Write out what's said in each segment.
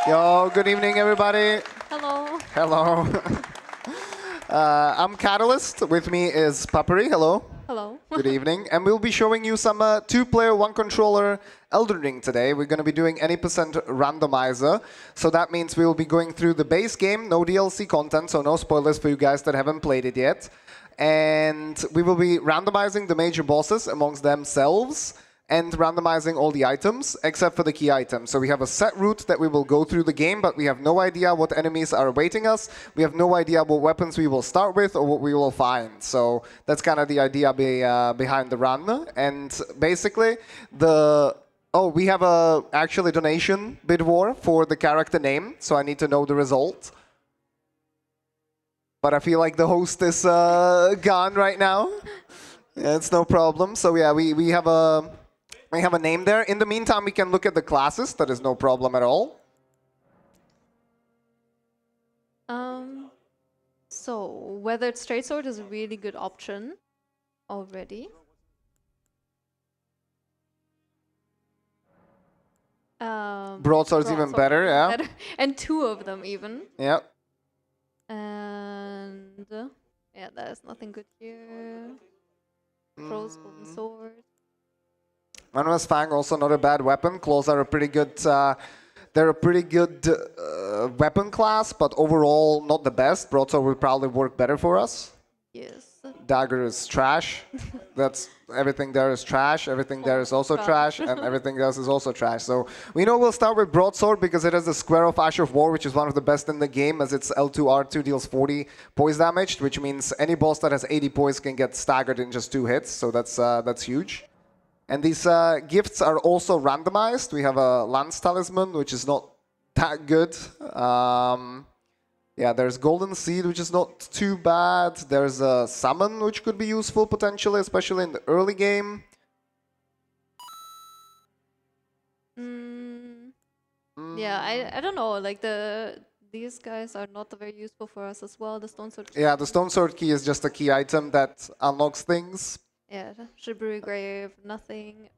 Yo, good evening, everybody. Hello. Hello. I'm Catalyst. With me is Puppery. Hello. Hello. Good evening. And we'll be showing you some two-player, one-controller Elden Ring today. We're going to be doing any percent randomizer. So that means we will be going through the base game, no DLC content, so no spoilers for you guys that haven't played it yet. And we will be randomizing the major bosses amongst themselves and randomizing all the items except for the key items. So we have a set route that we will go through the game, but we have no idea what enemies are awaiting us. We have no idea what weapons we will start with or what we will find. So that's kind of the idea behind the run. And basically, we have a actually donation bid war for the character name, so I need to know the result. But I feel like the host is gone right now. Yeah, it's no problem. So yeah, we have a name there. In the meantime, we can look at the classes. That is no problem at all. So weathered straight sword is a really good option already. Broadsword's even better, yeah. And two of them even. Yep. And yeah, there's nothing good here. Crow's golden sword. Manua's Fang, also not a bad weapon. Claws are a pretty good. They're a pretty good weapon class, but overall not the best. Broadsword will probably work better for us. Yes. Dagger is trash. That's everything there is trash. Everything there is also trash, and everything else is also trash. So we know we'll start with Broadsword because it has the Square of Ash of War, which is one of the best in the game, as its L2R2 deals 40 poise damage, which means any boss that has 80 poise can get staggered in just 2 hits. So that's huge. And these gifts are also randomized. We have a Lance Talisman, which is not that good. Yeah, there's Golden Seed, which is not too bad. There's a Summon, which could be useful potentially, especially in the early game. Yeah, I don't know. Like these guys are not very useful for us as well. The Stone Sword key. Yeah, the Stone Sword key is just a key item that unlocks things. Yeah, Shiburi Grave, nothing.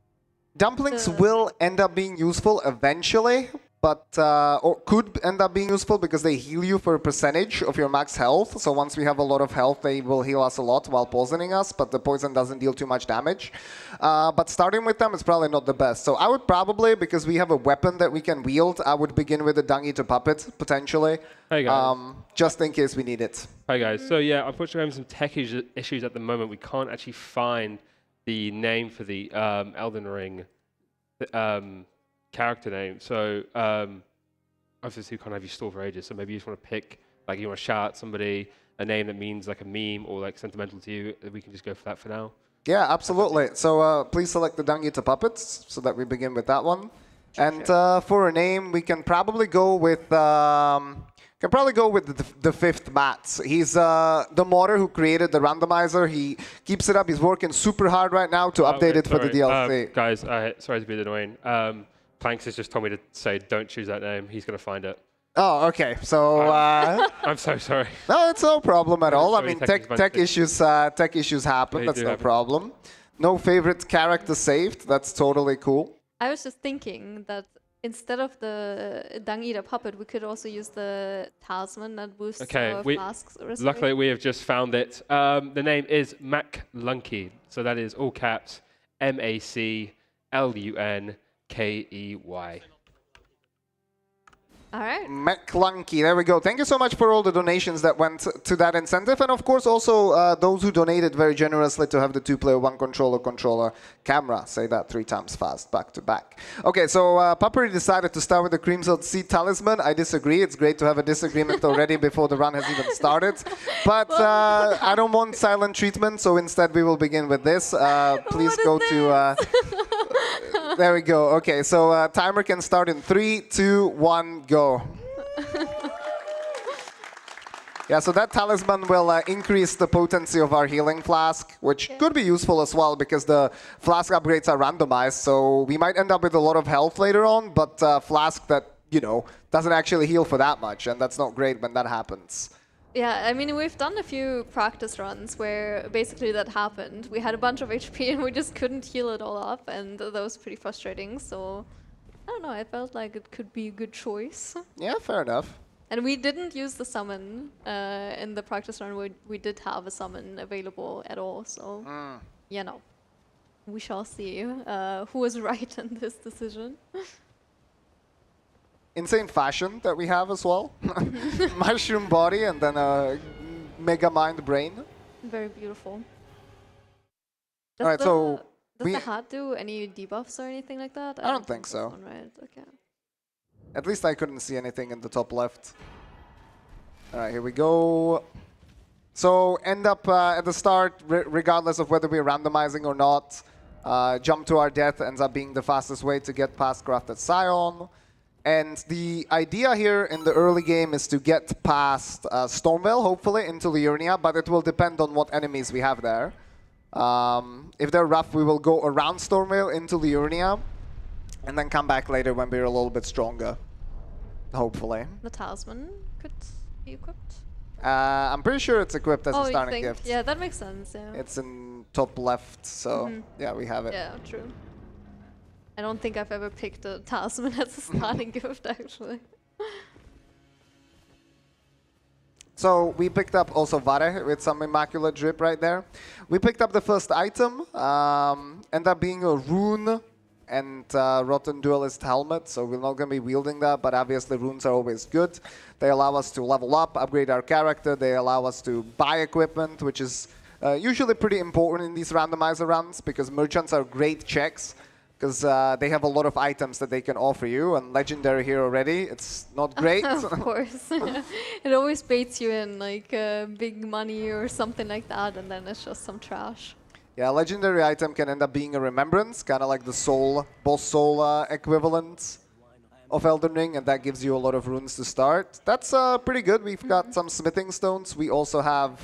Dumplings will end up being useful eventually, but or could end up being useful because they heal you for a percentage of your max health. So once we have a lot of health, they will heal us a lot while poisoning us, but the poison doesn't deal too much damage. But starting with them is probably not the best. So I would probably, because we have a weapon that we can wield, I would begin with the Dung Eater Puppet, potentially. Hey guys. Just in case we need it. Hi guys. So yeah, unfortunately we're having some tech issues at the moment. We can't actually find the name for the Elden Ring character name. So obviously we can't have you store for ages. So maybe you just want to pick, like you want to shout at somebody a name that means like a meme or like sentimental to you. We can just go for that for now. Yeah, absolutely. So please select the Dung Eater Puppets so that we begin with that one. And for a name, we can probably go with the fifth Mats. He's the modder who created the randomizer. He keeps it up. He's working super hard right now to update it for the DLC. Guys, sorry to be annoying. Planks has just told me to say don't choose that name. He's going to find it. Oh, okay. So I'm so sorry. No, it's no problem at all. I Sorry, mean, tech issues happen. That's no problem. No favorite character saved. That's totally cool. I was just thinking that instead of the Dung Eater Puppet, we could also use the Talisman that boosts our flasks. Luckily, we have just found it. The name is MacLunky. So that is all caps, MacLunkey. All right. MacLunky, there we go. Thank you so much for all the donations that went to that incentive. And of course, also those who donated very generously to have the two-player, one-controller camera. Say that 3 times fast, back to back. Okay, so Puppery decided to start with the Crimson Seed Talisman. I disagree. It's great to have a disagreement already before the run has even started. But I don't want silent treatment, so instead we will begin with this. Please go to... There we go. Okay, so timer can start in 3, 2, 1, go. Yeah, so that talisman will increase the potency of our healing flask, which could be useful as well because the flask upgrades are randomized. So we might end up with a lot of health later on, but flask that, doesn't actually heal for that much, and that's not great when that happens. Yeah, I mean, we've done a few practice runs where basically that happened. We had a bunch of HP and we just couldn't heal it all up, and that was pretty frustrating, so... I don't know, I felt like it could be a good choice. Yeah, fair enough. And we didn't use the summon in the practice run where we did have a summon available at all, so you know, we shall see who was right in this decision. Insane fashion that we have as well. Mushroom body and then a mega mind brain. Very beautiful. All right, so does the hat do any debuffs or anything like that? I don't think so. One, right? Okay. At least I couldn't see anything in the top left. All right, here we go. So end up at the start, regardless of whether we're randomizing or not, jump to our death ends up being the fastest way to get past Crafted Scion. And the idea here in the early game is to get past Stormveil, hopefully, into Liurnia, but it will depend on what enemies we have there. If they're rough, we will go around Stormveil into Liurnia, and then come back later when we're a little bit stronger, hopefully. The talisman could be equipped? I'm pretty sure it's equipped as a starting gift. Yeah, that makes sense, yeah. It's in top left, so yeah, we have it. Yeah, true. I don't think I've ever picked a talisman as a starting gift, actually. So we picked up also Vare with some Immaculate Drip right there. We picked up the first item, ended up being a rune and Rotten Duelist helmet, so we're not going to be wielding that, but obviously runes are always good. They allow us to level up, upgrade our character, they allow us to buy equipment, which is usually pretty important in these randomizer runs, because merchants are great checks, because they have a lot of items that they can offer you, and legendary here already, it's not great. Of course. It always baits you in like big money or something like that, and then it's just some trash. Yeah, legendary item can end up being a remembrance, kind of like the soul, boss soul equivalent of Elden Ring, and that gives you a lot of runes to start. That's pretty good. We've got some smithing stones. We also have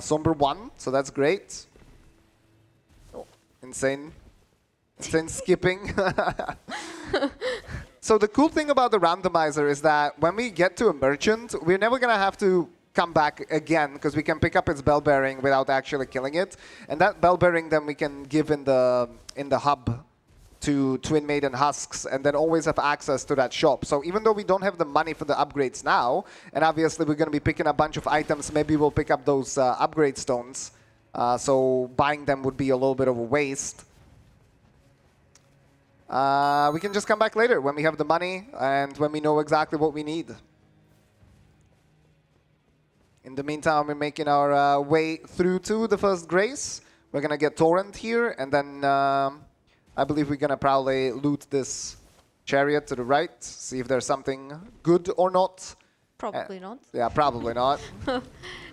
Somber 1, so that's great. Insane skipping. So the cool thing about the randomizer is that when we get to a merchant, we're never going to have to come back again, because we can pick up its bell bearing without actually killing it, and that bell bearing then we can give in the hub to Twin Maiden husks, and then always have access to that shop. So even though we don't have the money for the upgrades now, and obviously we're going to be picking a bunch of items, maybe we'll pick up those upgrade stones, so buying them would be a little bit of a waste. We can just come back later when we have the money and when we know exactly what we need. In the meantime, we're making our way through to the first Grace. We're going to get Torrent here, and then I believe we're going to probably loot this chariot to the right, see if there's something good or not. Probably not. Yeah, probably not.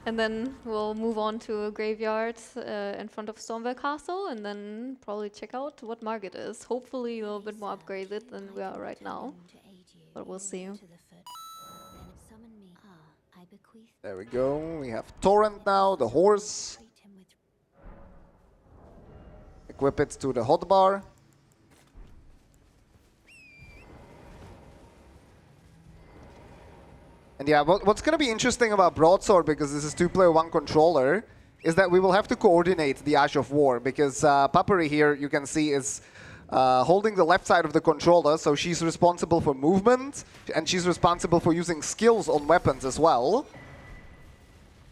And then we'll move on to a graveyard in front of Stormveil Castle, and then probably check out what Margit is. Hopefully a little bit more upgraded than we are right now, but we'll see. There we go. We have Torrent now, the horse. Equip it to the hotbar. And yeah, what's going to be interesting about Broadsword, because this is 2-player 1 controller, is that we will have to coordinate the Ash of War, because Puppery here, you can see, is holding the left side of the controller, so she's responsible for movement, and she's responsible for using skills on weapons as well.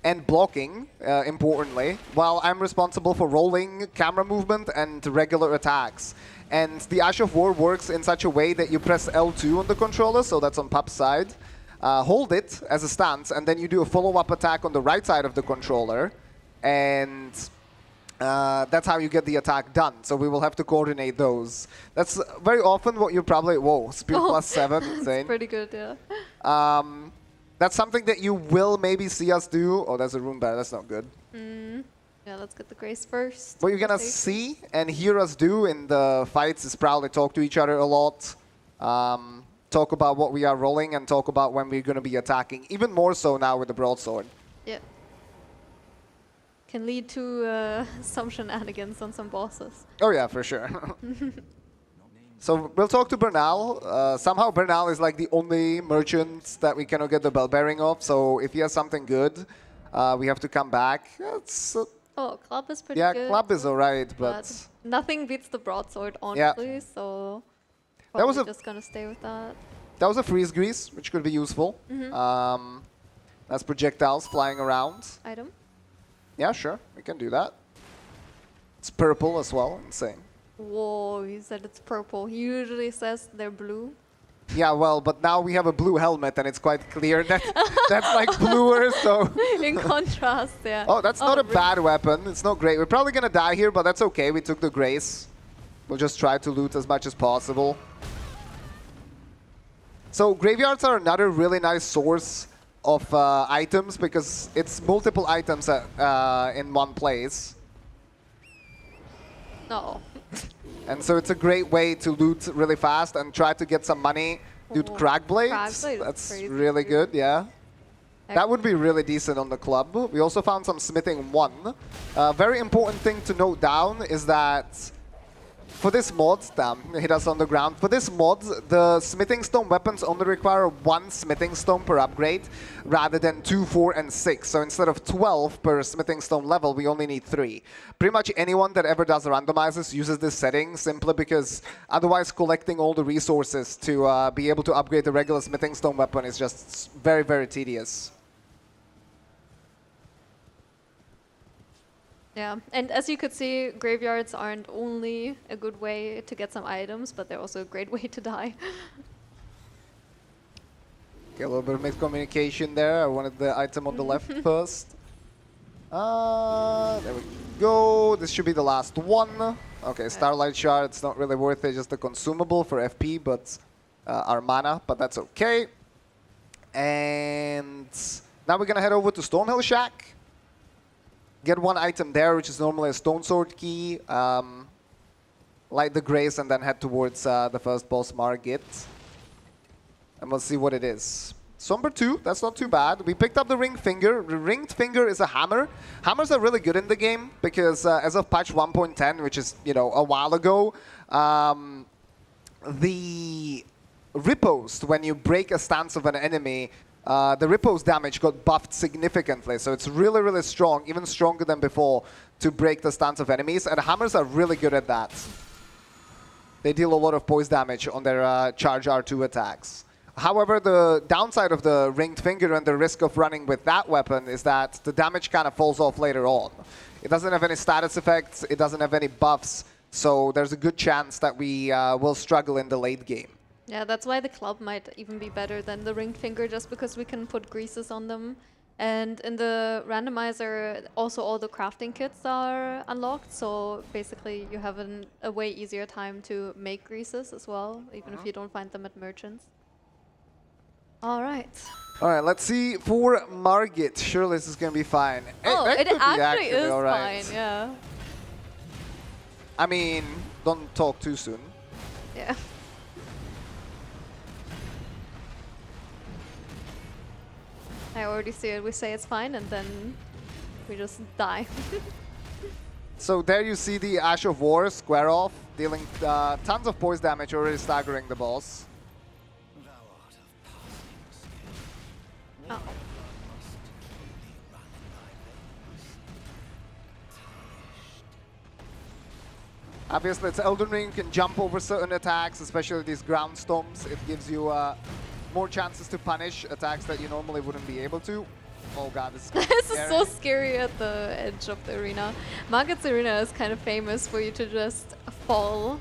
And blocking, importantly, while I'm responsible for rolling, camera movement, and regular attacks. And the Ash of War works in such a way that you press L2 on the controller, so that's on Pup's side, hold it as a stance, and then you do a follow-up attack on the right side of the controller, and that's how you get the attack done. So we will have to coordinate those. That's very often what you probably... Whoa, speed +7, insane. That's pretty good, yeah. That's something that you will maybe see us do. Oh, there's a rune bear. That's not good. Yeah, let's get the Grace first. What you're going to see and hear us do in the fights is probably talk to each other a lot, talk about what we are rolling, and talk about when we're going to be attacking. Even more so now with the Broadsword. Yeah. Can lead to some shenanigans on some bosses. Oh yeah, for sure. So we'll talk to Bernal. Somehow Bernal is like the only merchant that we cannot get the bell bearing of. So if he has something good, we have to come back. Oh, Club is pretty good. Yeah, Club is alright, but nothing beats the Broadsword, honestly. Yeah. So Probably just gonna stay with that. That was a freeze grease, which could be useful. That's projectiles flying around. Item. Yeah, sure, we can do that. It's purple as well, insane. Whoa, he said it's purple. He usually says they're blue. Yeah, well, but now we have a blue helmet and it's quite clear that that's like bluer, so... In contrast, yeah. Oh, that's not a really? bad weapon. It's not great. We're probably gonna die here, but that's okay. We took the grace. We'll just try to loot as much as possible. So graveyards are another really nice source of items because it's multiple items in one place. No. And so it's a great way to loot really fast and try to get some money. Dude, Ooh, Crag Blades, Crag Blade is that's crazy, really dude. good, yeah. That would be really decent on the club. We also found some smithing 1. Very important thing to note down is that for this mod, damn, hit us on the ground. For this mod, the smithing stone weapons only require 1 smithing stone per upgrade, rather than 2, 4, and 6. So instead of 12 per smithing stone level, we only need 3. Pretty much anyone that ever does randomizers uses this setting simply because otherwise collecting all the resources to be able to upgrade the regular smithing stone weapon is just very, very tedious. Yeah, and as you could see, graveyards aren't only a good way to get some items, but they're also a great way to die. Okay, a little bit of miscommunication there. I wanted the item on the left first. There we go. This should be the last one. Okay, Starlight Shard, it's not really worth it, just a consumable for FP, but our mana, but that's okay. And now we're gonna head over to Stormveil Shack. Get 1 item there, which is normally a stone sword key. Light the grace and then head towards the first boss, Margit. And we'll see what it is. Somber 2, that's not too bad. We picked up the ringed finger. The ringed finger is a hammer. Hammers are really good in the game because as of patch 1.10, which is, you know, a while ago, the riposte, when you break a stance of an enemy, the riposte damage got buffed significantly, so it's really, really strong, even stronger than before, to break the stance of enemies, and hammers are really good at that. They deal a lot of poise damage on their charge R2 attacks. However, the downside of the ringed finger and the risk of running with that weapon is that the damage kind of falls off later on. It doesn't have any status effects, it doesn't have any buffs, so there's a good chance that we will struggle in the late game. Yeah, that's why the club might even be better than the ringed finger, just because we can put greases on them. And in the randomizer, also all the crafting kits are unlocked, so basically you have a way easier time to make greases as well, even if you don't find them at merchants. All right. All right, let's see for Margit. Surely this is going to be fine. Oh, That it could be actually is all right. fine, yeah. I mean, don't talk too soon. Yeah. I already see it. We say it's fine, and then we just die. So there you see the Ash of War square off, dealing tons of poise damage, already staggering the boss. Oh. Obviously, it's Elden Ring, you can jump over certain attacks, especially these ground stomps. It gives you more chances to punish attacks that you normally wouldn't be able to. Oh god, this is This is so scary at the edge of the arena. Margit's arena is kind of famous for you to just fall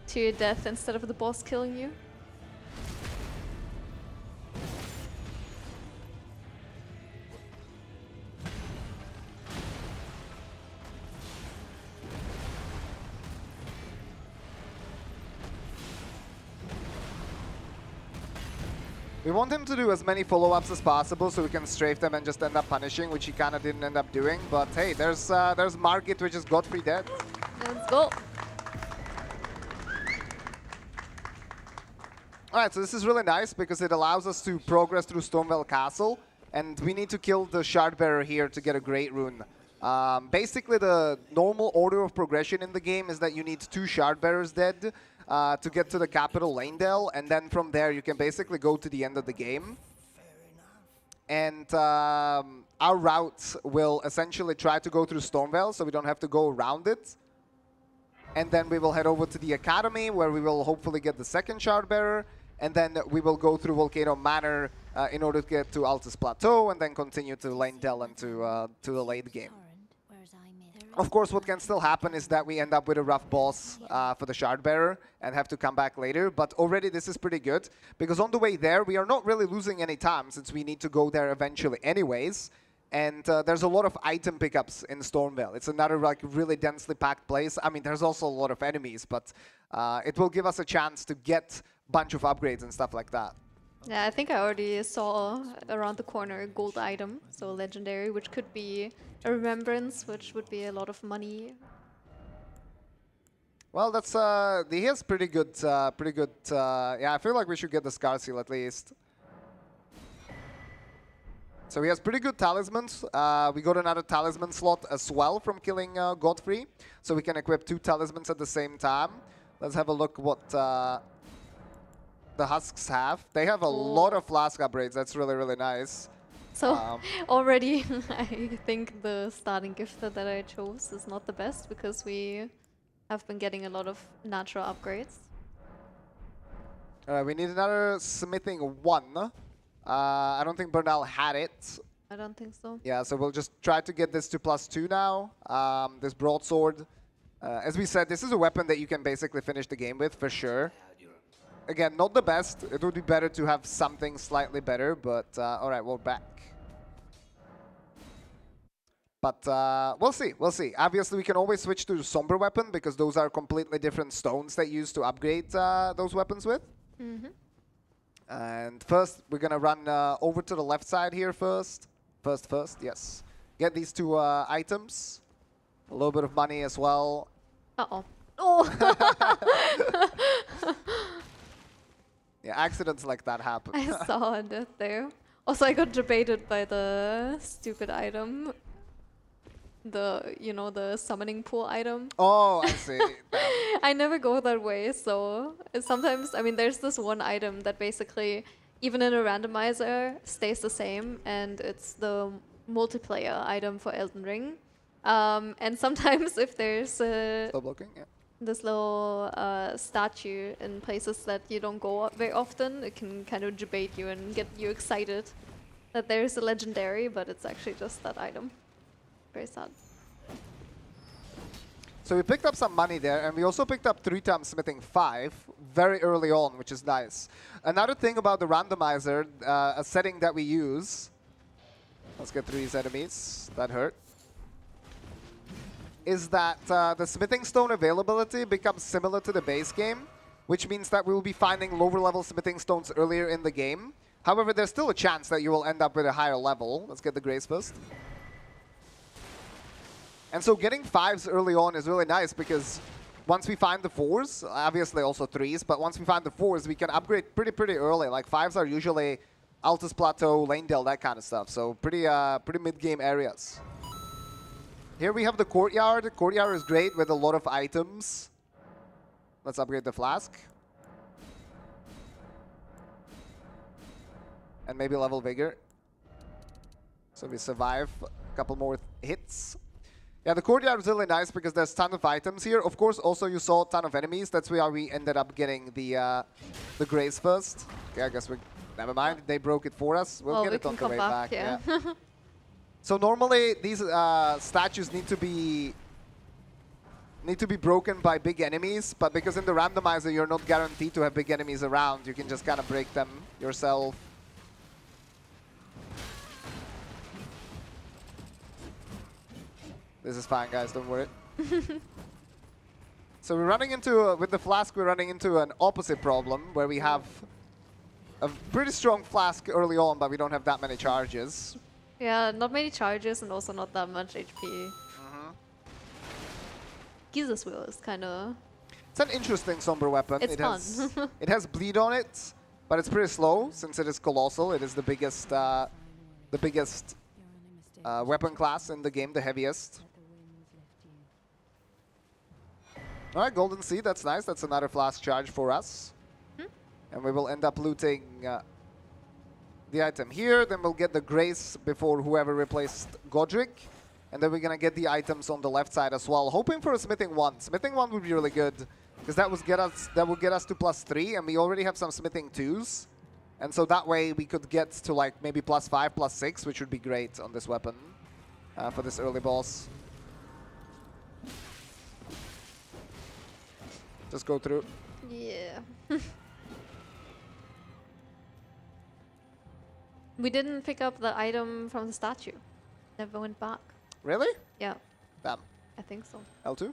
to your death instead of the boss killing you. We want him to do as many follow-ups as possible so we can strafe them and just end up punishing, which he kind of didn't end up doing. But hey, there's Margit, which is Godfrey dead. Let's go. Alright, so this is really nice because it allows us to progress through Stormveil Castle, and we need to kill the Shardbearer here to get a Great Rune. Basically, the normal order of progression in the game is that you need 2 Shardbearers dead to get to the capital Lanedale, and then from there you can basically go to the end of the game. And our route will essentially try to go through Stormveil, so we don't have to go around it. And then we will head over to the Academy, where we will hopefully get the second Shard Bearer. And then we will go through Volcano Manor in order to get to Altus Plateau, and then continue to lane Dell into to the late game. Of course, what can still happen is that we end up with a rough boss for the Shard Bearer and have to come back later. But already this is pretty good, because on the way there, we are not really losing any time, since we need to go there eventually anyways. And there's a lot of item pickups in Stormveil. It's another like really densely packed place. I mean, there's also a lot of enemies, but it will give us a chance to get a bunch of upgrades and stuff like that. Yeah, I think I already saw around the corner a gold item, so legendary, which could be a remembrance, which would be a lot of money. Well, that's he has pretty good, yeah, I feel like we should get the Scar Seal at least. So he has pretty good talismans. We got another talisman slot as well from killing Godfrey, so we can equip 2 talismans at the same time. Let's have a look what the Husks have. They have a lot of flask upgrades. That's really, really nice. So already I think the starting gift that I chose is not the best, because we have been getting a lot of natural upgrades. We need another smithing 1. I don't think Bernal had it. I don't think so. Yeah, so we'll just try to get this to +2 now. This broadsword. As we said, this is a weapon that you can basically finish the game with, for sure. Again, not the best. It would be better to have something slightly better, but alright, we're back. But we'll see, we'll see. Obviously, we can always switch to the Somber Weapon, because those are completely different stones that you use to upgrade those weapons with. And first, we're gonna run over to the left side here first. First, yes. Get these 2 items. A little bit of money as well. Uh-oh. Oh! Yeah, accidents like that happen. I saw it there. Also, I got debated by the stupid item. The, you know, the summoning pool item. Oh, I see. I never go that way, so sometimes, I mean, there's this one item that basically, even in a randomizer, stays the same, and it's the multiplayer item for Elden Ring. And sometimes if there's Stop blocking, yeah. this little statue in places that you don't go very often, it can kind of debate you and get you excited that there's a legendary, but it's actually just that item. Very sad. So we picked up some money there, and we also picked up 3 times smithing 5 very early on, which is nice. Another thing about the randomizer, a setting that we use, let's get through these enemies, that hurt, is that the smithing stone availability becomes similar to the base game, which means that we will be finding lower level smithing stones earlier in the game. However, there's still a chance that you will end up with a higher level. Let's get the Grace first. And so getting 5s early on is really nice, because once we find the 4s, obviously also 3s, but once we find the 4s, we can upgrade pretty early. Like 5s are usually Altus Plateau, Lane Dell, that kind of stuff. So pretty mid-game areas. Here we have the courtyard. The courtyard is great with a lot of items. Let's upgrade the flask. And maybe level vigor. So we survive a couple more hits. Yeah, the courtyard is really nice because there's a ton of items here. Of course, also you saw a ton of enemies. That's why we ended up getting the Grace first. Okay, I guess we... Never mind, they broke it for us. We'll get it on the way back. Yeah. So normally these statues need to be broken by big enemies, but because in the randomizer you're not guaranteed to have big enemies around, you can just kind of break them yourself. This is fine, guys, don't worry. So we're running into, with the flask, we're running into an opposite problem where we have a pretty strong flask early on, but we don't have that many charges. Yeah, not many charges and also not that much HP. Jesus Wheel is kind of... It's an interesting somber weapon. It's fun. It has bleed on it, but it's pretty slow since it is colossal. It is the biggest weapon class in the game, the heaviest. All right, Golden Seed, that's nice. That's another flask charge for us. And we will end up looting the item here. Then we'll get the Grace before whoever replaced Godrick. And then we're going to get the items on the left side as well. Hoping for a smithing 1. Smithing 1 would be really good. Because that would get us to +3, and we already have some smithing 2s. And so that way we could get to like maybe +5, +6, which would be great on this weapon for this early boss. Just go through. Yeah. We didn't pick up the item from the statue. Never went back. Really? Yeah, Damn. I think so. L2?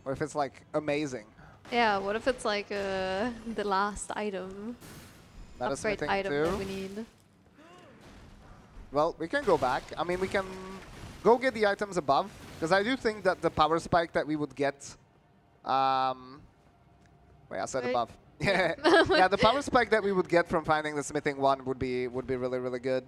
Or if it's like amazing. Yeah, what if it's like the last item? That is Upgrade smithing item too. that we need. Well, we can go back. I mean, we can go get the items above. Because I do think that the power spike that we would get... wait, I said Wait. above. Yeah, yeah, the power spike that we would get from finding the smithing 1 would be really, really good.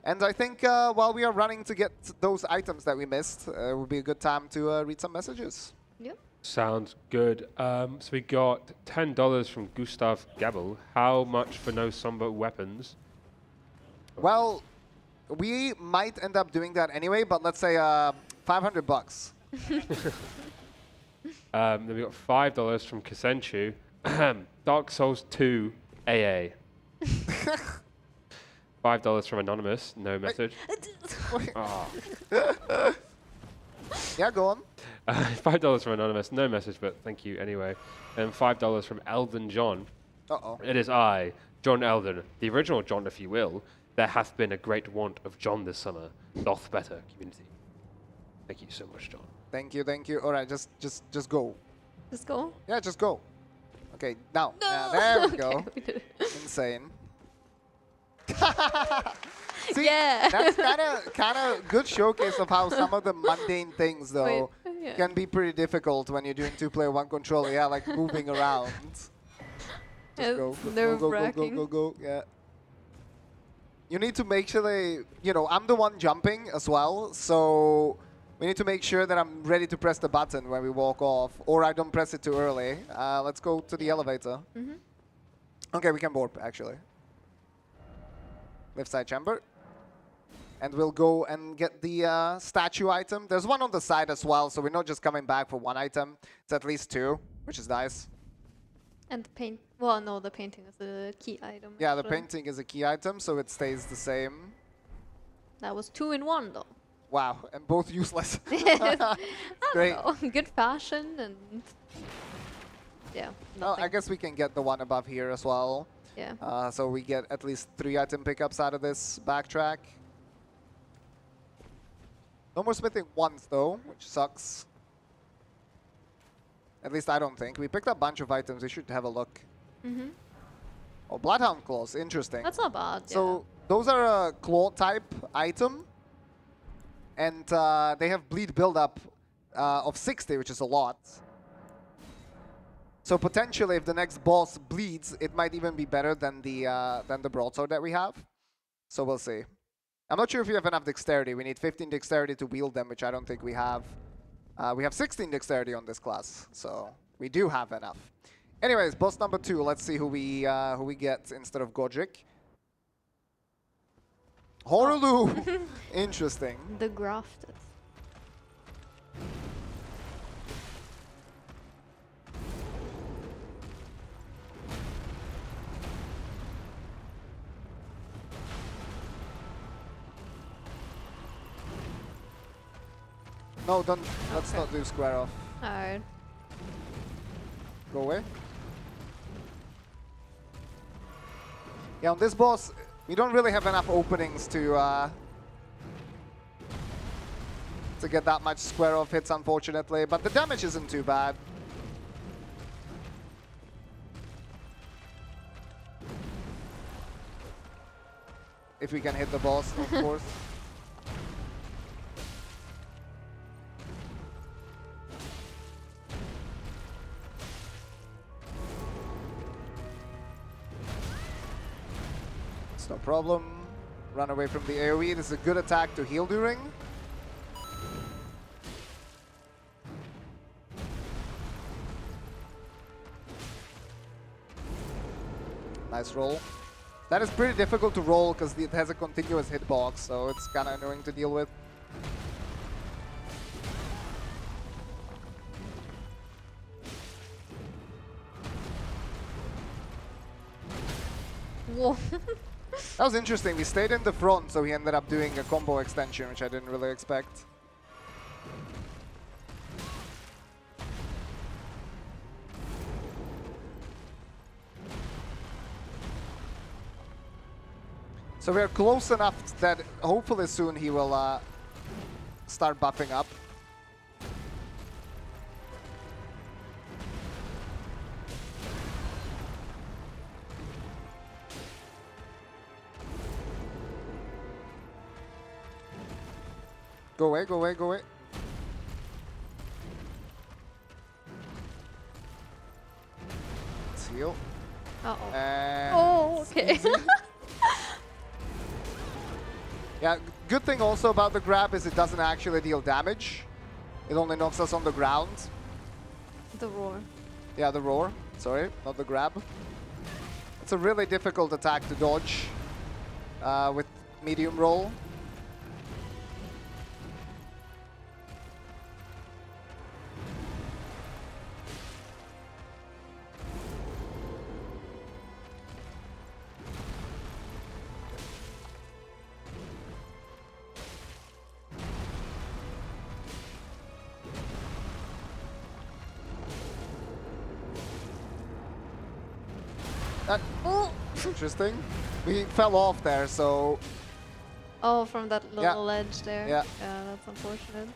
And I think while we are running to get those items that we missed, it would be a good time to read some messages. Yep. Sounds good. So we got $10 from Gustav Gabel. How much for no somber weapons? Well, we might end up doing that anyway, but let's say $500. Then we got $5 from Kasenchu. Dark Souls 2 AA. $5 from Anonymous. No message. Ah. Yeah, go on. $5 from Anonymous. No message, but thank you anyway. And $5 from Elden John. Uh-oh. It is I, John Elden, the original John, if you will. There hath been a great want of John this summer. Doth better community. Thank you so much, John. Thank you, thank you. All right, just go. Just go. Yeah, just go. Okay, now. No. Yeah, there we go. Okay, we did it. Insane. See, Yeah. that's kind of good showcase of how some of the mundane things though yeah. can be pretty difficult when you're doing 2-player 1 controller. Yeah, like moving around. Just go, It's go, go, go, go, nerve-wracking. go. Yeah. You need to make sure they, you know, I'm the one jumping as well, so we need to make sure that I'm ready to press the button when we walk off, or I don't press it too early. Let's go to the elevator. Okay, we can warp actually. Left side chamber. And we'll go and get the statue item. There's one on the side as well, so we're not just coming back for one item. It's at least 2, which is nice. And the paint. Well, no, the painting is a key item. Yeah, the actually. painting is a key item, so it stays the same. That was 2 in 1, though. Wow, and both useless. I Great. don't know. Good fashion and yeah. Well, I Nothing. guess we can get the one above here as well. Yeah. So we get at least 3 item pickups out of this backtrack. No more smithing 1s though, which sucks. At least I don't think. We picked up a bunch of items. We should have a look. Oh, Bloodhound Claws. Interesting. That's not bad. So those are a claw type item. And they have bleed buildup of 60, which is a lot. So potentially, if the next boss bleeds, it might even be better than the broadsword that we have. So we'll see. I'm not sure if you have enough dexterity. We need 15 dexterity to wield them, which I don't think we have. We have 16 dexterity on this class, so we do have enough. Anyways, boss number 2. Let's see who we get instead of Godrick. Horulu. Interesting. Yeah. The grafted. No, don't. Let's not do square off. Alright. Go away. Yeah, on this boss, we don't really have enough openings to get that much square off hits, unfortunately. But the damage isn't too bad. If we can hit the boss, of course. No problem. Run away from the AoE. This is a good attack to heal during. Nice roll. That is pretty difficult to roll because it has a continuous hitbox, so it's kind of annoying to deal with. Whoa. That was interesting. We stayed in the front, so he ended up doing a combo extension, which I didn't really expect. So we're close enough that hopefully soon he will start buffing up. Go away, go away, go away. Let's heal. Uh-oh. And Oh, okay. easy. Yeah, good thing also about the grab is it doesn't actually deal damage. It only knocks us on the ground. The roar. Yeah, the roar. Sorry, not the grab. It's a really difficult attack to dodge with medium roll. Oh! Interesting. We fell off there, so Oh, from that little Yeah. ledge there. Yeah. Yeah, that's unfortunate.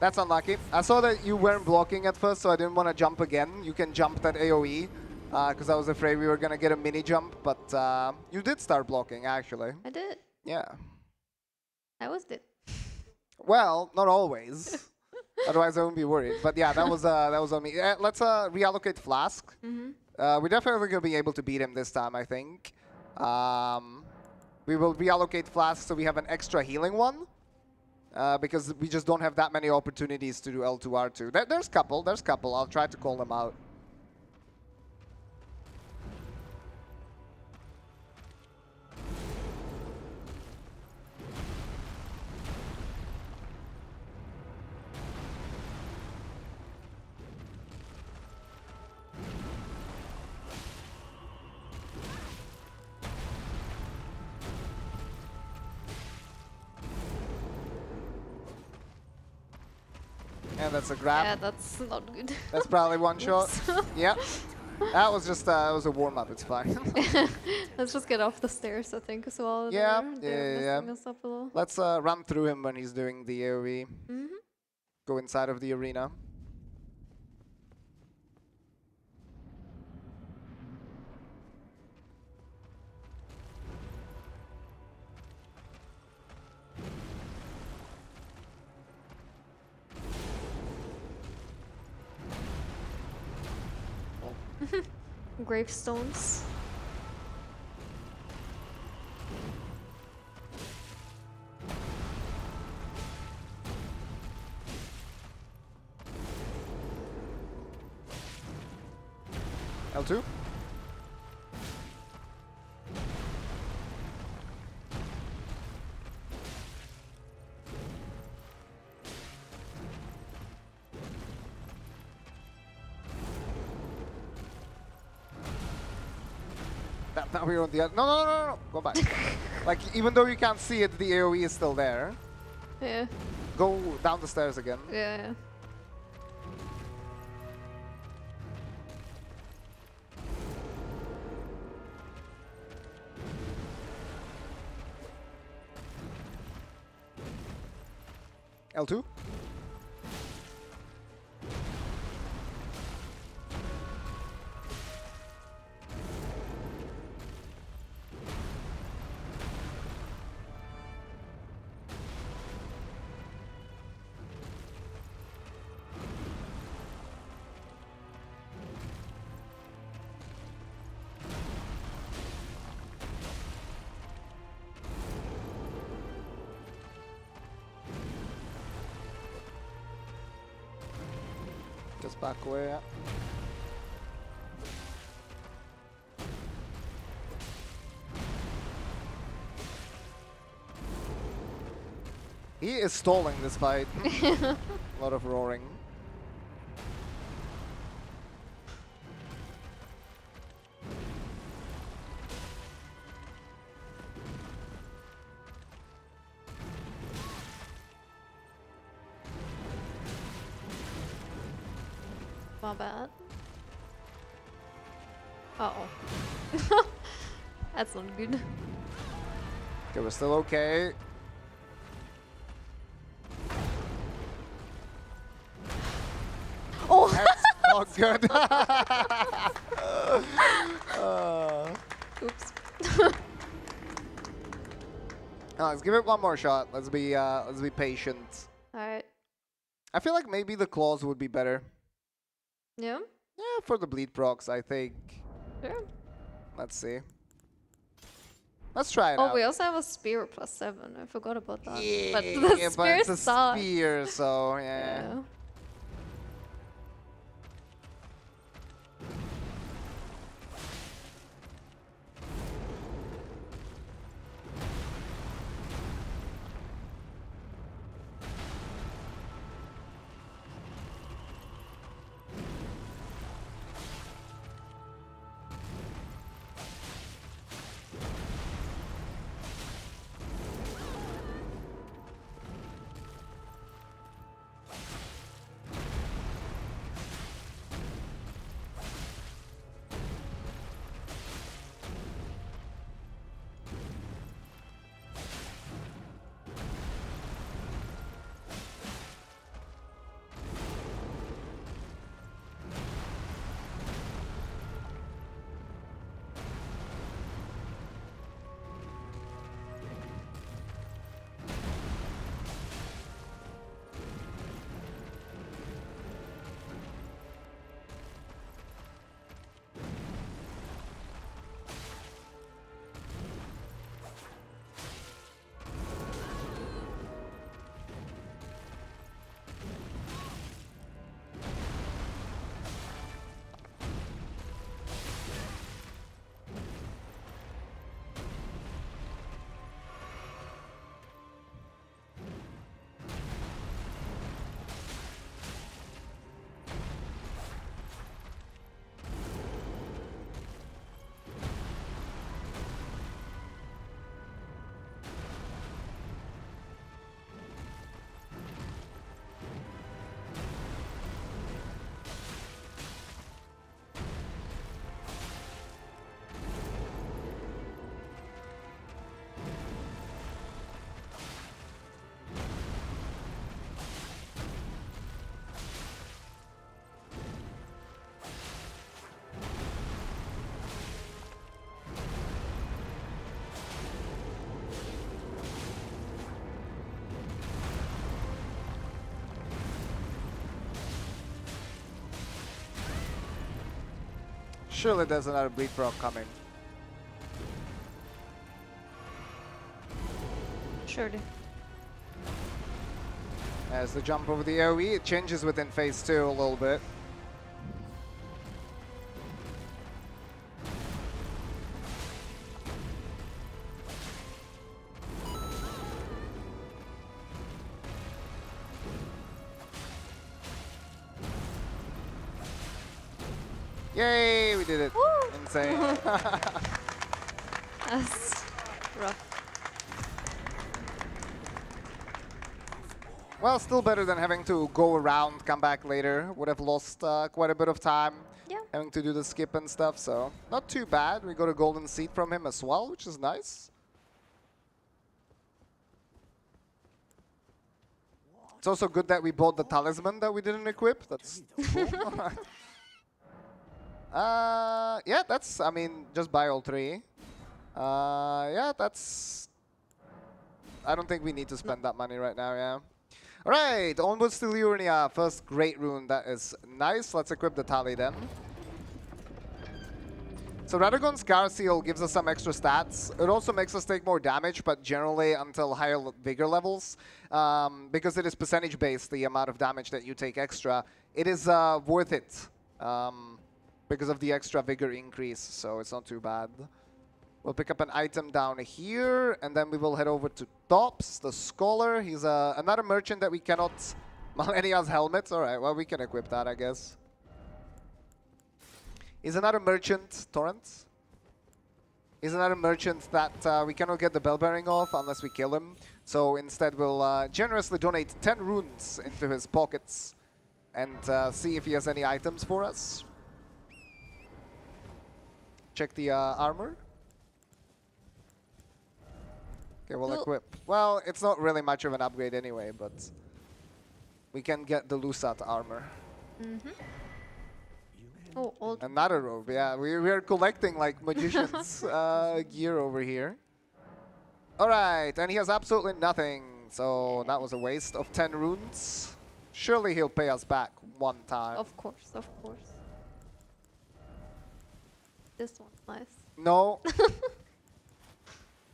that's unlucky. I saw that you weren't blocking at first, so I didn't want to jump again. You can jump that AoE, because I was afraid we were going to get a mini jump, but you did start blocking, actually. I did. Yeah. I was did. Well, not always. Otherwise, I wouldn't be worried. But yeah, that was on me. Let's reallocate Flask. We're definitely going to be able to beat him this time, I think. We will reallocate Flask so we have an extra healing one. Because we just don't have that many opportunities to do L2, R2. There's a couple. I'll try to call them out. And that's a grab. Yeah, that's not good. That's probably one shot. Oops. Yeah. That was just that was a warm-up, it's fine. Let's just get off the stairs, I think, as well. Yeah, They're yeah. messing us up a little. Let's run through him when he's doing the AoE. Go inside of the arena. Gravestones. L2. Now we're on the other. No. Go back. Like, even though you can't see it, the AoE is still there. Yeah. Go down the stairs again. Yeah. L2. Just back away, yeah. He is stalling this fight. A lot of roaring. My bad. Uh-oh. That's not good. Okay, we're still okay. Oh! That's not good. Oops. Let's give it one more shot. Let's be patient. Alright. I feel like maybe the claws would be better. Yeah? Yeah, for the bleed procs, I think. Sure. Let's see. Let's try it Oh, out. we also have a spear +7. I forgot about that. Yeah, But the but it's a sucks. spear, so yeah. Yeah. Surely there's another bleed proc coming. Surely. As the jump over the AoE, it changes within phase 2 a little bit. Yay, we did it. Woo! Insane. That's rough. Well, still better than having to go around, come back later. Would have lost quite a bit of time Yeah. having to do the skip and stuff, so not too bad. We got a golden seed from him as well, which is nice. It's also good that we bought the talisman that we didn't equip. That's cool. Yeah, that's, I mean, just buy all 3. Yeah, that's... I don't think we need to spend that money right now, yeah. Alright, onwards to Liurnia. First great rune, that is nice. Let's equip the tally then. So Radagon's Scar Seal gives us some extra stats. It also makes us take more damage, but generally until higher vigor levels. Because it is percentage based, the amount of damage that you take extra, it is worth it. Because of the extra vigor increase, so it's not too bad. We'll pick up an item down here, and then we will head over to Tops, the Scholar. He's another merchant that we cannot... Malenia's helmet. Alright, well, we can equip that, I guess. He's another merchant, Torrent. He's another merchant that we cannot get the bell bearing off unless we kill him. So instead we'll generously donate 10 runes into his pockets and see if he has any items for us. Check the armor. Okay, we'll equip. Well, it's not really much of an upgrade anyway, but we can get the Lusat armor. Mm-hmm. Oh, old. Another robe, yeah. We're collecting like magicians gear over here. Alright, and he has absolutely nothing, so that was a waste of 10 runes. Surely he'll pay us back one time. Of course, of course. This one's nice. No.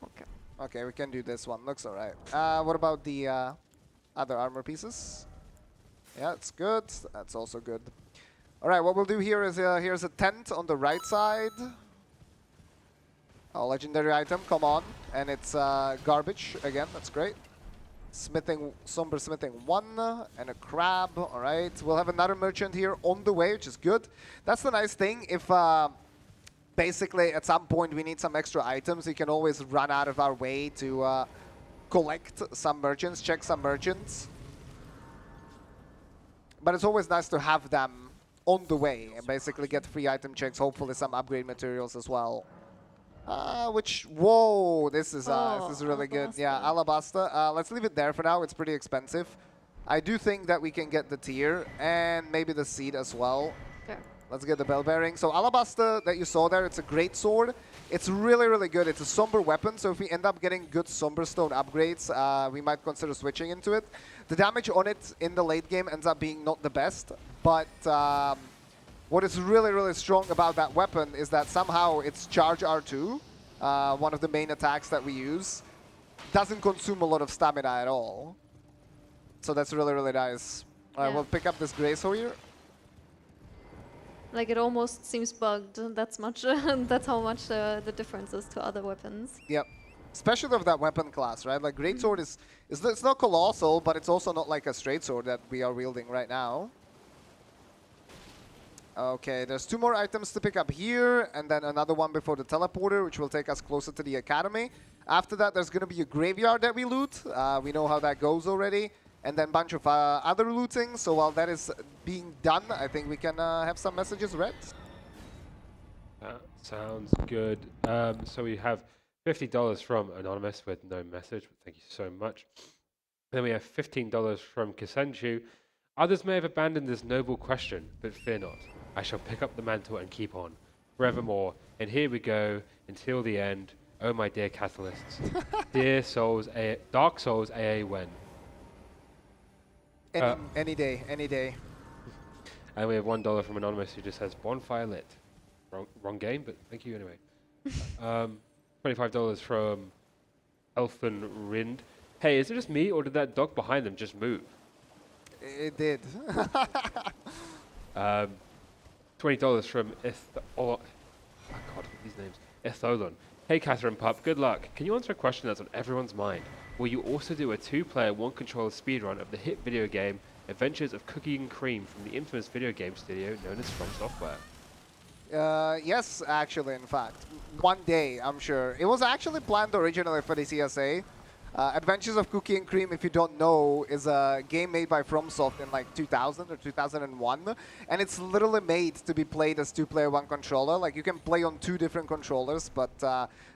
Okay. Okay, we can do this one. Looks alright. What about the other armor pieces? Yeah, it's good. That's also good. Alright, what we'll do here is here's a tent on the right side. Oh, legendary item, come on. And it's garbage again, that's great. Smithing, somber smithing 1 and a crab. Alright, we'll have another merchant here on the way, which is good. That's the nice thing. If basically at some point we need some extra items, we can always run out of our way to collect some merchants, check some merchants. But it's always nice to have them on the way and basically get free item checks, hopefully some upgrade materials as well. Whoa, this is really good. Yeah, Alabaster. Let's leave it there for now, it's pretty expensive. I do think that we can get the tier and maybe the seed as well. Okay. Let's get the bell bearing. So Alabaster that you saw there, it's a great sword. It's really, really good. It's a somber weapon, so if we end up getting good somber stone upgrades, we might consider switching into it. The damage on it in the late game ends up being not the best, but what is really, really strong about that weapon is that somehow its charge R2, one of the main attacks that we use, doesn't consume a lot of stamina at all. So that's really, really nice. All right, we'll pick up this Grace here. Like it almost seems bugged. That's much. That's how much the difference is to other weapons. Yep, especially of that weapon class, right? Like greatsword is it's not colossal, but it's also not like a straight sword that we are wielding right now. Okay, there's 2 more items to pick up here, and then another one before the teleporter, which will take us closer to the academy. After that, there's going to be a graveyard that we loot. We know how that goes already. And then a bunch of other looting. So while that is being done, I think we can have some messages read. That sounds good. So we have $50 from Anonymous with no message. Thank you so much. Then we have $15 from Kisenchu. Others may have abandoned this noble question, but fear not. I shall pick up the mantle and keep on, forevermore. And here we go, until the end. Oh my dear catalysts. Dear souls, Dark Souls AA when? Any day, any day. And we have $1 from Anonymous who just says bonfire lit. Wrong game, but thank you anyway. $25 from Elfen Rind. Hey, is it just me or did that dog behind them just move? It did. $20 from oh God, these names. Etholon. Hey, Catherine Pup, good luck. Can you answer a question that's on everyone's mind? Will you also do a 2-player, 1-controller speedrun of the hit video game Adventures of Cookie and Cream from the infamous video game studio known as From Software? Yes, actually, in fact. One day, I'm sure. It was actually planned originally for the CSA. Adventures of Cookie and Cream, if you don't know, is a game made by FromSoft in like 2000 or 2001. And it's literally made to be played as 2-player, 1-controller. Like you can play on 2 different controllers, but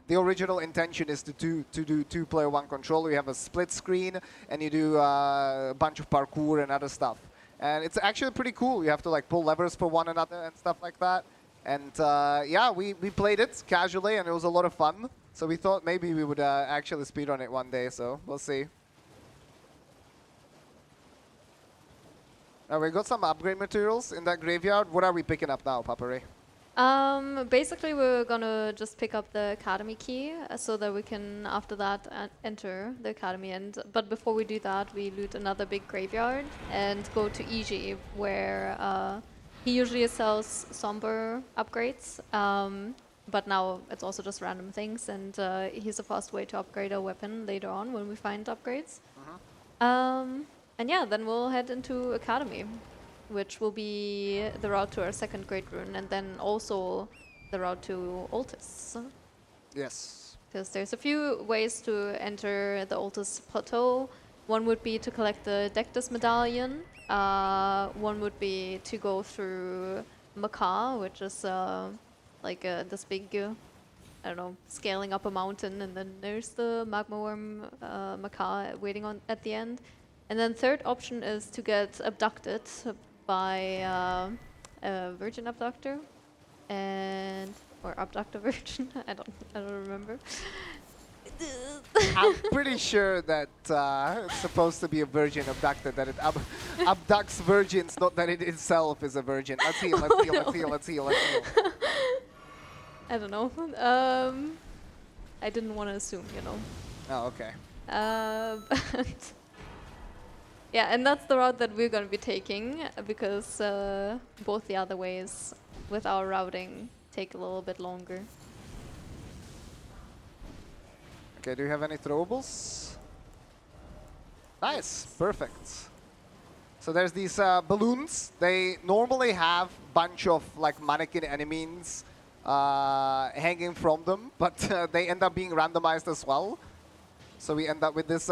the original intention is to do 2-player, 1-controller. You have a split screen and you do a bunch of parkour and other stuff. And it's actually pretty cool. You have to like pull levers for one another and stuff like that. And yeah, we played it casually and it was a lot of fun. So we thought maybe we would actually speedrun it one day, so we'll see. We got some upgrade materials in that graveyard. What are we picking up now, Puppery? Basically, we're gonna just pick up the academy key so that we can, after that, enter the academy. But before we do that, we loot another big graveyard and go to EG, where he usually sells somber upgrades. But now it's also just random things, and he's a fast way to upgrade our weapon later on when we find upgrades. And yeah, then we'll head into academy, which will be the route to our second great rune, and then also the route to Altus. Yes. Because there's a few ways to enter the Altus Plateau. One would be to collect the Dectus medallion. One would be to go through Macaw, which is like this big, I don't know, scaling up a mountain, and then there's the magma worm Macaw waiting on at the end. And then third option is to get abducted by a virgin abductor, or abductor virgin. I don't remember. I'm pretty sure that it's supposed to be a virgin abductor, that it abducts virgins, not that it itself is a virgin. Let's heal, let's heal, let's heal, let's heal, let's heal. I don't know. I didn't want to assume, you know. Oh, okay. But yeah, and that's the route that we're going to be taking, because both the other ways with our routing take a little bit longer. Okay, do you have any throwables? Nice, perfect. So there's these balloons. They normally have a bunch of like mannequin enemies hanging from them, but they end up being randomized as well. So we end up with this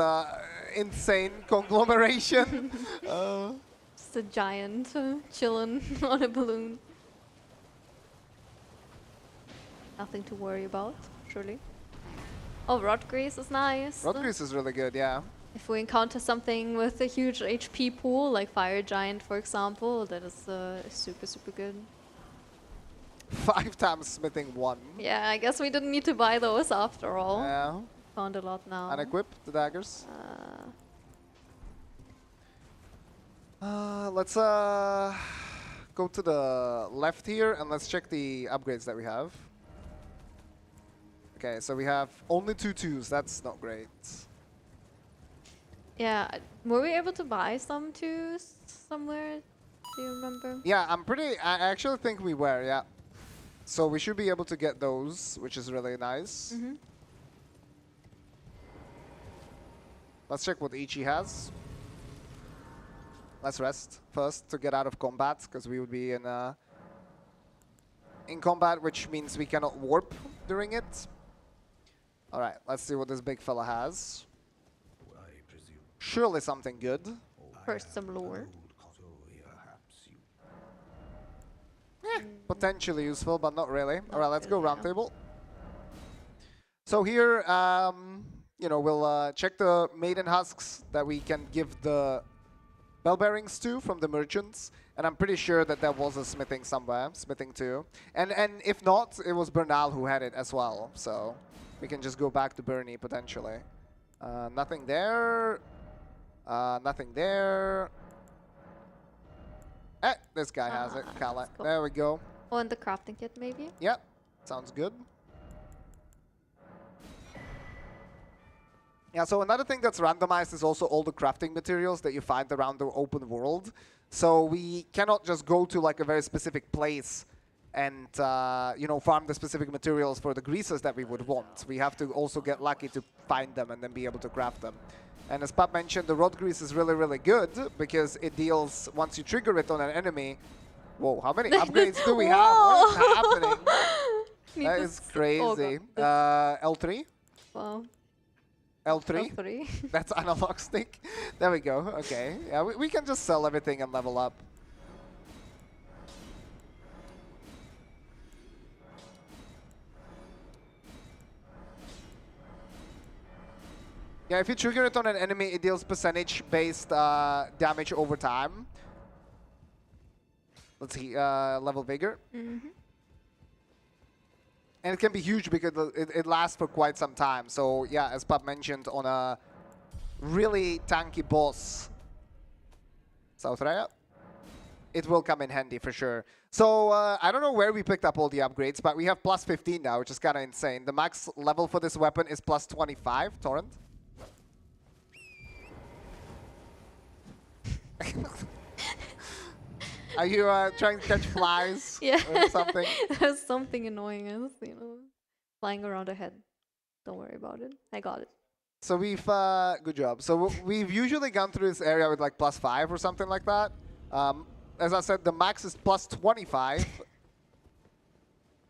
insane conglomeration. Just a giant chilling on a balloon. Nothing to worry about, surely. Oh, Rod Grease is nice. Rod Grease is really good, yeah. If we encounter something with a huge HP pool, like Fire Giant, for example, that is super, super good. 5 times smithing 1. Yeah, I guess we didn't need to buy those after all. Yeah. Found a lot now. Unequip the daggers. Let's go to the left here and let's check the upgrades that we have. Okay, so we have only 2 2s. That's not great. Yeah, were we able to buy some twos somewhere? Do you remember? Yeah, I actually think we were, yeah. So we should be able to get those, which is really nice. Mm-hmm. Let's check what Ichi has. Let's rest first to get out of combat, because we would be in combat, which means we cannot warp during it. All right, let's see what this big fella has. Surely something good. First, some lore. Potentially useful, but not really. All right, let's go really, round table. So here, you know, we'll check the maiden husks that we can give the bell bearings to from the merchants, and I'm pretty sure that there was a smithing somewhere, smithing 2. And if not, it was Bernal who had it as well. So we can just go back to Bernie potentially. Nothing there. Nothing there. Eh, this guy has it. Kala. Cool. There we go. Oh, and the crafting kit, maybe? Yep, sounds good. Yeah, so another thing that's randomized is also all the crafting materials that you find around the open world. So we cannot just go to like a very specific place and you know, farm the specific materials for the greases that we would want. We have to also get lucky to find them and then be able to craft them. And as Pap mentioned, the rod grease is really, really good because it deals, once you trigger it on an enemy. Whoa, how many upgrades do we have? What is happening? That is crazy. L3? Wow. L3? L3. That's analog stick. There we go. Okay. Yeah, we can just sell everything and level up. Yeah, if you trigger it on an enemy, it deals percentage-based damage over time. Let's see, level Vigor. Mm-hmm. And it can be huge because it lasts for quite some time. So yeah, as Pap mentioned, on a really tanky boss. South Raya. it will come in handy for sure. So I don't know where we picked up all the upgrades, but we have plus 15 now, which is kind of insane. The max level for this weapon is plus 25, Torrent. Are you trying to catch flies or something? There's something annoying us, you know, flying around our head. Don't worry about it. I got it. So we've, good job. So we've usually gone through this area with like plus 5 or something like that. As I said, the max is plus 25.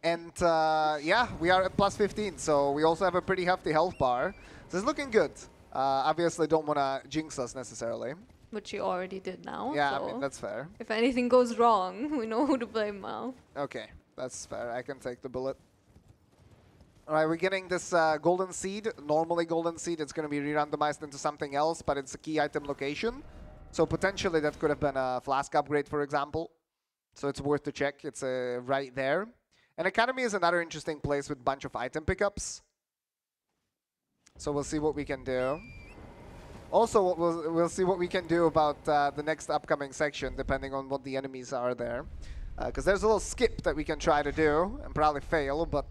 And yeah, we are at plus 15. So we also have a pretty hefty health bar. So it's looking good. Obviously don't want to jinx us necessarily. Which you already did now. Yeah, so I mean, that's fair. if anything goes wrong, we know who to blame now. Okay, that's fair. I can take the bullet. All right, we're getting this golden seed. Normally golden seed, it's going to be re-randomized into something else, but it's a key item location. So potentially that could have been a flask upgrade, for example. So it's worth to check. It's right there. And Academy is another interesting place with a bunch of item pickups. So we'll see what we can do. Also, we'll see what we can do about the next upcoming section, depending on what the enemies are there. Because there's a little skip that we can try to do and probably fail, but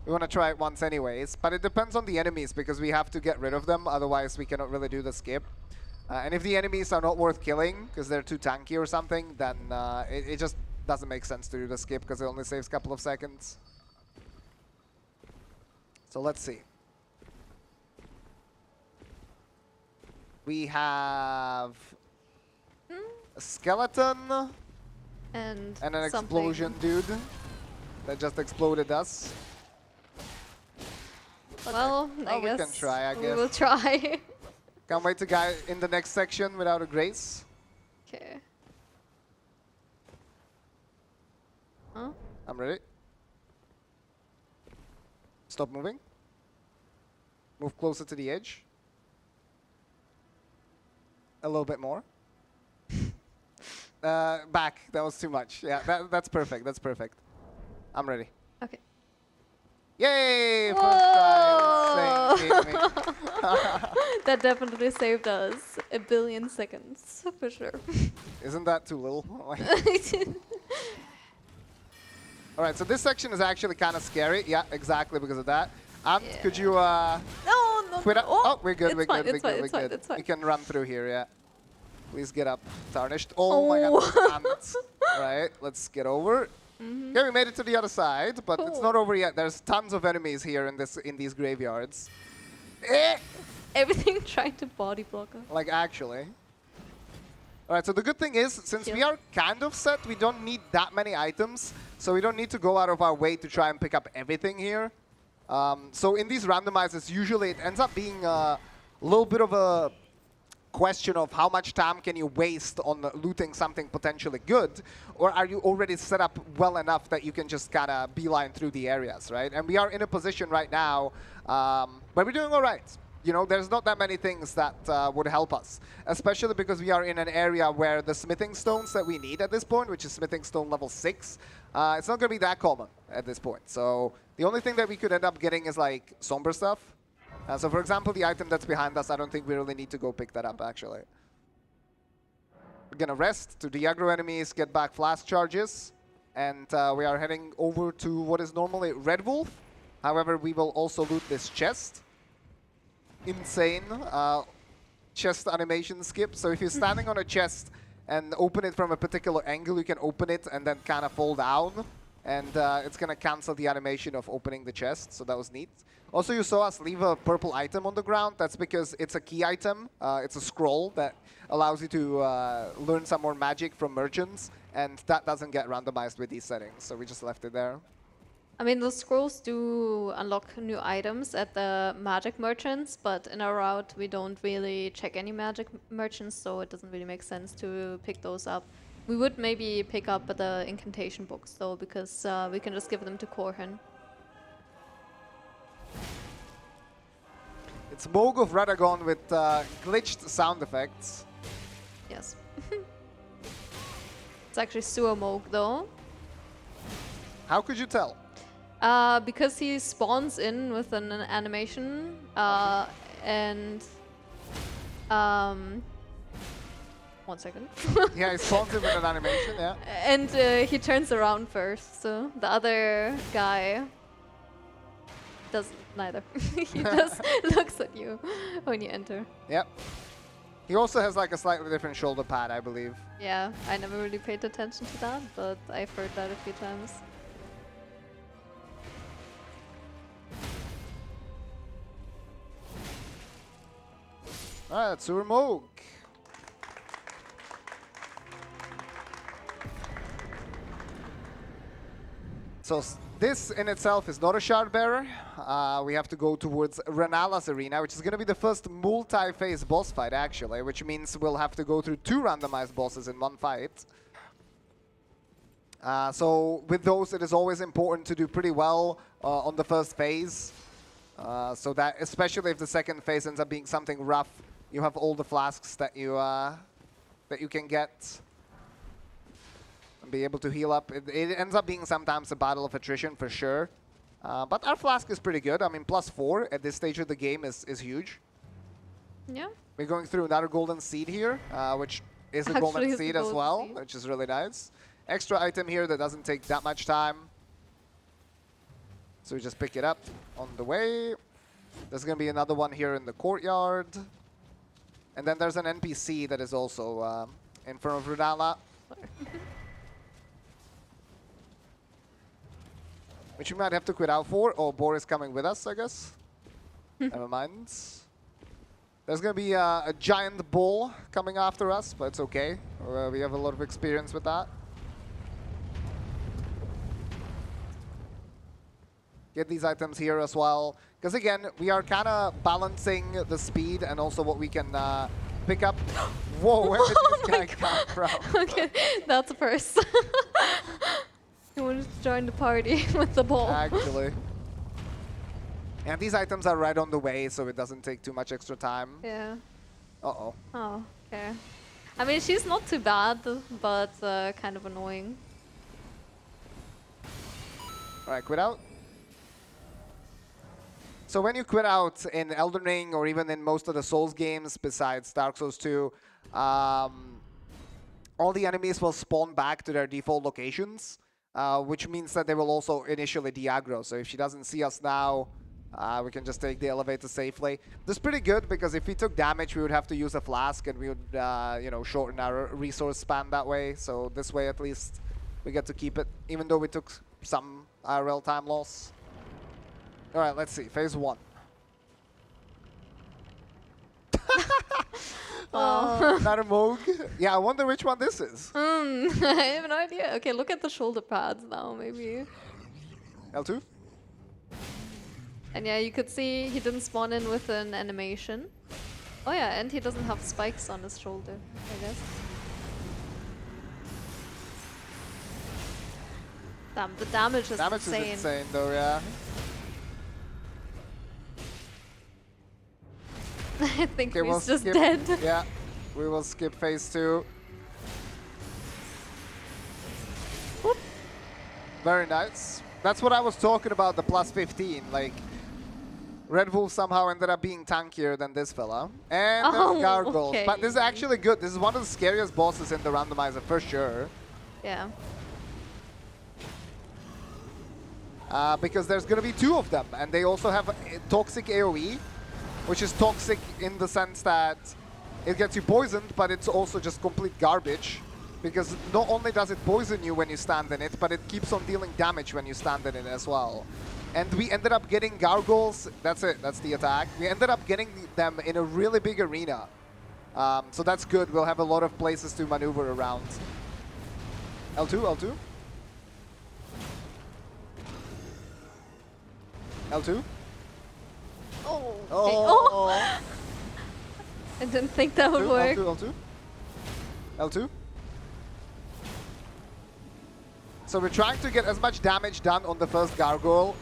we want to try it once anyways. But it depends on the enemies, because we have to get rid of them, otherwise we cannot really do the skip. And if the enemies are not worth killing, because they're too tanky or something, then it just doesn't make sense to do the skip, because it only saves a couple of seconds. So let's see. We have a skeleton And an something. explosion dude that just exploded us. Well, I guess we can try, I we guess. will try. Can't wait to go in the next section without a grace. Okay. Huh? I'm ready. Stop moving. Move closer to the edge. A little bit more. Back. That was too much. Yeah, that's perfect. That's perfect. I'm ready. Okay. Yay! First Whoa! try. Same me. That definitely saved us a billion seconds, for sure. Isn't that too little? All right, so this section is actually kind of scary. Yeah, exactly because of that. Yeah. Could you No, quit up? Oh, we're good, it's we're fine, good, it's we're fine, good, it's we're fine, good. it's fine. We can run through here, yeah. Please get up. Tarnished. Oh my god, there's ants. All right, let's get over. Okay, we made it to the other side, but it's Cool. not over yet. There's tons of enemies here in these graveyards. Eh! Everything trying to body block us. Like, actually. All right, so the good thing is, since we are kind of set, we don't need that many items, so we don't need to go out of our way to try and pick up everything here. So in these randomizers, usually it ends up being a little bit of a question of how much time can you waste on looting something potentially good, or are you already set up well enough that you can just kind of beeline through the areas, right? And we are in a position right now where we're doing all right. You know, there's not that many things that would help us, especially because we are in an area where the smithing stones that we need at this point, which is smithing stone level 6, it's not going to be that common at this point. So the only thing that we could end up getting is like somber stuff. So for example, the item that's behind us, I don't think we really need to go pick that up, actually. We're going to rest to de-aggro enemies, get back flask charges, and we are heading over to what is normally Red Wolf. However, we will also loot this chest. Insane chest animation skip. So if you're standing on a chest and open it from a particular angle, you can open it and then kind of fall down. And it's going to cancel the animation of opening the chest. So that was neat. Also, you saw us leave a purple item on the ground. That's because it's a key item. It's a scroll that allows you to learn some more magic from merchants. And that doesn't get randomized with these settings. So we just left it there. I mean, those scrolls do unlock new items at the magic merchants, but in our route we don't really check any magic merchants, so it doesn't really make sense to pick those up. We would maybe pick up the incantation books though, because we can just give them to Korhan. It's Moog of Radagon with glitched sound effects. Yes. It's actually Sewer Moog though. How could you tell? Because he spawns in with an animation, and 1 second. Yeah, he spawns him with an animation, yeah. And he turns around first, so the other guy does neither. He just looks at you when you enter. Yep. He also has like a slightly different shoulder pad, I believe. Yeah, I never really paid attention to that, but I've heard that a few times. Alright, Surmog. So this in itself is not a shard bearer. We have to go towards Rennala's arena, which is going to be the first multi-phase boss fight actually, which means we'll have to go through 2 randomized bosses in one fight. So with those, it is always important to do pretty well on the first phase. So that, especially if the second phase ends up being something rough, you have all the flasks that you can get. Be able to heal up. It ends up being sometimes a battle of attrition for sure. But our flask is pretty good. I mean, +4 at this stage of the game is huge. Yeah. We're going through another golden seed here, which is a Actually golden is a seed as golden well, seed. which is really nice. Extra item here that doesn't take that much time. So we just pick it up on the way. There's going to be another one here in the courtyard. And then there's an NPC that is also in front of Rennala. Which we might have to quit out for. Oh, Boar is coming with us, I guess. Never mind. There's going to be a giant bull coming after us, but it's okay. We have a lot of experience with that. Get these items here as well. Because again, we are kind of balancing the speed and also what we can pick up. Whoa, where did this guy come from? Okay, that's a first. He wanted to join the party with the ball. Actually. And these items are right on the way, so it doesn't take too much extra time. Yeah. Uh-oh. Oh, okay. I mean, she's not too bad, but kind of annoying. Alright, quit out. So when you quit out in Elden Ring or even in most of the Souls games besides Dark Souls 2, all the enemies will spawn back to their default locations, which means that they will also initially de-aggro. So if she doesn't see us now, we can just take the elevator safely. This is pretty good because if we took damage, we would have to use a flask and we would, you know, shorten our resource span that way. So this way at least we get to keep it, even though we took some IRL time loss. All right, let's see. Phase 1. Another Moog. Yeah, I wonder which one this is. I have no idea. Okay, look at the shoulder pads now, maybe. L2? And yeah, you could see he didn't spawn in with an animation. Oh yeah, and he doesn't have spikes on his shoulder, I guess. Damn, the damage is Damage insane. is insane though, yeah. I think Okay, he's just skip. dead. Yeah, we will skip phase 2. Whoop. Very nice. That's what I was talking about, the +15. Like, Red Wolf somehow ended up being tankier than this fella. And there's Gargoyles. okay. But this is actually good. This is one of the scariest bosses in the randomizer for sure. Yeah. Because there's going to be 2 of them. And they also have a toxic AoE, which is toxic in the sense that it gets you poisoned, but it's also just complete garbage. Because not only does it poison you when you stand in it, but it keeps on dealing damage when you stand in it as well. And we ended up getting Gargoyles. That's it. That's the attack. We ended up getting them in a really big arena. So that's good. We'll have a lot of places to maneuver around. L2, L2. L2. Oh. Okay. Oh. Oh. I didn't think that would work. L2, L2. L2. So we're trying to get as much damage done on the first Gargoyle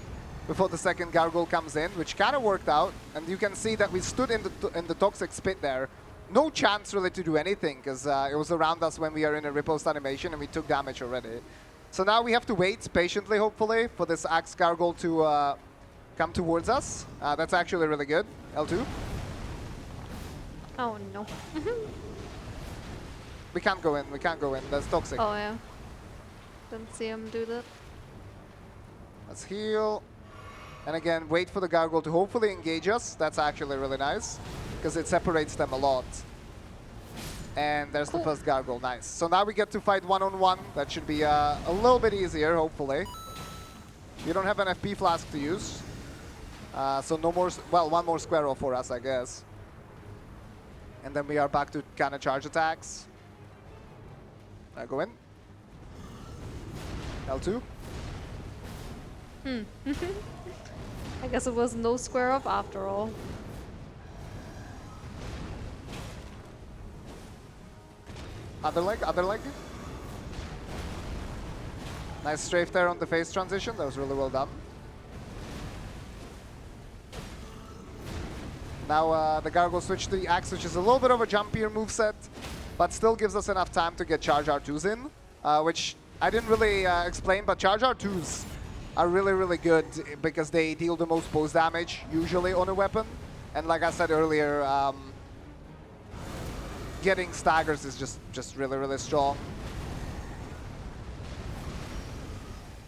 before the second Gargoyle comes in, which kind of worked out. And you can see that we stood in the toxic spit there. No chance really to do anything, because it was around us when we are in a riposte animation and we took damage already. So now we have to wait patiently, hopefully, for this Axe Gargoyle to come towards us. That's actually really good. L2. Oh no. We can't go in. We can't go in. That's toxic. Oh yeah. Didn't see him do that. Let's heal. And again, wait for the gargoyle to hopefully engage us. That's actually really nice, because it separates them a lot. And there's the first gargoyle. Nice. So now we get to fight one-on-one. That should be a little bit easier, hopefully. You don't have an FP flask to use. So no more, well, one more square off for us, I guess. And then we are back to kind of charge attacks. I go in. L2. I guess it was no square up after all. Other leg, other leg. Nice strafe there on the phase transition. That was really well done. Now the gargoyle switch to the axe, which is a little bit of a jumpier moveset, but still gives us enough time to get charge R2s in, which I didn't really explain, but charge R2s are really, really good because they deal the most post damage, usually on a weapon. And like I said earlier, getting staggers is just really, really strong.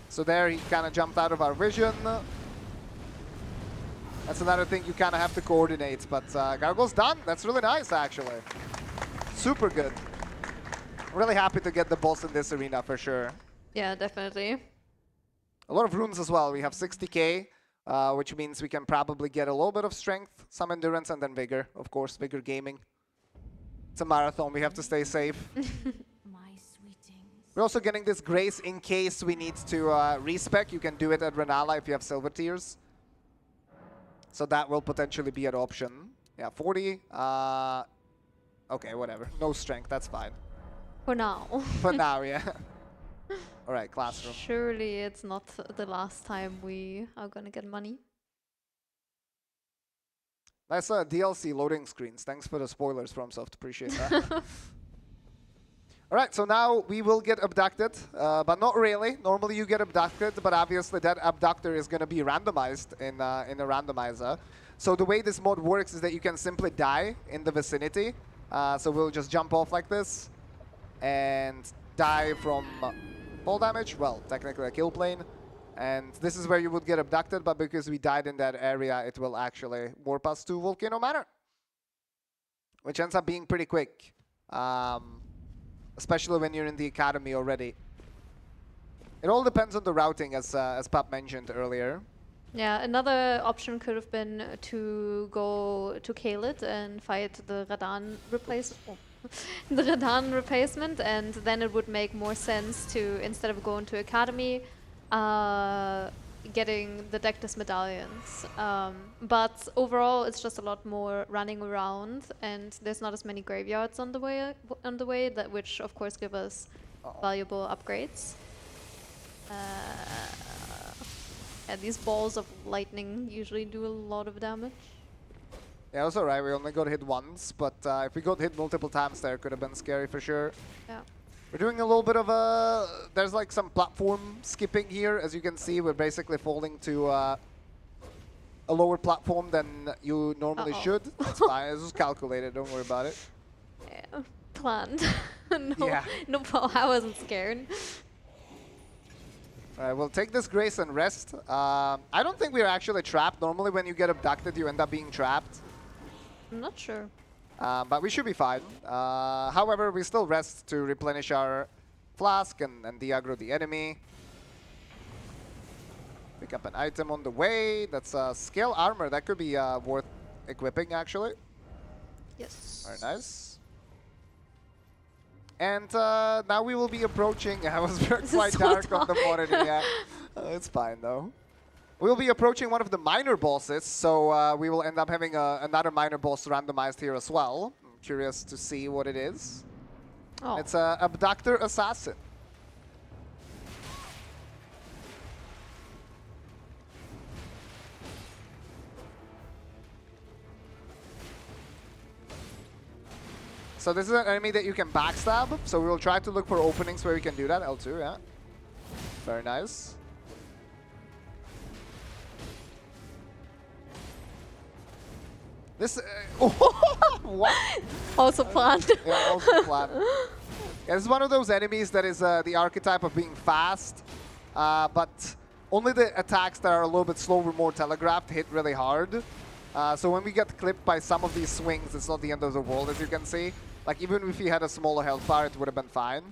So there he kind of jumped out of our vision. That's another thing you kind of have to coordinate, but Gargoyle's done. That's really nice, actually. Super good. Really happy to get the boss in this arena, for sure. Yeah, definitely. A lot of runes as well. We have 60k, which means we can probably get a little bit of strength, some endurance, and then vigor. Of course, vigor gaming. It's a marathon. We have to stay safe. We're also getting this grace in case we need to respec. You can do it at Rennala if you have silver tiers. So that will potentially be an option. Yeah, 40. Okay, whatever. No strength. That's fine. For now. For now, yeah. All right, classroom. Surely it's not the last time we are gonna get money. Nice DLC loading screens. Thanks for the spoilers, FromSoft. Appreciate that. All right, so now we will get abducted, but not really. Normally you get abducted, but obviously that abductor is going to be randomized in a randomizer. So the way this mod works is that you can simply die in the vicinity. So we'll just jump off like this and die from fall damage. Well, technically a kill plane. And this is where you would get abducted, but because we died in that area, it will actually warp us to Volcano Manor, which ends up being pretty quick. Especially when you're in the academy already. It all depends on the routing, as Pap mentioned earlier. Yeah, another option could have been to go to Kaled and fight the Radan replacement, and then it would make more sense to, instead of going to academy, getting the Dectus medallions. But overall, it's just a lot more running around, and there's not as many graveyards on the way, that which of course give us valuable upgrades. And these balls of lightning usually do a lot of damage. Yeah, it was alright. We only got hit once, but if we got hit multiple times, there could have been scary for sure. Yeah. We're doing a little bit of a... There's like some platform skipping here. As you can see, we're basically falling to a lower platform than you normally should. That's fine. This was calculated. Don't worry about it. Yeah. Planned. Yeah. No, I wasn't scared. Alright, we'll take this grace and rest. I don't think we're actually trapped. Normally when you get abducted, you end up being trapped. I'm not sure. But we should be fine. However, we still rest to replenish our flask and de-aggro the enemy. Pick up an item on the way. That's scale armor. That could be worth equipping, actually. Yes. Very nice. And now we will be approaching... I was quite so dark dark. on the monitor, yeah. It's fine, though. We'll be approaching one of the minor bosses, so we will end up having another minor boss randomized here as well. I'm curious to see what it is. Oh. It's a Abductor Assassin. So this is an enemy that you can backstab, so we will try to look for openings where we can do that. L2, yeah. Very nice. This... what? Also planned. Yeah, also planned. Yeah, this is one of those enemies that is the archetype of being fast, but only the attacks that are a little bit slower, more telegraphed, hit really hard. So when we get clipped by some of these swings, it's not the end of the world, as you can see. Like, even if he had a smaller health bar, it would have been fine.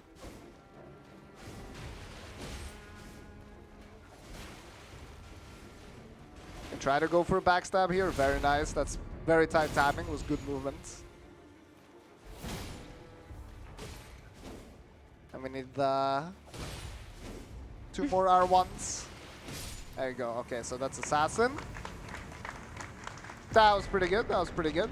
And try to go for a backstab here. Very nice. That's very tight timing. Was good movement. And we need the 2 more R1s. There you go. Okay, so that's Assassin. That was pretty good. That was pretty good.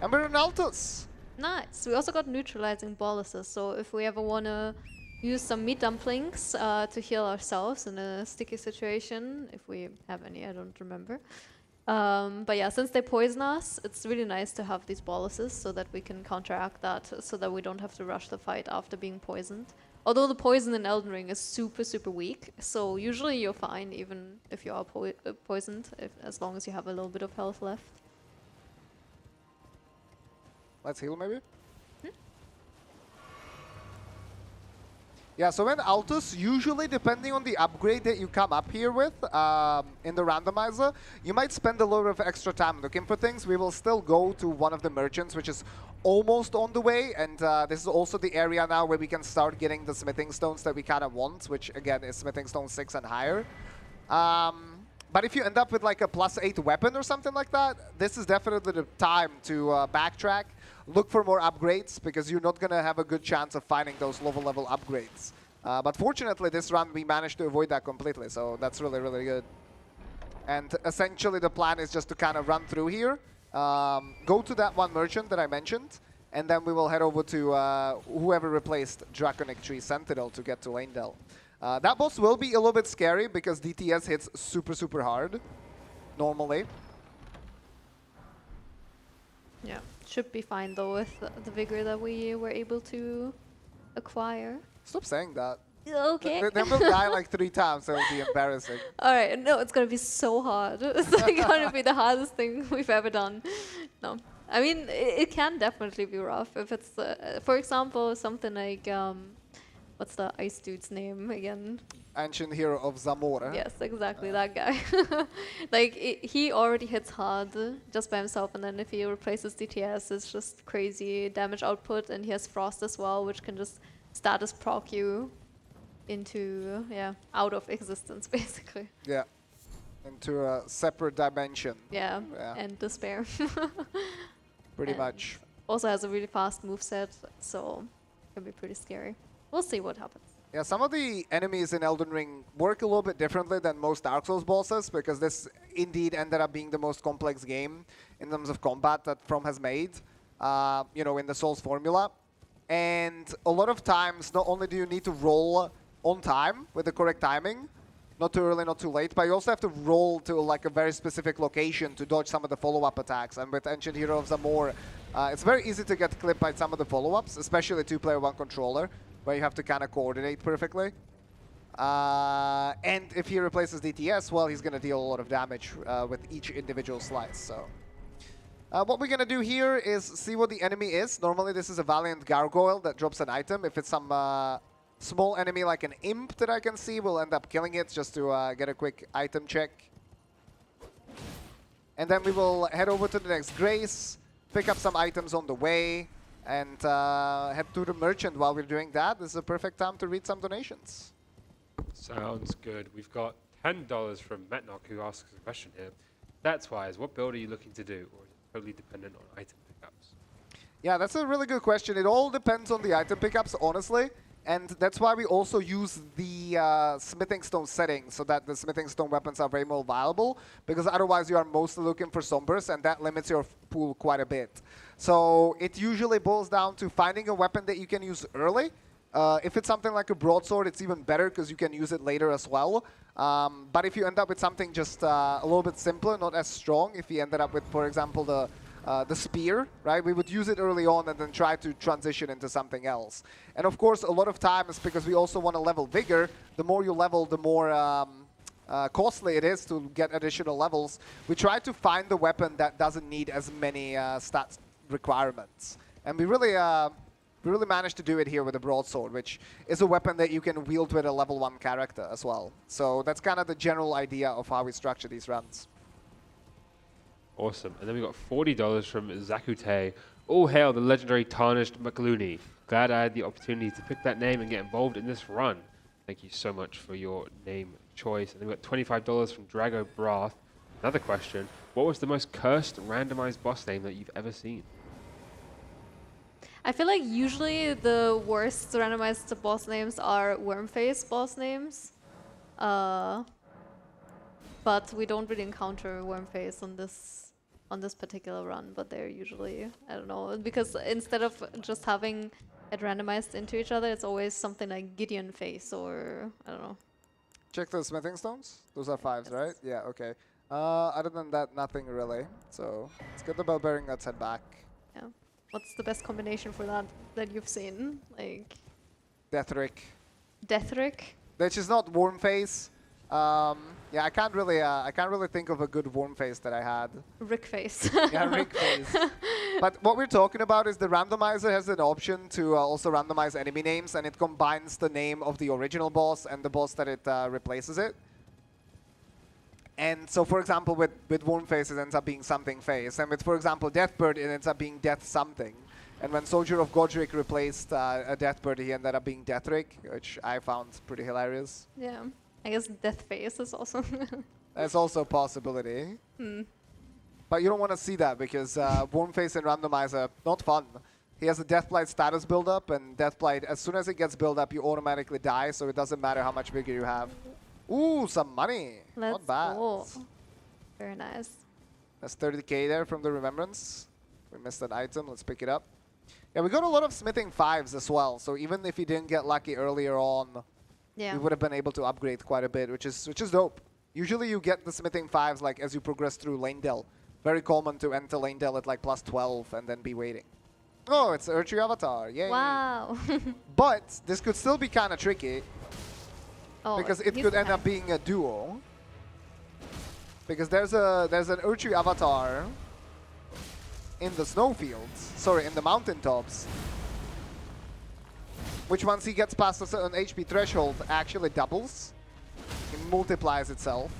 And we're in Altus. Nice. We also got neutralizing boluses, so if we ever want to use some meat dumplings to heal ourselves in a sticky situation, if we have any, I don't remember. But yeah, since they poison us, it's really nice to have these boluses so that we can counteract that, so that we don't have to rush the fight after being poisoned. Although the poison in Elden Ring is super, super weak, so usually you're fine even if you are poisoned, as long as you have a little bit of health left. Let's heal, maybe? Yeah, so in Altus, usually depending on the upgrade that you come up here with in the randomizer, you might spend a little bit of extra time looking for things. We will still go to one of the merchants, which is almost on the way, and this is also the area now where we can start getting the smithing stones that we kind of want, which again is smithing stone 6 and higher. But if you end up with like a +8 weapon or something like that, this is definitely the time to backtrack, look for more upgrades, because you're not going to have a good chance of finding those level upgrades. But fortunately, this run we managed to avoid that completely, so that's really, really good. And essentially the plan is just to kind of run through here, go to that one merchant that I mentioned, and then we will head over to whoever replaced Draconic Tree Sentinel to get to Lanedale. That boss will be a little bit scary because DTS hits super, super hard, normally. Yeah, should be fine though with the vigor that we were able to acquire. Stop saying that. Okay. Then we'll die like 3 times, so it'll be embarrassing. Alright, no, it's gonna be so hard. It's like gonna be the hardest thing we've ever done. No. I mean, it can definitely be rough if it's, for example, something like, what's the ice dude's name again? Ancient Hero of Zamora. Yes, exactly, that guy. Like, he already hits hard just by himself, and then if he replaces DTS, it's just crazy damage output, and he has Frost as well, which can just status proc you into, yeah, out of existence, basically. Yeah, into a separate dimension. Yeah, and despair. Pretty much. Also has a really fast moveset, so it can be pretty scary. We'll see what happens. Yeah, some of the enemies in Elden Ring work a little bit differently than most Dark Souls bosses, because this indeed ended up being the most complex game in terms of combat that From has made, you know, in the Souls formula. And a lot of times, not only do you need to roll on time with the correct timing, not too early, not too late, but you also have to roll to like a very specific location to dodge some of the follow-up attacks. And with Ancient Hero of Zamora, it's very easy to get clipped by some of the follow-ups, especially 2-player 1 controller, where you have to kind of coordinate perfectly. And if he replaces DTS, well, he's going to deal a lot of damage with each individual slice. So what we're going to do here is see what the enemy is. Normally this is a Valiant Gargoyle that drops an item. If it's some small enemy like an imp that I can see, we'll end up killing it just to get a quick item check. And then we will head over to the next Grace, pick up some items on the way, and head to the merchant. While we're doing that, this is a perfect time to read some donations. Sounds good. We've got $10 from Metnock, who asks a question here. That's wise. What build are you looking to do, or is it totally dependent on item pickups? Yeah, that's a really good question. It all depends on the item pickups, honestly. And that's why we also use the smithing stone setting, so that the smithing stone weapons are very more viable, because otherwise you are mostly looking for sombers, and that limits your pool quite a bit. So it usually boils down to finding a weapon that you can use early. If it's something like a broadsword, it's even better because you can use it later as well. But if you end up with something just a little bit simpler, not as strong, if you ended up with, for example, the spear, right? We would use it early on and then try to transition into something else. And of course, a lot of times, because we also want to level vigor, the more you level, the more costly it is to get additional levels. We try to find the weapon that doesn't need as many stats requirements. And we really We really managed to do it here with the broadsword, which is a weapon that you can wield with a level 1 character as well. So that's kind of the general idea of how we structure these runs. Awesome. And then we got $40 from Zakute. All hail the legendary Tarnished McLooney. Glad I had the opportunity to pick that name and get involved in this run. Thank you so much for your name choice. And then we got $25 from Drago Brath. Another question. What was the most cursed randomized boss name that you've ever seen? I feel like usually the worst randomized boss names are Wormface boss names. But we don't really encounter Wormface on this particular run, but they're usually, I don't know, because instead of just having it randomized into each other, it's always something like Gideon Face or, I don't know. Check the smithing stones. Those are 5s, right? Yeah, okay. Other than that, nothing really. So let's get the bell-bearing guts head back. Yeah. What's the best combination for that you've seen? Like Deathrick. Deathrick? Which is not Wormface. Yeah, I can't really think of a good Wormface that I had. Rickface. Yeah, Rickface. But what we're talking about is the randomizer has an option to also randomize enemy names, and it combines the name of the original boss and the boss that it replaces it. And so, for example, with Wormface, it ends up being something face. And with, for example, Deathbird, it ends up being Death something. And when Soldier of Godrick replaced a Deathbird, he ended up being Deathrick, which I found pretty hilarious. Yeah. I guess Deathface is also... That's also a possibility. Hmm. But you don't want to see that because Wormface and Randomizer, not fun. He has a Deathblight status build-up, and Deathblight, as soon as it gets built up, you automatically die, so it doesn't matter how much bigger you have. Ooh, some money. Let's Not bad. go. Very nice. That's 30k there from the Remembrance. We missed an item. Let's pick it up. Yeah, we got a lot of smithing 5s as well, so even if you didn't get lucky earlier on, Yeah. we would have been able to upgrade quite a bit, which is dope. Usually you get the smithing 5s like as you progress through lane del. Very common to enter lane del at like plus 12 and then be waiting. Oh, it's Urchi Avatar. Yay. Wow. But this could still be kind of tricky Oh, because it he's could end fine. up being a duo. Because there's an Urchi Avatar in the snowfields, sorry, in the mountaintops, which once he gets past a certain HP threshold actually doubles. It multiplies itself.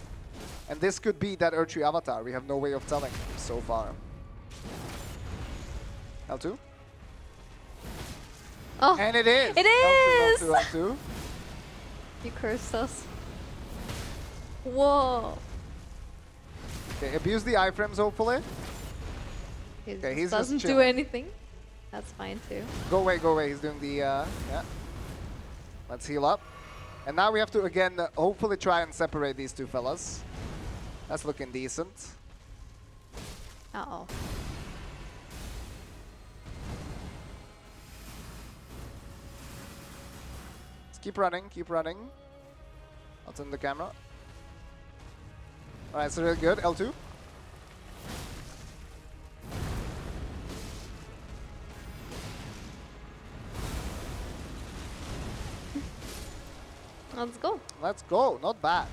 And this could be that Urchi Avatar. We have no way of telling so far. L2? Oh, And it is! it is! L2, L2, L2. You cursed us. Whoa. Okay, abuse the iframes hopefully. He Okay, just he's just doesn't do chilling. anything. That's fine too. Go away, go away. He's doing the, yeah. Let's heal up. And now we have to, again, hopefully try and separate these two fellas. That's looking decent. Uh-oh. Let's keep running, keep running. I'll turn the camera. Alright, so really good. L2. Let's go. Let's go. Not bad.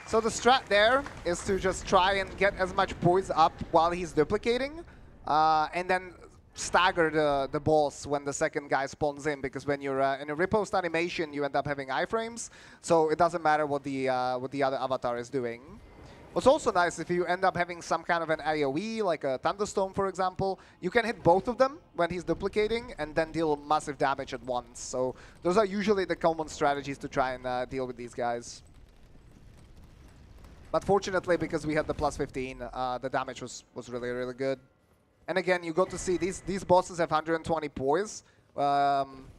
So the strat there is to just try and get as much poise up while he's duplicating, and then stagger the boss when the second guy spawns in, because when you're in a riposte animation, you end up having iframes, so it doesn't matter what the other avatar is doing. What's also nice, if you end up having some kind of an AoE, like a Thunderstorm, for example, you can hit both of them when he's duplicating and then deal massive damage at once. So those are usually the common strategies to try and deal with these guys. But fortunately, because we had the plus 15, the damage was really, really good. And again, you got to see these bosses have 120 poise,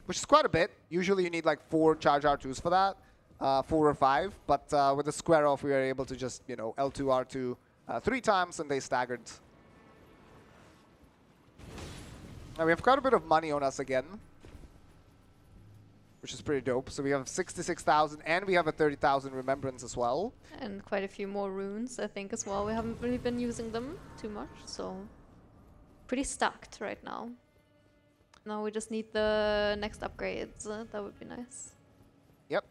which is quite a bit. Usually you need like 4 charge R2s for that. 4 or 5, but with the square off we were able to just, you know, L2, R2 3 times and they staggered. Now we have quite a bit of money on us again, which is pretty dope. So we have 66,000 and we have a 30,000 remembrance as well. And quite a few more runes, I think, as well. We haven't really been using them too much, so pretty stacked right now. Now we just need the next upgrades. That would be nice. Yep.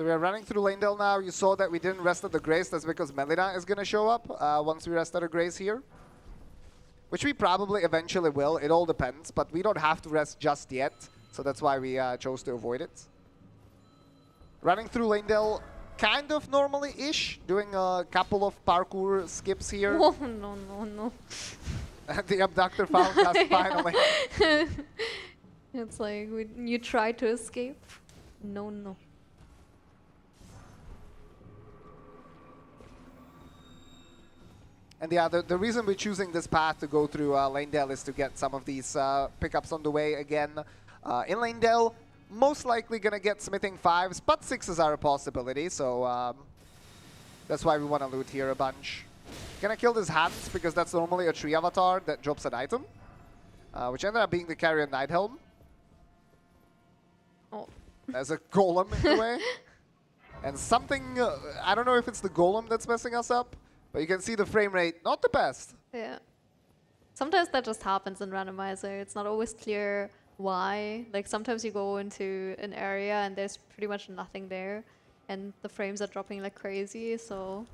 So we are running through Lanedale now. You saw that we didn't rest at the Grace. That's because Malenia is going to show up once we rest at a Grace here. Which we probably eventually will. It all depends. But we don't have to rest just yet. So that's why we chose to avoid it. Running through Lanedale kind of normally-ish. Doing a couple of parkour skips here. Oh, no, no, no. The abductor found us finally. It's like, you try to escape. No, no. And yeah, the reason we're choosing this path to go through Lanedale is to get some of these pickups on the way again. In Lanedale, most likely going to get smithing 5s, but 6s are a possibility, so that's why we want to loot here a bunch. Gonna kill this Hands, because that's normally a tree avatar that drops an item, which ended up being the Carrion Nighthelm. Oh. There's a Golem in the way. And something, I don't know if it's the Golem that's messing us up, but you can see the frame rate, not the best. Yeah. Sometimes that just happens in Randomizer. It's not always clear why. Like sometimes you go into an area and there's pretty much nothing there and the frames are dropping like crazy, so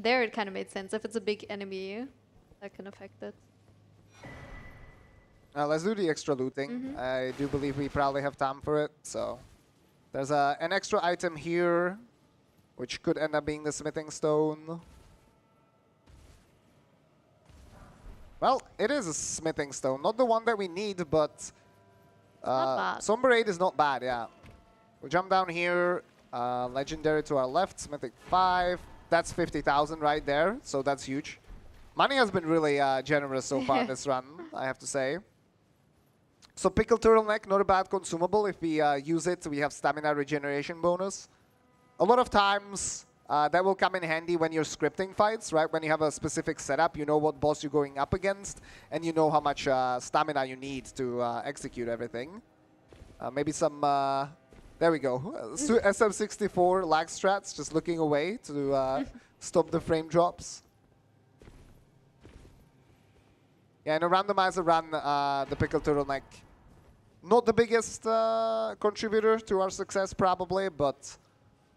there it kind of made sense. If it's a big enemy, that can affect it. Let's do the extra looting. I do believe we probably have time for it, so there's an extra item here, which could end up being the smithing stone. Well, it is a smithing stone. Not the one that we need, but Somber 8 is not bad, yeah. We jump down here. Legendary to our left, smithing 5. That's 50,000 right there, so that's huge. Money has been really generous so far this run, I have to say. So Pickle Turtleneck, not a bad consumable. If we use it, we have stamina regeneration bonus. A lot of times, that will come in handy when you're scripting fights, right? When you have a specific setup, you know what boss you're going up against, and you know how much stamina you need to execute everything. Maybe some... there we go. SM64 lag strats, just looking away to stop the frame drops. Yeah, in a randomizer run, the Pickle Turtleneck, not the biggest contributor to our success probably, but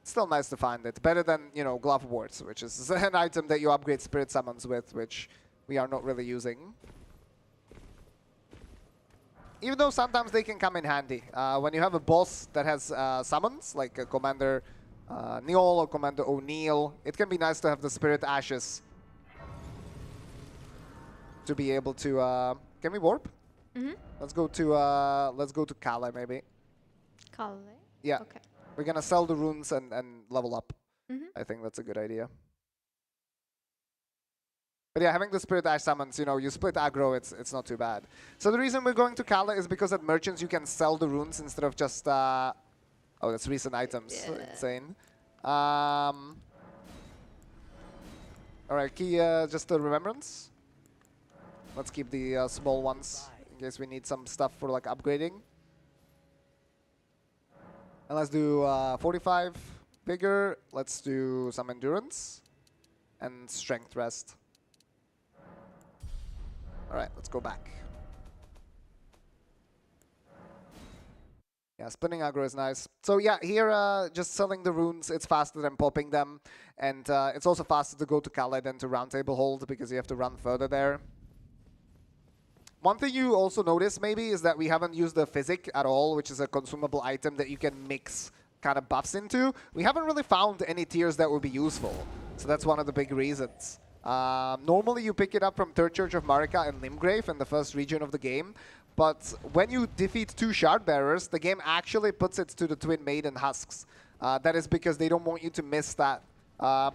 still nice to find it. Better than, you know, Glove Wards, which is an item that you upgrade Spirit Summons with, which we are not really using. Even though sometimes they can come in handy. When you have a boss that has summons, like Commander Neil or Commander O'Neill, it can be nice to have the Spirit Ashes to be able to... can we warp? Let's go to Kale, maybe. Kale? Yeah. Okay. We're gonna sell the runes and level up. I think that's a good idea. But yeah, having the Spirit Ash summons, you know, you split aggro, it's not too bad. So the reason we're going to Kale is because at merchants you can sell the runes instead of just... oh, that's recent items. Yeah. Insane. Alright, key just a remembrance. Let's keep the small ones in case we need some stuff for like upgrading. And let's do 45 vigor. Let's do some endurance and strength rest. All right, let's go back. Yeah, spinning aggro is nice. So yeah, here just selling the runes, it's faster than popping them. And it's also faster to go to Kale than to Roundtable Hold because you have to run further there. One thing you also notice maybe is that we haven't used the Physic at all, which is a consumable item that you can mix kind of buffs into. We haven't really found any tiers that would be useful. So that's one of the big reasons. Normally you pick it up from Third Church of Marika and Limgrave in the first region of the game. But when you defeat 2 Shard Bearers, the game actually puts it to the Twin Maiden Husks. That is because they don't want you to miss that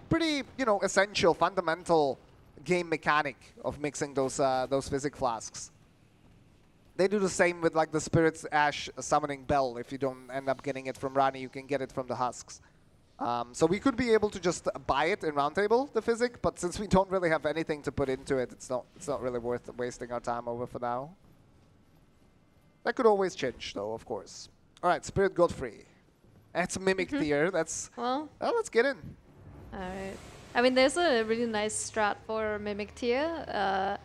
pretty, you know, essential, fundamental game mechanic of mixing those Physic flasks. They do the same with like the Spirit's Ash summoning bell. If you don't end up getting it from Rani, you can get it from the husks. So we could be able to just buy it in Roundtable, the Physic, but since we don't really have anything to put into it, it's not really worth wasting our time over for now. That could always change though, of course. All right, Spirit Godfrey. That's Mimic tier. That's well, let's get in. All right. I mean, there's a really nice strat for Mimic tier.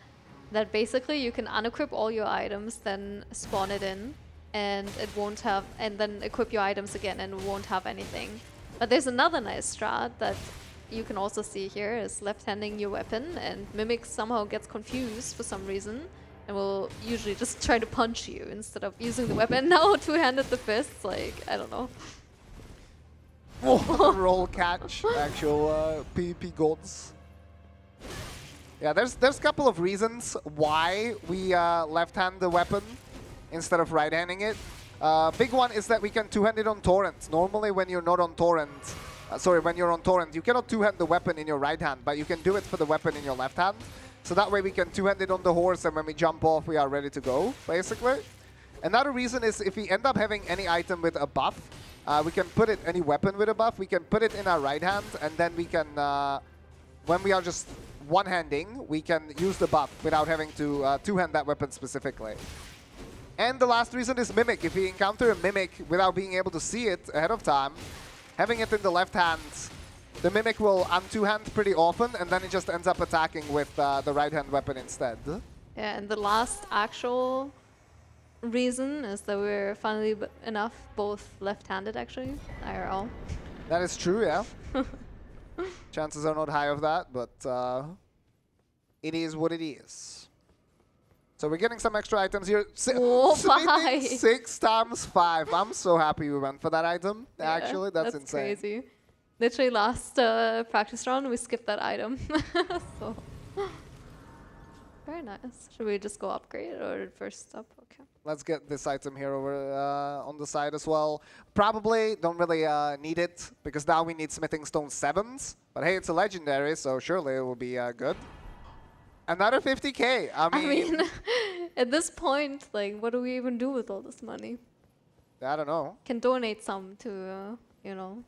That basically you can unequip all your items, then spawn it in. and it won't have, and then equip your items again and it won't have anything. But there's another nice strat that you can also see here is left-handing your weapon, and Mimic somehow gets confused for some reason and will usually just try to punch you instead of using the weapon. Now two-handed the fists, like, I don't know. Roll catch, actual PvP gods. Yeah, there's a couple of reasons why we left-hand the weapon instead of right-handing it. Big one is that we can two-hand it on torrent. Normally when you're not on torrent, when you're on torrent, you cannot two-hand the weapon in your right hand, but you can do it for the weapon in your left hand. So that way we can two-hand it on the horse, and when we jump off, we are ready to go, basically. Another reason is if we end up having any item with a buff, we can put it, any weapon with a buff, we can put it in our right hand, and then we can, when we are just one-handing, we can use the buff without having to two-hand that weapon specifically. And the last reason is Mimic. If we encounter a Mimic without being able to see it ahead of time, having it in the left hand, the Mimic will un-two-hand pretty often, and then it just ends up attacking with the right-hand weapon instead. Yeah, and the last actual reason is that we're finally enough both left-handed, actually, IRL. That is true, yeah. Chances are not high of that, but it is what it is. So we're getting some extra items here. Oh, Smithing 6 times 5. I'm so happy we went for that item. Yeah, Actually, that's insane. Crazy. Literally last practice round, we skipped that item. So very nice. Should we just go upgrade or first up? Okay. Let's get this item here over on the side as well. Probably don't really need it, because now we need Smithing Stone 7s. But hey, it's a legendary, so surely it will be good. Another 50k. I mean, at this point, like, what do we even do with all this money? I don't know. Can donate some to, you know,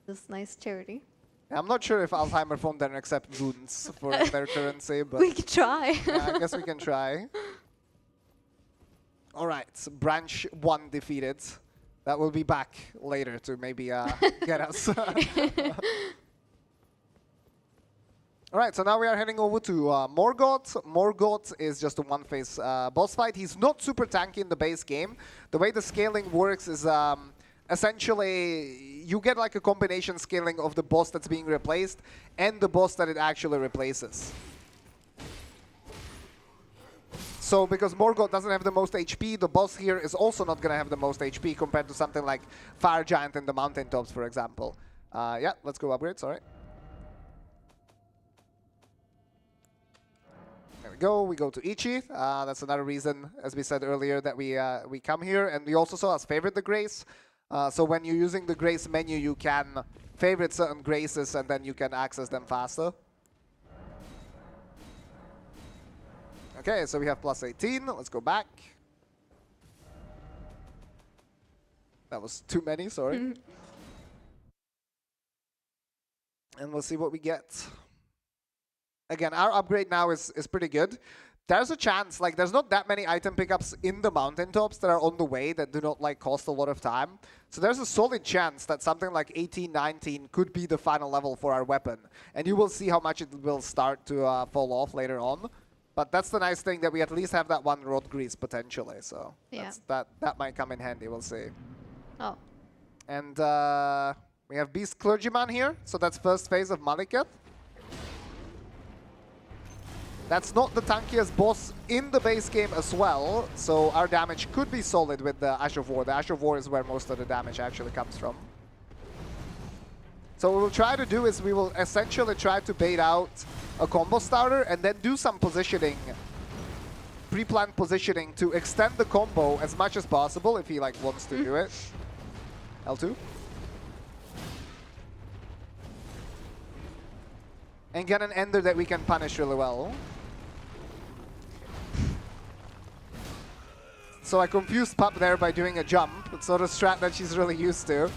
this nice charity. I'm not sure if Alzheimer Foundation accept boons for their currency, but we could try. yeah, I guess we can try. All right, so branch 1 defeated. That will be back later to maybe get us. All right, so now we are heading over to Morgott. Morgott is just a one-phase boss fight. He's not super tanky in the base game. The way the scaling works is essentially you get like a combination scaling of the boss that's being replaced and the boss that it actually replaces. So because Morgott doesn't have the most HP, the boss here is also not going to have the most HP compared to something like Fire Giant in the Mountaintops, for example. Yeah, let's go upgrade, sorry. There we go. We go to Ichi. That's another reason, as we said earlier, that we come here. And we also saw us favorite the Grace. So when you're using the Grace menu, you can favorite certain Graces and then you can access them faster. Okay, so we have plus 18. Let's go back. That was too many, sorry. And we'll see what we get. Again, our upgrade now is pretty good. There's a chance, like, there's not that many item pickups in the Mountaintops that are on the way that do not, like, cost a lot of time. So there's a solid chance that something like 18, 19 could be the final level for our weapon. And you will see how much it will start to fall off later on. But that's the nice thing, that we at least have that one rod grease potentially. So Yeah. that might come in handy, we'll see. Oh. And we have Beast Clergyman here. So that's first phase of Maliketh. That's not the tankiest boss in the base game as well, so our damage could be solid with the Ash of War. The Ash of War is where most of the damage actually comes from. So what we'll try to do is we will essentially try to bait out a combo starter and then do some positioning, pre-planned positioning to extend the combo as much as possible if he like wants to do it. L2. And get an ender that we can punish really well. So I confused Pup there by doing a jump. It's not a strat that she's really used to.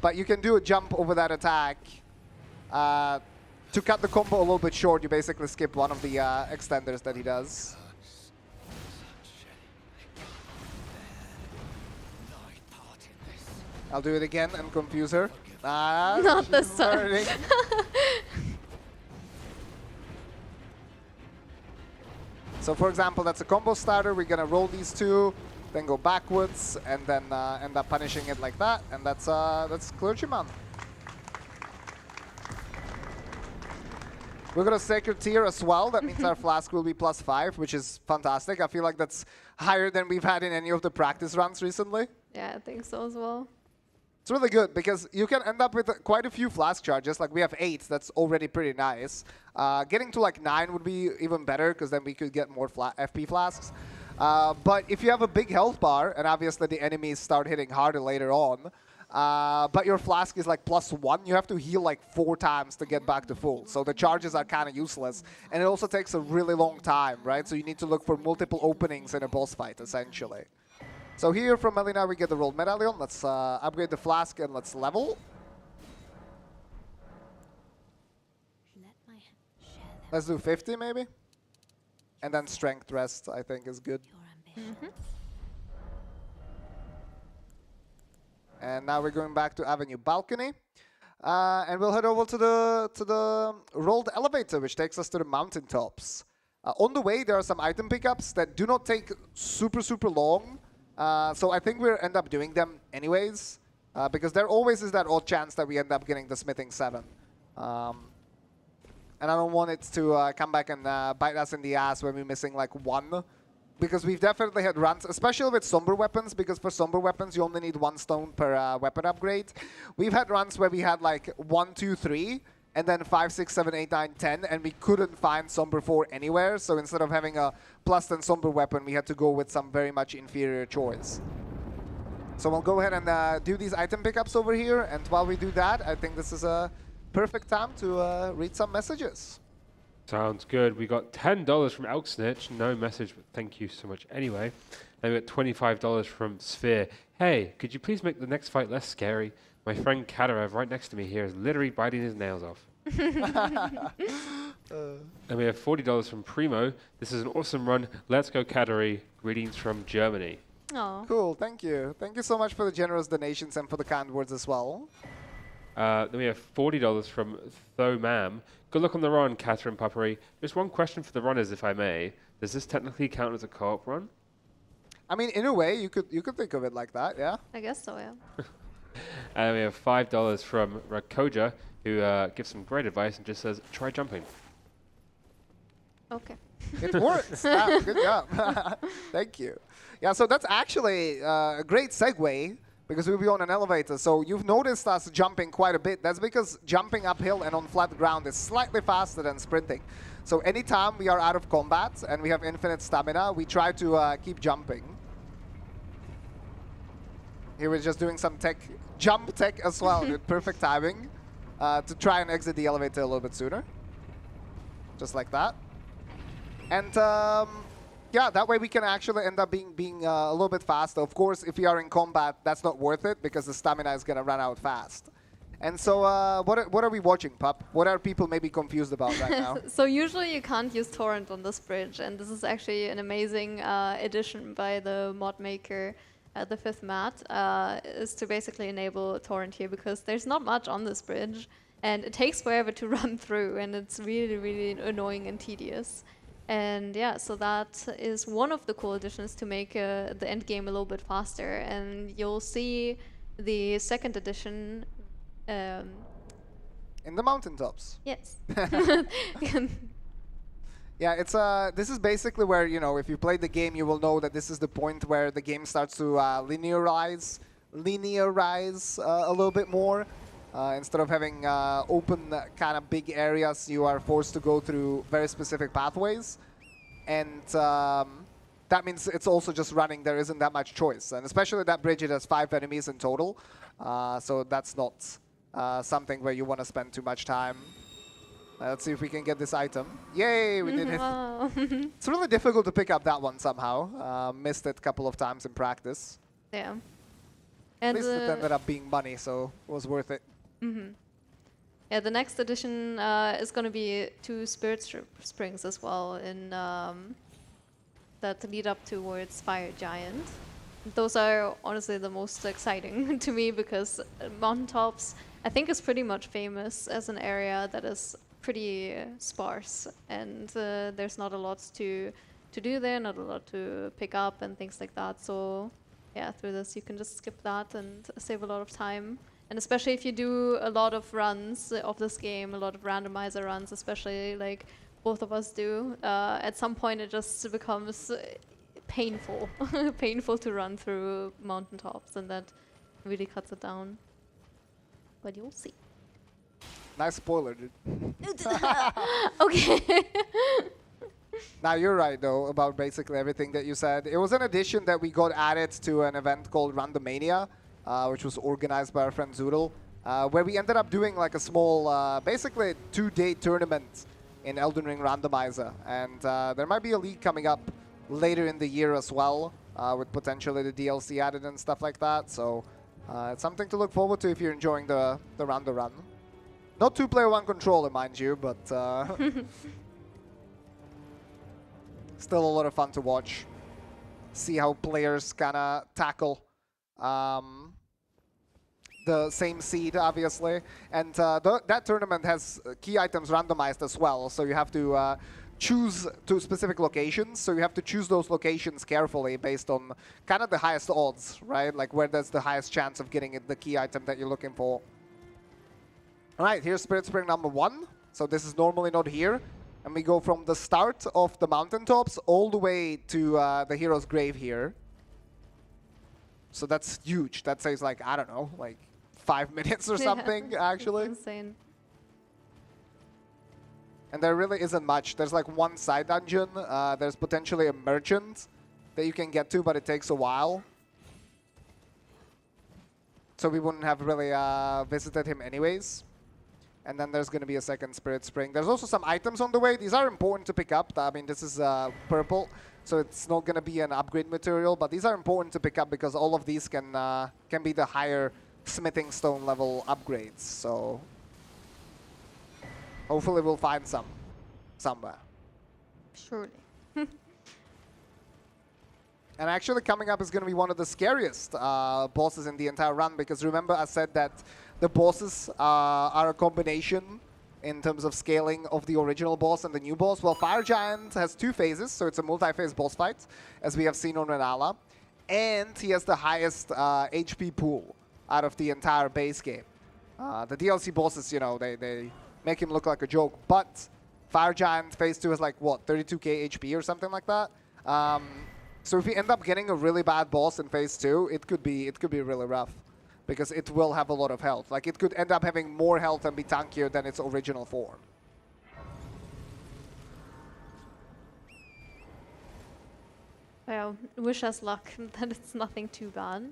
But you can do a jump over that attack. To cut the combo a little bit short, you basically skip one of the extenders that he does. I'll do it again and confuse her. Not this time. So for example, that's a combo starter. We're gonna roll these two. then go backwards, and then end up punishing it like that, and that's Clergyman. We're gonna Sacred Tear as well. That means our flask will be +5, which is fantastic. I feel like that's higher than we've had in any of the practice runs recently. Yeah, I think so as well. It's really good because you can end up with quite a few flask charges. Like we have 8, that's already pretty nice. Getting to like 9 would be even better because then we could get more FP flasks. But if you have a big health bar, and obviously the enemies start hitting harder later on, but your flask is like +1, you have to heal like 4 times to get back to full. So the charges are kind of useless. And it also takes a really long time, right? So you need to look for multiple openings in a boss fight, essentially. So here from Malenia we get the Rolled Medallion. Let's upgrade the flask and let's level. Let's do 50 maybe. And then Strength Rest I think is good. And now we're going back to Avenue Balcony. And we'll head over to the Rolled Elevator, which takes us to the Mountaintops. On the way, there are some item pickups that do not take super long. So I think we'll end up doing them anyways. Because there always is that odd chance that we end up getting the Smithing 7. And I don't want it to come back and bite us in the ass when we're missing like 1. Because we've definitely had runs, especially with Somber Weapons, because for Somber Weapons you only need 1 stone per weapon upgrade. We've had runs where we had like 1, 2, 3, and then 5, 6, 7, 8, 9, 10, and we couldn't find Somber 4 anywhere. So instead of having a +10 Somber Weapon, we had to go with some very much inferior choice. So we'll go ahead and do these item pickups over here, and while we do that, I think this is a perfect time to read some messages. Sounds good. We got $10 from Elk Snitch. No message, but thank you so much anyway. And we got $25 from Sphere. Hey, could you please make the next fight less scary? My friend Kadarev right next to me here is literally biting his nails off. And we have $40 from Primo. This is an awesome run. Let's go, Kadari. Greetings from Germany. Oh. Cool, thank you. Thank you so much for the generous donations and for the kind words as well. Then we have $40 from Thomam. Good luck on the run, Catherine Puppery. Just one question for the runners, if I may. Does this technically count as a co-op run? I mean, in a way, you could think of it like that, yeah. I guess so, yeah. And we have $5 from Rakoja, who gives some great advice and just says, try jumping. Okay. It works. Good job. Thank you. Yeah, so that's actually a great segue because we'll be on an elevator. So you've noticed us jumping quite a bit. That's because jumping uphill and on flat ground is slightly faster than sprinting. So anytime we are out of combat and we have infinite stamina, we try to keep jumping. Here we're just doing some jump tech as well with perfect timing to try and exit the elevator a little bit sooner. Just like that. And yeah, that way we can actually end up being a little bit faster. Of course, if we are in combat, that's not worth it because the stamina is going to run out fast. And so what are we watching, Pup? What are people maybe confused about right now? So usually you can't use torrent on this bridge, and this is actually an amazing addition by the mod maker, the 5th mat, is to basically enable torrent here because there's not much on this bridge, and it takes forever to run through, and it's really, really annoying and tedious. And yeah, so that is one of the cool additions to make the end game a little bit faster. And you'll see the 2nd edition. In the mountaintops. Yes. Yeah, it's this is basically where, you know, if you played the game, you will know that this is the point where the game starts to linearize a little bit more. Instead of having open kind of big areas, you are forced to go through very specific pathways. And that means it's also just running. There isn't that much choice. And especially that bridge, it has 5 enemies in total. So that's not something where you want to spend too much time. Let's see if we can get this item. Yay, we did it. Wow. It's really difficult to pick up that one somehow. Missed it a couple of times in practice. Yeah. At least it ended up being money, so it was worth it. Yeah, the next edition is going to be 2 spirit springs as well in that lead up towards Fire Giant. Those are honestly the most exciting to me because Mountaintops, I think, is pretty much famous as an area that is pretty sparse, and there's not a lot to to do there, not a lot to pick up and things like that. So yeah, through this you can just skip that and save a lot of time. And especially if you do a lot of runs of this game, a lot of randomizer runs, especially like both of us do, at some point it just becomes painful, painful to run through mountaintops, and that really cuts it down. But you'll see. Nice spoiler, dude. Okay. Now you're right though about basically everything that you said. It was an addition that we got added to an event called Randomizer, which was organized by our friend Zoodle, where we ended up doing like a small, basically 2-day tournament in Elden Ring Randomizer. And there might be a league coming up later in the year as well, with potentially the DLC added and stuff like that. So it's something to look forward to if you're enjoying the Rando run. Not 2-player 1 controller, mind you, but still a lot of fun to watch. See how players kind of tackle the same seed, obviously. And that tournament has key items randomized as well, so you have to choose two specific locations. So you have to choose those locations carefully based on kind of the highest odds, right? Like where there's the highest chance of getting the key item that you're looking for. All right, here's Spirit Spring number 1. So this is normally not here. And we go from the start of the mountaintops all the way to the hero's grave here. So that's huge. That saves like, I don't know, like 5 minutes or something, actually. Insane. And there really isn't much. There's like one side dungeon. There's potentially a merchant that you can get to, but it takes a while. So we wouldn't have really visited him anyways. And then there's going to be a second Spirit Spring. There's also some items on the way. These are important to pick up. I mean, this is purple, so it's not going to be an upgrade material. But these are important to pick up because all of these can be the higher smithing stone level upgrades. So hopefully we'll find some somewhere. Surely. And actually coming up is going to be one of the scariest bosses in the entire run, because remember I said that the bosses are a combination in terms of scaling of the original boss and the new boss. Well, Fire Giant has 2 phases, so it's a multi-phase boss fight, as we have seen on Rennala. And he has the highest HP pool out of the entire base game. The DLC bosses, you know, they make him look like a joke, but Fire Giant phase 2 is like, what, 32k HP or something like that? So if we end up getting a really bad boss in phase 2, it could be really rough, because it will have a lot of health. Like, it could end up having more health and be tankier than its original form. Well, wish us luck that it's nothing too bad.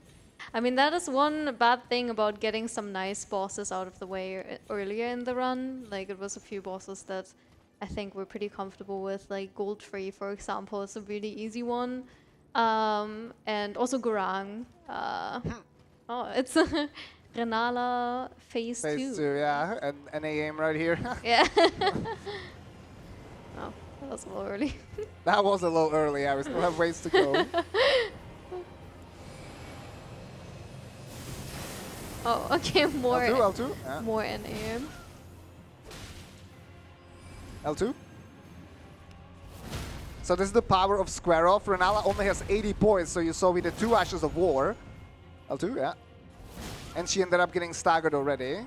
I mean, that is one bad thing about getting some nice bosses out of the way earlier in the run. Like, it was a few bosses that I think we're pretty comfortable with, like Goldtree, for example, is a really easy one. And also Gurang. Oh, it's Rennala phase 2. Phase 2, yeah, and NA aim right here. Yeah. Oh, that was a little early. That was a little early, yeah, we still have ways to go. Oh, okay, more L2, yeah. more NAM. L2. So this is the power of square off. Rennala only has 80 points, so you saw we did 2 Ashes of War. L2, yeah. And she ended up getting staggered already.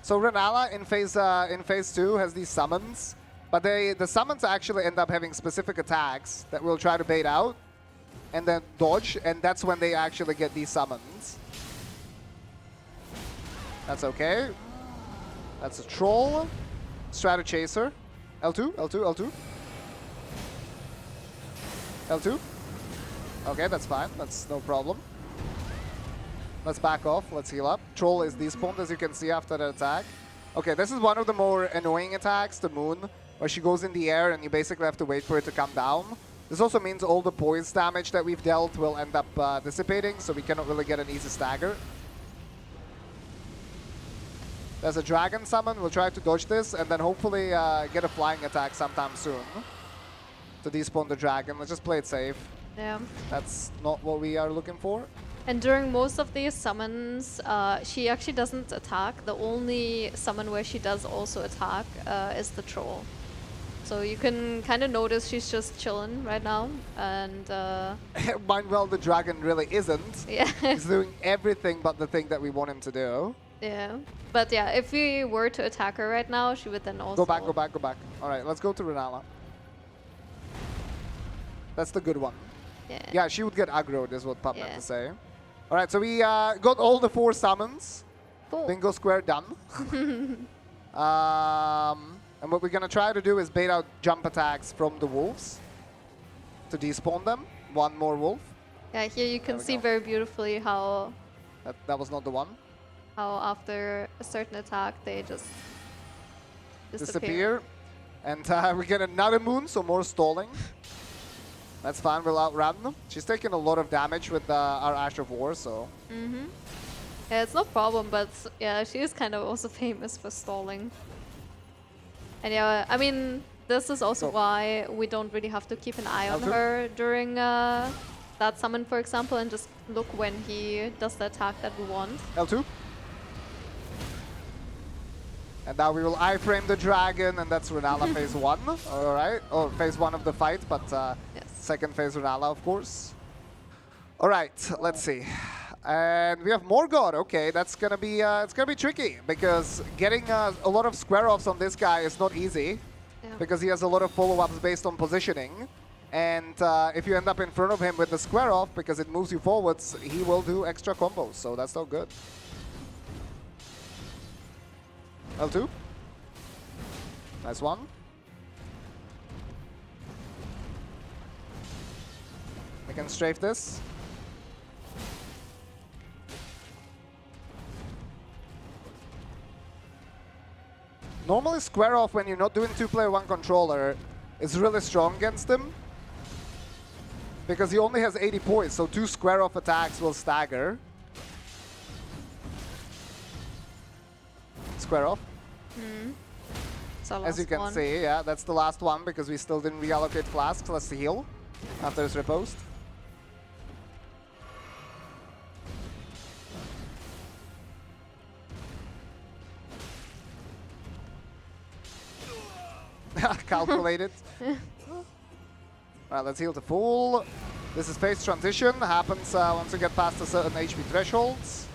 So Rennala in phase 2 has these summons, but the summons actually end up having specific attacks that we'll try to bait out and then dodge, and that's when they actually get these summons. That's okay. That's a troll. Strata Chaser. L2, L2, L2. L2. Okay, that's fine. That's no problem. Let's back off. Let's heal up. Troll is despawned, as you can see, after the attack. Okay, this is one of the more annoying attacks, the Moon, where she goes in the air and you basically have to wait for it to come down. This also means all the poise damage that we've dealt will end up dissipating, so we cannot really get an easy stagger. There's a dragon summon. We'll try to dodge this and then hopefully get a flying attack sometime soon to despawn the dragon. Let's just play it safe. Yeah. That's not what we are looking for. And during most of these summons, she actually doesn't attack. The only summon where she does also attack is the troll. So you can kind of notice she's just chilling right now. And Mind well, the dragon really isn't. yeah. He's doing everything but the thing that we want him to do. Yeah. But yeah, if we were to attack her right now, she would then also... Go back, go back, go back. All right, let's go to Rennala. That's the good one. Yeah. Yeah, she would get aggroed, is what Pup meant Yeah. to say. All right, so we got all the 4 summons. Cool. Bingo square done. And what we're going to try to do is bait out jump attacks from the wolves to despawn them. One more wolf. Yeah, here you can we see go. very beautifully how That was not the one. after a certain attack they just Disappear. And we get another moon, so more stalling. That's fine, we'll outrun them. She's taking a lot of damage with our Ash of War, so... Mm-hmm. Yeah, it's no problem, but yeah, she is kind of also famous for stalling. And yeah, I mean, this is also why we don't really have to keep an eye on L2. her during that summon, for example, and just look when he does the attack that we want. L2. And now we will iframe the dragon, and that's Rennala phase 1. All right, or phase 1 of the fight, but Yes. second phase Rennala, of course. All right, let's see. And we have Morgott. Okay, that's gonna be it's gonna be tricky because getting a lot of square offs on this guy is not easy Yeah. because he has a lot of follow-ups based on positioning. And if you end up in front of him with the square off because it moves you forwards, he will do extra combos. So that's not good. L2. Nice one. I can strafe this. Normally square off when you're not doing 2-player 1 controller is really strong against him. Because he only has 80 points, so 2 square off attacks will stagger. Square off. So As you last can one. see, yeah, that's the last one because we still didn't reallocate flasks. Let's heal after his riposte. Calculated. Alright, let's heal to full. This is phase transition. Happens once we get past a certain HP thresholds.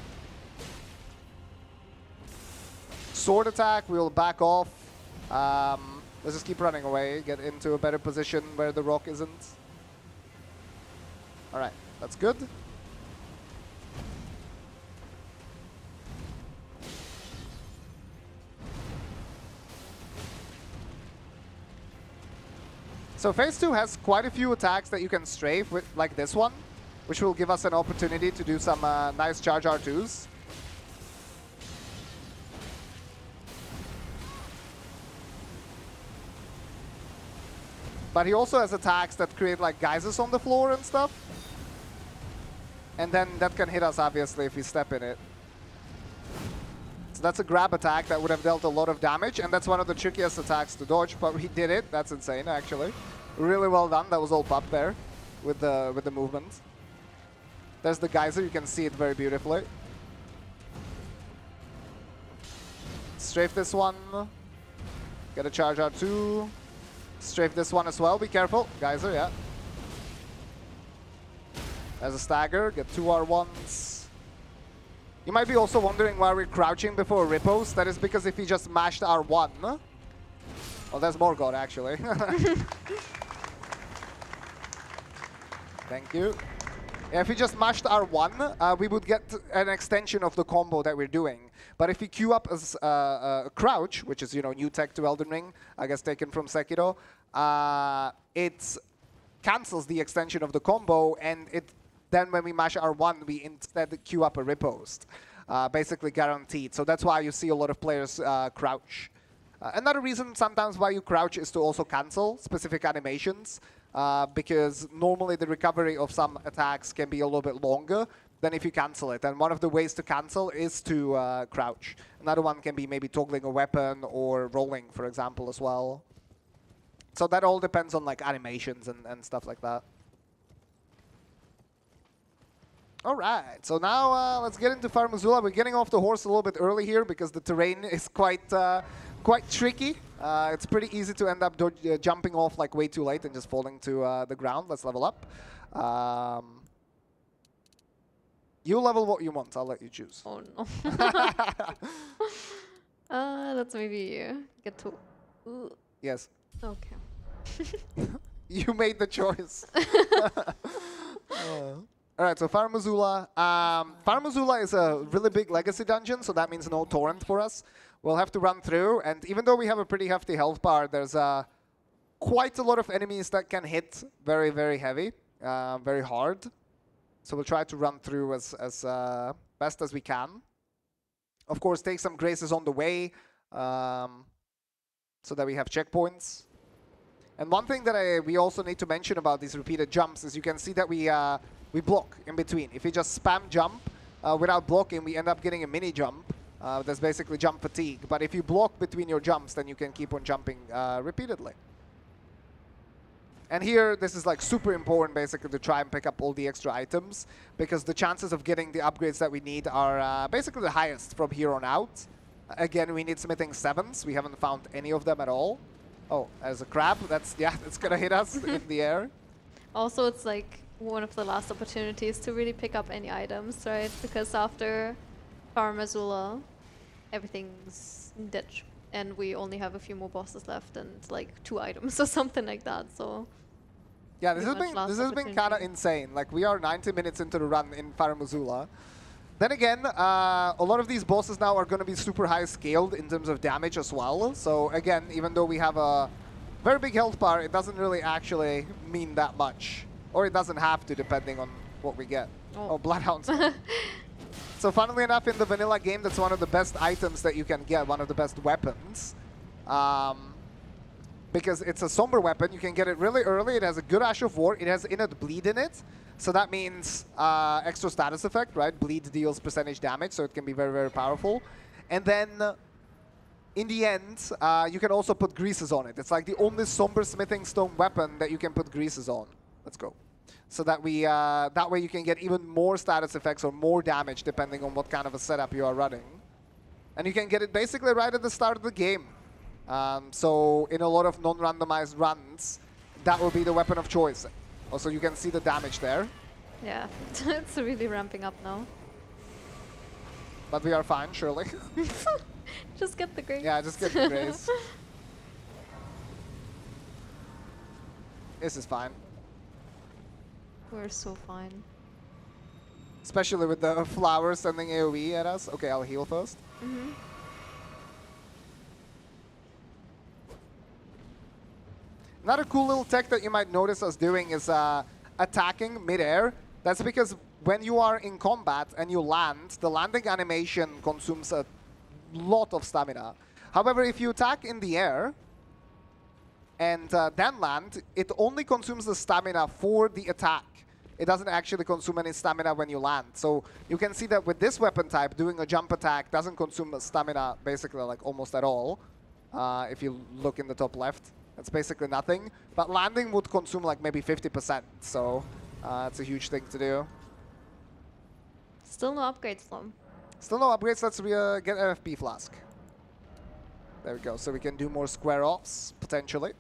Sword attack, we'll back off. Let's just keep running away, get into a better position where the rock isn't. Alright, that's good. So phase 2 has quite a few attacks that you can strafe with, like this one, which will give us an opportunity to do some nice charge R2s. But he also has attacks that create like geysers on the floor and stuff. And then that can hit us obviously if we step in it. So that's a grab attack that would have dealt a lot of damage, and that's one of the trickiest attacks to dodge, but we did it. That's insane, actually. Really well done. That was all Pup there with the movement. There's the geyser. You can see it very beautifully. Strafe this one. Get a charge R2. Strafe this one as well. Be careful. Geyser, yeah. There's a stagger. Get 2 R1s. You might be also wondering why we're crouching before a riposte. That is because if he just mashed R1... Well, there's Morgott, actually. Thank you. Yeah, if we just mashed R1, we would get an extension of the combo that we're doing. But if we queue up as a crouch, which is, you know, new tech to Elden Ring, I guess taken from Sekiro, it cancels the extension of the combo, and then when we mash R1, we instead queue up a riposte. Basically guaranteed. So that's why you see a lot of players crouch. Another reason sometimes why you crouch is to also cancel specific animations, because normally the recovery of some attacks can be a little bit longer than if you cancel it. And one of the ways to cancel is to crouch. Another one can be maybe toggling a weapon or rolling, for example, as well. So that all depends on like animations and stuff like that. All right, so now let's get into Farum Azula. We're getting off the horse a little bit early here because the terrain is quite tricky. It's pretty easy to end up jumping off like way too late and just falling to the ground. Let's level up. You level what you want. I'll let you choose. Oh no. Let's maybe get to. Yes. Okay. You made the choice. All right, so Farum Azula. Farum Azula is a really big legacy dungeon, so that means no torrent for us. We'll have to run through, and even though we have a pretty hefty health bar, there's quite a lot of enemies that can hit very, very heavy, very hard. So we'll try to run through as best as we can. Of course, take some graces on the way, so that we have checkpoints. And one thing that we also need to mention about these repeated jumps is you can see that we block in between. If you just spam jump without blocking, we end up getting a mini jump. That's basically jump fatigue. But if you block between your jumps, then you can keep on jumping repeatedly. And here, this is like super important basically to try and pick up all the extra items, because the chances of getting the upgrades that we need are basically the highest from here on out. Again, we need smithing 7s. We haven't found any of them at all. Oh, there's a crab. That's gonna hit us in the air. Also, it's like one of the last opportunities to really pick up any items, right? Because after Farum Azula, everything's dead. And we only have a few more bosses left and like 2 items or something like that, so... Yeah, this has been kind of insane. Like, we are 90 minutes into the run in Farum Azula. Then again, a lot of these bosses now are going to be super high scaled in terms of damage as well. So again, even though we have a very big health bar, it doesn't really actually mean that much. Or it doesn't have to, depending on what we get. Oh, Bloodhounds. So funnily enough, in the vanilla game, that's one of the best items that you can get, one of the best weapons. Because it's a somber weapon, you can get it really early, it has a good Ash of War, it has innate bleed in it. So that means extra status effect, right? Bleed deals percentage damage, so it can be very, very powerful. And then, in the end, you can also put greases on it. It's like the only somber smithing stone weapon that you can put greases on. Let's go. So that that way you can get even more status effects or more damage depending on what kind of a setup you are running. And you can get it basically right at the start of the game. So in a lot of non-randomized runs, that will be the weapon of choice. Also, you can see the damage there. Yeah, it's really ramping up now. But we are fine, surely. Just get the grace. Yeah, just get the grace. This is fine. We're so fine. Especially with the flowers sending AoE at us. Okay, I'll heal first. Mm-hmm. Another cool little tech that you might notice us doing is attacking mid-air. That's because when you are in combat and you land, the landing animation consumes a lot of stamina. However, if you attack in the air and then land, it only consumes the stamina for the attack. It doesn't actually consume any stamina when you land. So you can see that with this weapon type, doing a jump attack doesn't consume stamina basically like almost at all. If you look in the top left, it's basically nothing. But landing would consume like maybe 50%. So it's a huge thing to do. Still no upgrades, though. Still no upgrades. Let's get FFP Flask. There we go. So we can do more square offs, potentially.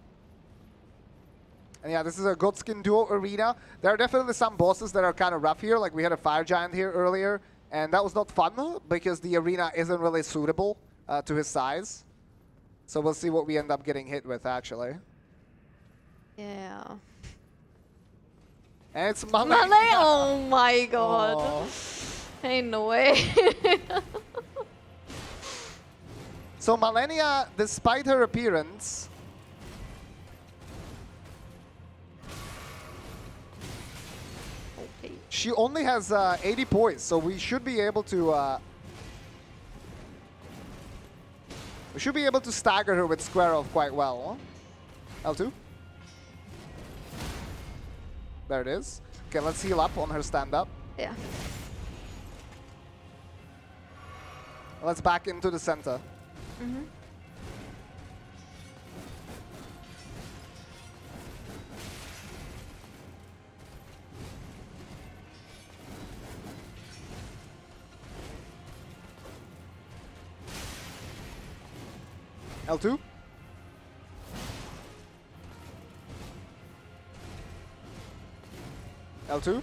And yeah, this is a Godskin Duo arena. There are definitely some bosses that are kind of rough here. Like we had a Fire Giant here earlier. And that was not fun because the arena isn't really suitable to his size. So we'll see what we end up getting hit with, actually. Yeah. And it's Malenia. Malenia! Oh my god. Aww. Ain't no way. So Malenia, despite her appearance, Okay. she only has 80 poise, so we should be able to stagger her with square off quite well. L2. There it is. Okay, let's heal up on her stand-up. Yeah. Let's back into the center. Mm-hmm. L2. L2.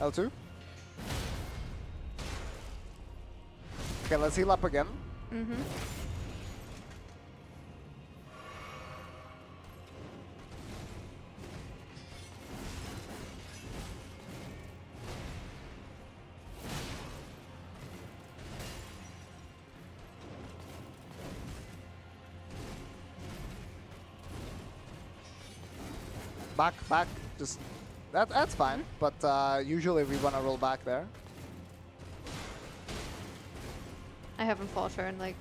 L2. Okay, let's heal up again. Mm-hmm. Back. Just that's fine. But usually we want to roll back there. I haven't fought her in like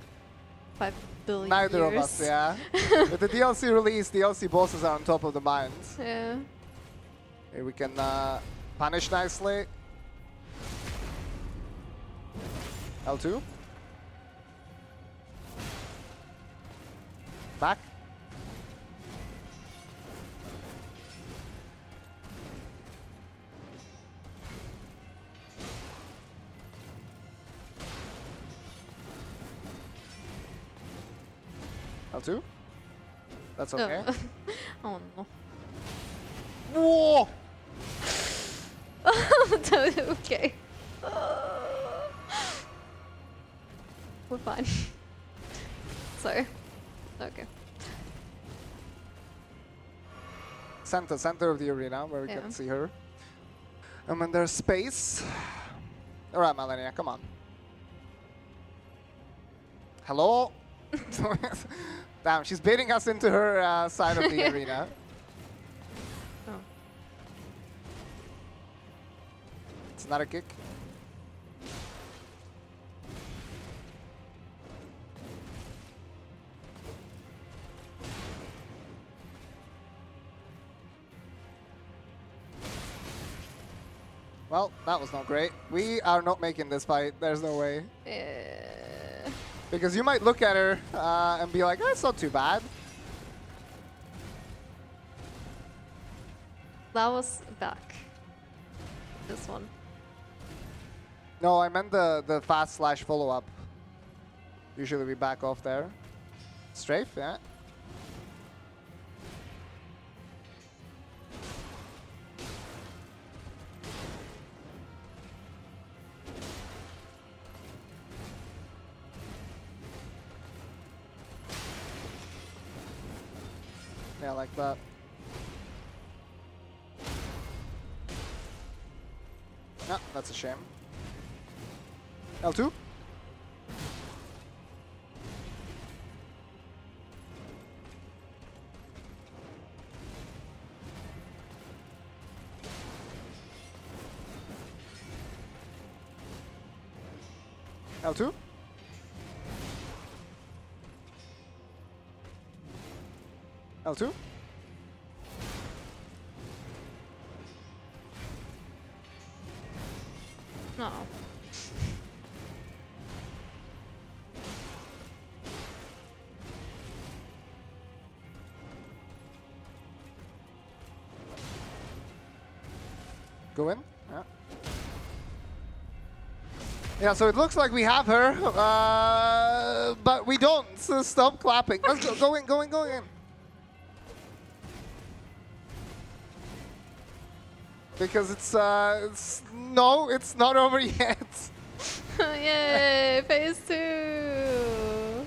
5 billion Neither years. of us, yeah. With the DLC release, DLC bosses are on top of the mines. Yeah. Here we can punish nicely. L2. Back. L2. That's okay. Oh no. Whoa! Okay. We're fine. Sorry. Okay. Center of the arena where we Yeah. can see her. And when there's space. Alright, Malenia, come on. Hello? Damn, she's baiting us into her side of the arena. Oh. It's not a kick. Well, that was not great. We are not making this fight. There's no way. Because you might look at her and be like, that's not too bad. That was back. This one. No, I meant the fast slash follow-up. Usually we back off there. Strafe, yeah. Yeah, like that. No, that's a shame. L2? L2? L2? No. Go in? Yeah. Yeah, so it looks like we have her, but we don't, so stop clapping. Let's go, go in. Because it's no, it's not over yet. Yay! Phase 2!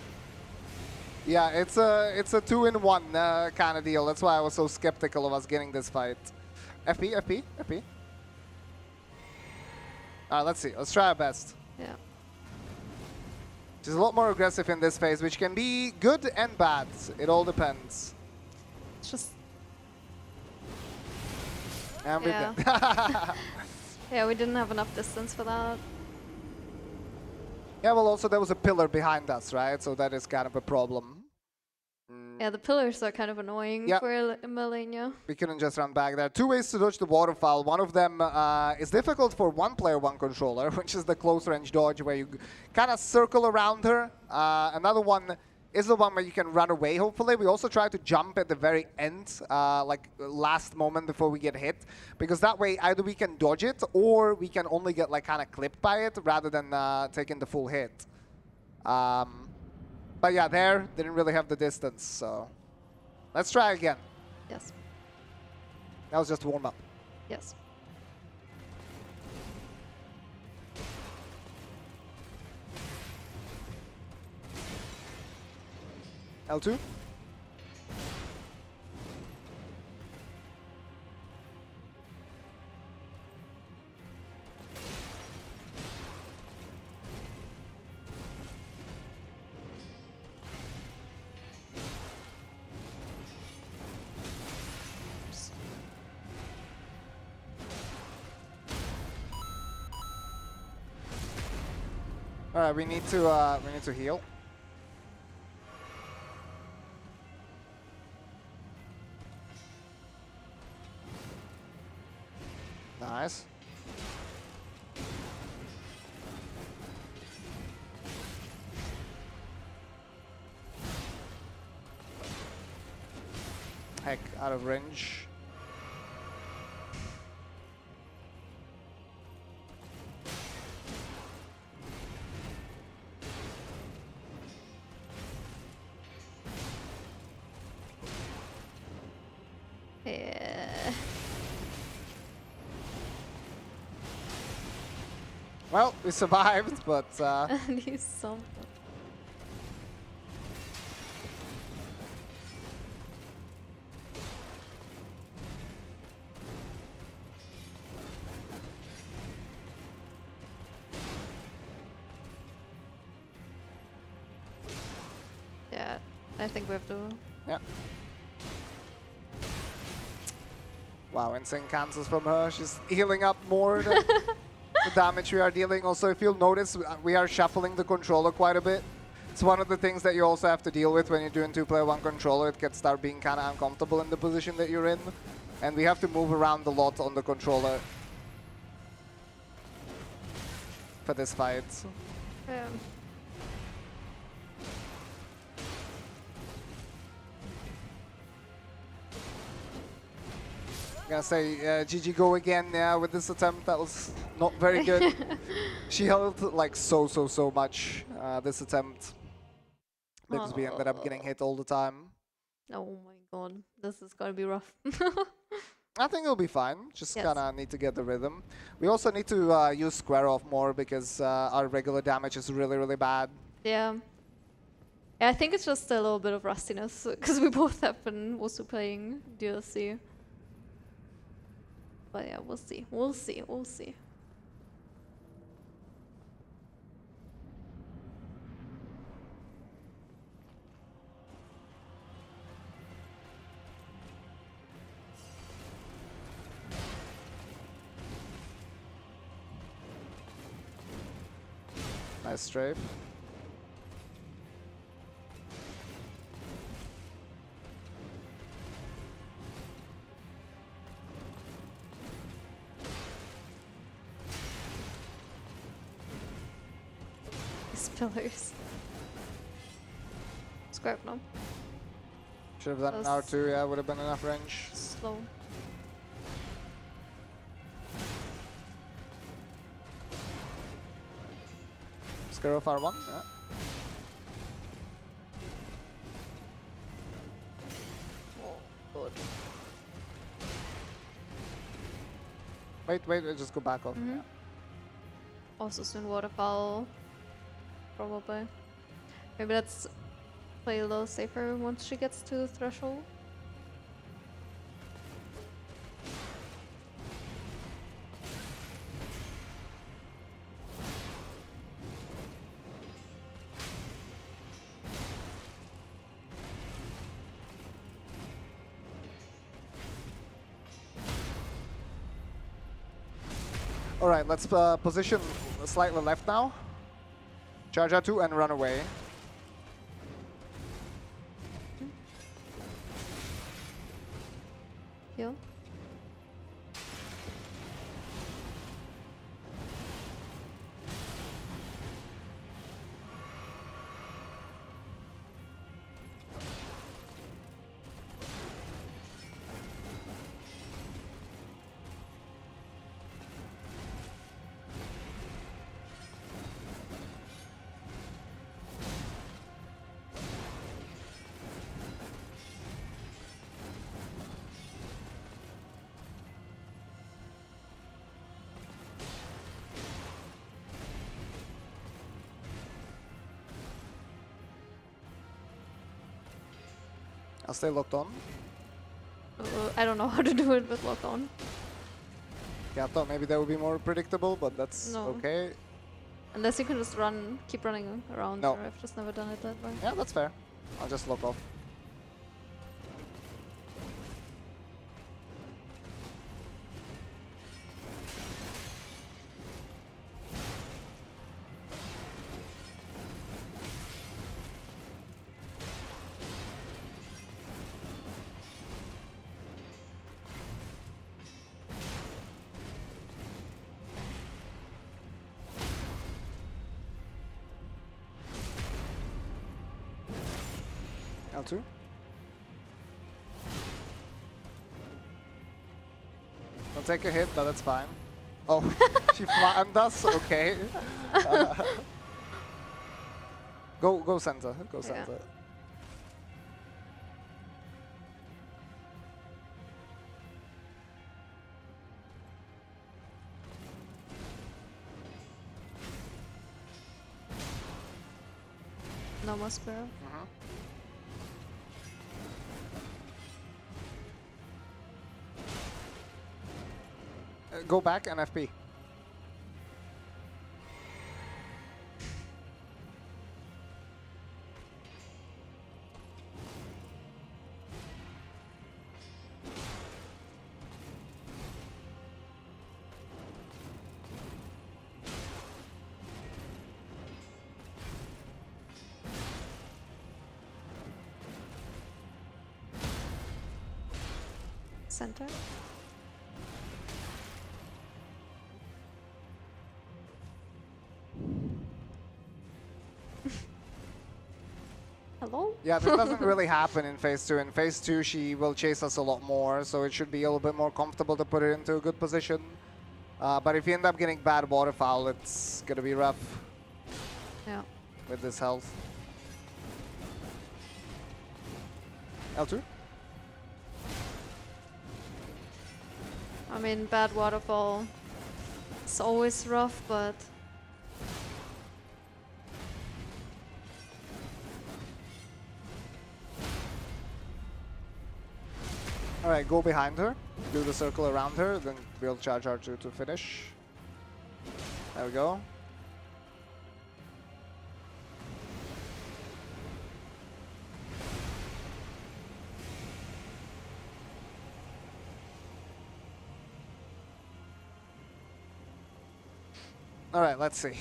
Yeah, it's a 2-in-1 kind of deal. That's why I was so skeptical of us getting this fight. FP. Alright, let's see. Let's try our best. Yeah. She's a lot more aggressive in this phase, which can be good and bad. It all depends. It's just... And we're Yeah. dead. Yeah, we didn't have enough distance for that. Yeah, well, also there was a pillar behind us, right? So that is kind of a problem. Yeah, the pillars are kind of annoying Yeah. for Malenia. We couldn't just run back there. Two ways to dodge the waterfall. One of them is difficult for one player, one controller, which is the close range dodge where you kind of circle around her. Another one is the one where you can run away, hopefully. We also try to jump at the very end, like last moment before we get hit, because that way either we can dodge it or we can only get like kind of clipped by it rather than taking the full hit. But yeah, there, didn't really have the distance, so let's try again. Yes. That was just warm up. Yes. L2. All right, we need to heal. Nice. Heck, out of range. Yeah. Well, we survived, but Need something. Yeah, I think we have to. yeah. Wow, insane cancels from her. She's healing up more than the damage we are dealing. Also, if you'll notice, we are shuffling the controller quite a bit. It's one of the things that you also have to deal with when you're doing 2-player 1 controller. It can start being kind of uncomfortable in the position that you're in. And we have to move around a lot on the controller for this fight. Yeah. I'm gonna say GG go again, yeah, with this attempt. That was not very good. She held like so much this attempt because we ended up getting hit all the time. Oh my god, this is gonna be rough. I think it'll be fine. Just Yes. kinda need to get the rhythm. We also need to use square off more because our regular damage is really bad. Yeah. Yeah, I think it's just a little bit of rustiness because we both have been also playing DLC. But yeah, we'll see. We'll see. We'll see. Nice strafe. These pillars. Scrap now. Should have done an That was R2, yeah, would have been enough range. slow. Scare off R1, yeah. Oh, good. Wait, just go back off. Mhm. Yeah. Also soon waterfall. Probably. Maybe let's play a little safer once she gets to the threshold. All right, let's position slightly left now. Charge R2 and run away. Heal. I'll stay locked on. I don't know how to do it with lock on. Yeah, I thought maybe that would be more predictable, but that's No. okay. Unless you can just run, keep running around. No. Or I've just never done it that way. Yeah, that's fair. I'll just lock off. L2. Don't take a hit, but that's fine. Oh, she flattened us? Okay. Go center. Go center. No more sparrow. Go back and FP. Center. Hello? Yeah, this doesn't really happen in phase 2. In phase 2, she will chase us a lot more, so it should be a little bit more comfortable to put it into a good position. But if you end up getting bad waterfowl, it's gonna be rough Yeah. with this health. L2? I mean, bad waterfall. It's always rough, but Alright, go behind her. Do the circle around her, then we'll charge R2 to finish. There we go. Alright, let's see.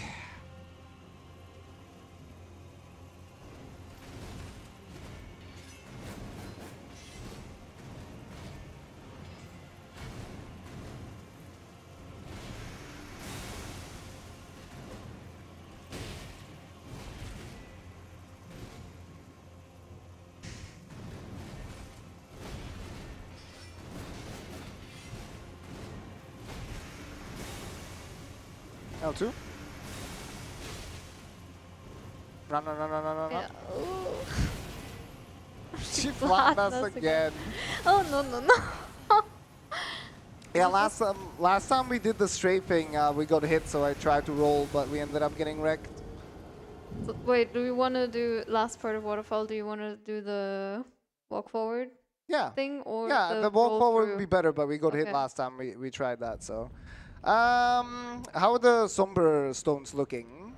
L2. Run. yeah. Ooh. She flattened us Flattened us again. Oh no. Yeah, last time we did the strafing, we got hit, so I tried to roll, but we ended up getting wrecked. So, wait, do we want to do last part of waterfall? Do you want to do the walk forward Yeah. thing or Yeah, the roll walk forward through? would be better, but we got hit Okay. last time we tried that, so. How are the somber stones looking?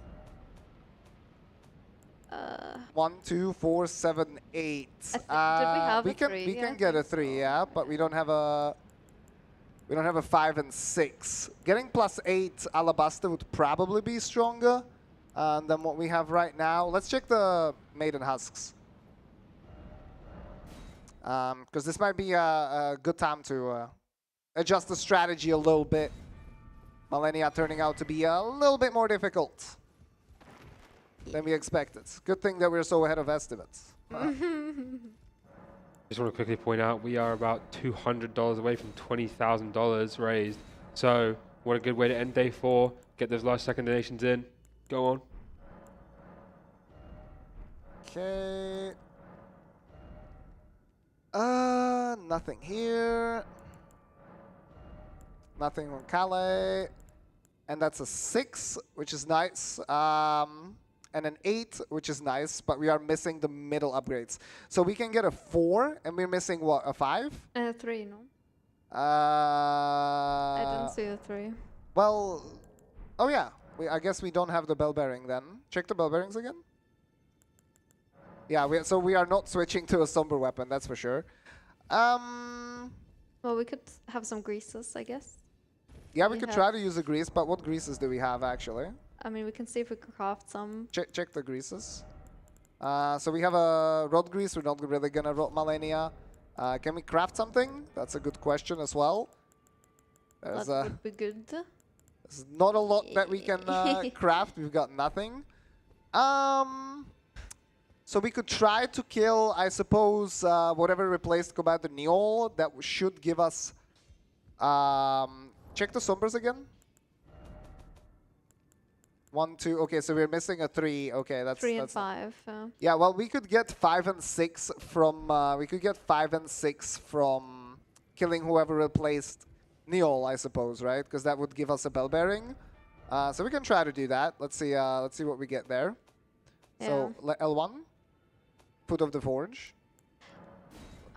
1, 2, 4, 7, 8. Did we have we a can 3? we Yeah, can I get a think 3, so. yeah, but we don't have a 5 and 6. Getting +8 alabaster would probably be stronger than what we have right now. Let's check the maiden husks. Because this might be a good time to adjust the strategy a little bit. Malenia turning out to be a little bit more difficult than we expected. Good thing that we're so ahead of estimates. Just want to quickly point out we are about $200 away from $20,000 raised. So what a good way to end day 4. Get those last second donations in. Go on. Okay. Nothing here. Nothing on Calais. And that's a 6, which is nice. and an 8, which is nice, but we are missing the middle upgrades. So we can get a 4, and we're missing what, a 5? 3, no? Uh, I didn't see a 3. Well, oh yeah. I guess we don't have the bell bearing then. Check the bell bearings again. Yeah, so we are not switching to a somber weapon, that's for sure. Well, we could have some greases, I guess. Yeah, we could try to use the grease, but what greases do we have actually? I mean, we can see if we can craft some. Check the greases. So we have a rod grease. We're not really gonna rot Malenia. Can we craft something? That's a good question as well. That would be good. There's not a lot that we can craft. We've got nothing. So we could try to kill, I suppose, whatever replaced Commander Neol. That should give us... check the Sombers again. 1, 2. Okay, so we're missing a 3. Okay, that's 3 and 5. Yeah, well, we could get 5 and 6 from... we could get 5 and 6 from killing whoever replaced Neol, I suppose, right? Because that would give us a bell bearing. So we can try to do that. Let's see what we get there. Yeah. So L1, Foot of the Forge.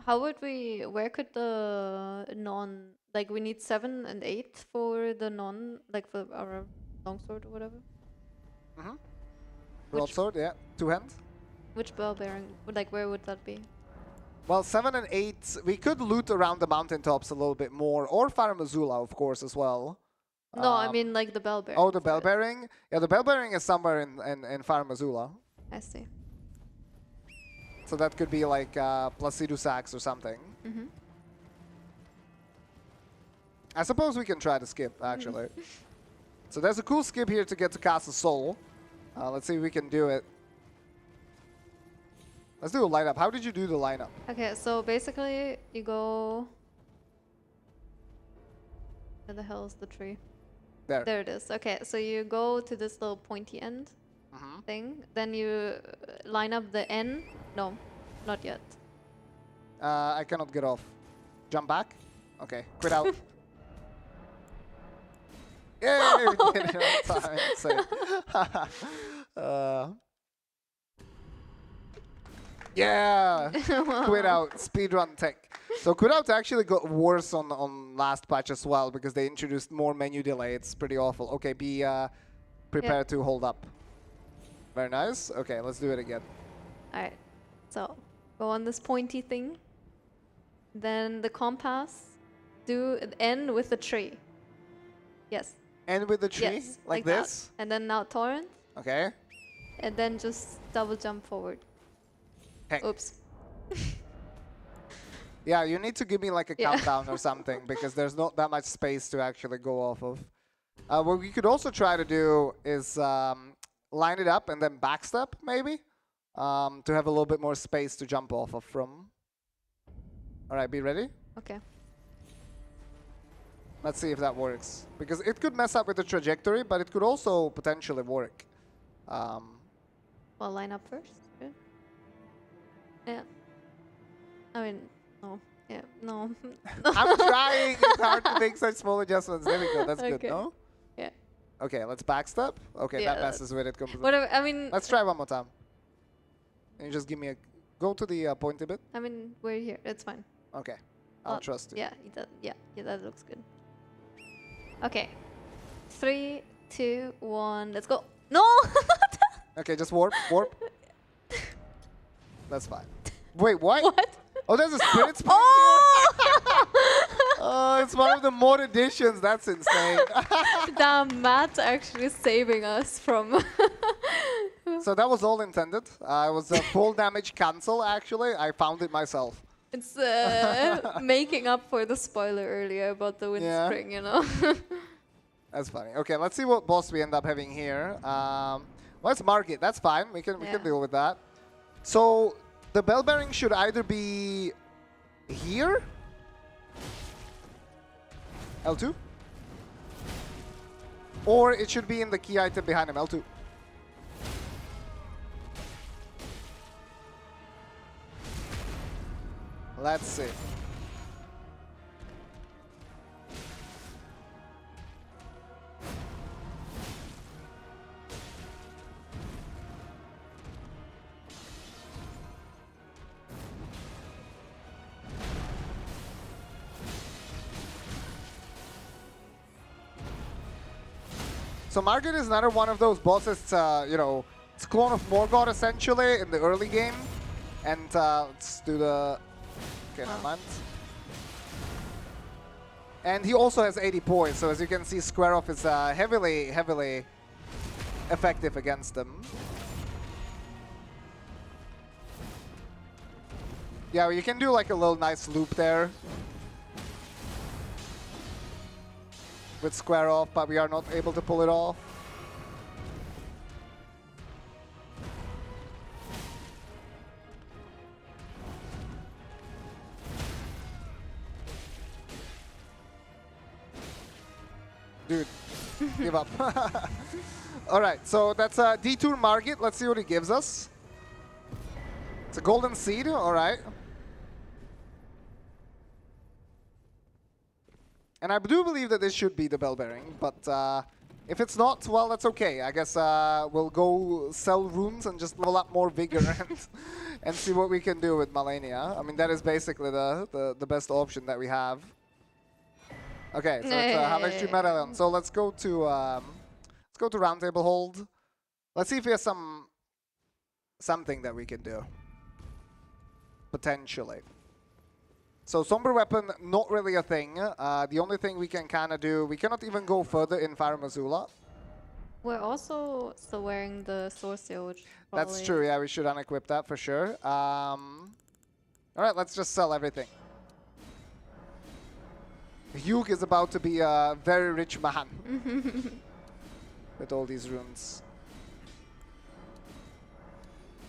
How would we... Where could the non... Like, we need 7 and 8 for the non... Like, for our longsword or whatever. Mm-hmm. Broadsword, yeah. 2 hands. Which bell bearing? Like, where would that be? Well, 7 and 8, we could loot around the mountaintops a little bit more, or Farum Azula, of course, as well. No, I mean, like, the bell bearing. Oh, the bell bearing? Yeah, the bell bearing is somewhere in Farum Azula. I see. So that could be like Placido Sax or something. Mm-hmm. I suppose we can try to skip, actually. So there's a cool skip here to get to Castle Soul. Let's see if we can do it. Let's do a lineup. How did you do the lineup? Okay, so basically, you go... Where the hell is the tree? There. There it is. Okay, so you go to this little pointy end thing. Then you line up the N. No, not yet. I cannot get off. Jump back? Okay, quit out. Yay! We did it on time. Yeah! Quit out. Speedrun tech. So quit out actually got worse on last patch as well because they introduced more menu delay. It's pretty awful. Okay, be prepared to hold up. Very nice. Okay, let's do it again. Alright, so go on this pointy thing. Then the compass. Do N with the tree. Yes. End with the tree? Yes, like that. this? And then now torrent. Okay. And then just double jump forward. Heck. Oops. Yeah, you need to give me like a countdown or something because there's not that much space to actually go off of. What we could also try to do is line it up and then backstep maybe to have a little bit more space to jump off of from. All right, be ready? Okay. Let's see if that works because it could mess up with the trajectory, but it could also potentially work. Well, line up first. Okay. Yeah. I mean, no. Yeah, no. I'm trying. It's hard to make such small adjustments. There we go. That's good, Okay. no? Yeah. Okay, let's backstep. Okay, Yeah, that messes with it completely. Whatever. I mean. Let's try one more time. Can you just give me a... Go to the pointy bit. I mean, we're here. It's fine. Okay. I'll trust you. Yeah, that looks good. Okay. 3, 2, 1. Let's go. No. Okay, just warp. That's fine. Wait, what? What? Oh, there's a spirit spot Oh, it's one of the mod editions. That's insane. Damn, Matt's actually saving us from... So that was all intended. It was a full damage cancel, actually. I found it myself. It's making up for the spoiler earlier about the wind spring, you know? That's funny. Okay, let's see what boss we end up having here. Well, it's Margit. That's fine. We can deal with that. So the bell bearing should either be here, L2, or it should be in the key item behind him, L2. Let's see. So Margit is another one of those bosses, you know, it's a clone of Morgott essentially in the early game. And let's do the... Okay, never mind. And he also has 80 points, so as you can see, Square Off is heavily effective against them. Yeah, you can do like a little nice loop there with Square Off, but we are not able to pull it off. Dude, give up. Alright, so that's a detour Margit. Let's see what he gives us. It's a golden seed, alright. And I do believe that this should be the bell bearing, but if it's not, well, that's okay. I guess we'll go sell runes and just level up more vigor and see what we can do with Malenia. I mean, that is basically the best option that we have. Okay, so it's have extra medallion. So let's go to round table hold. Let's see if we have something that we can do potentially. So somber weapon, not really a thing. The only thing we can kind of do, we cannot even go further in Farum Azula. We're also still wearing the sword seal, which That's true. Yeah, we should unequip that for sure. All right, let's just sell everything. Hugh is about to be a very rich man with all these runes.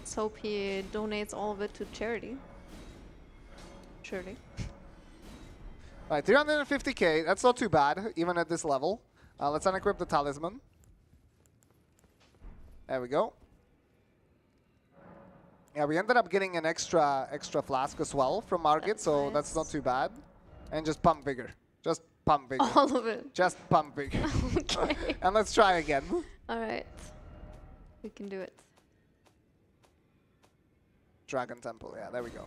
Let's hope he donates all of it to charity. Surely. Alright, 350k, that's not too bad, even at this level. Let's unequip the talisman. There we go. Yeah, we ended up getting an extra flask as well from Margit, so nice. that's not too bad. And just pump vigor. Just pump vigor. All of it. Just pump vigor. Okay. And let's try again. Alright. We can do it. Dragon Temple, yeah, there we go.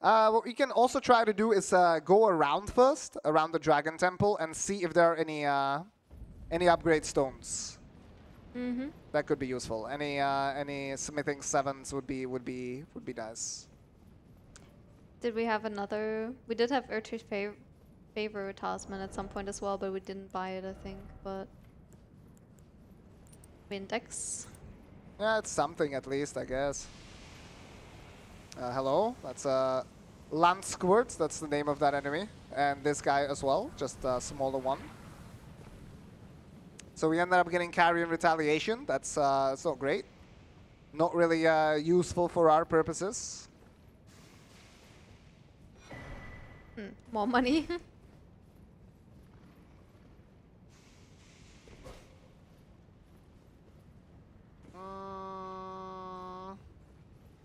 What we can also try to do is go around first, around the Dragon Temple, and see if there are any upgrade stones. Mm-hmm. That could be useful. Any smithing 7s would be nice. Did we have another? We did have Urtri's favor talisman at some point as well, but we didn't buy it, I think. But Index. Yeah, it's something at least, I guess. Hello, that's Land Squirts, that's the name of that enemy. And this guy as well, just a smaller one. So we ended up getting Carrion Retaliation, that's not great. Not really useful for our purposes. More money.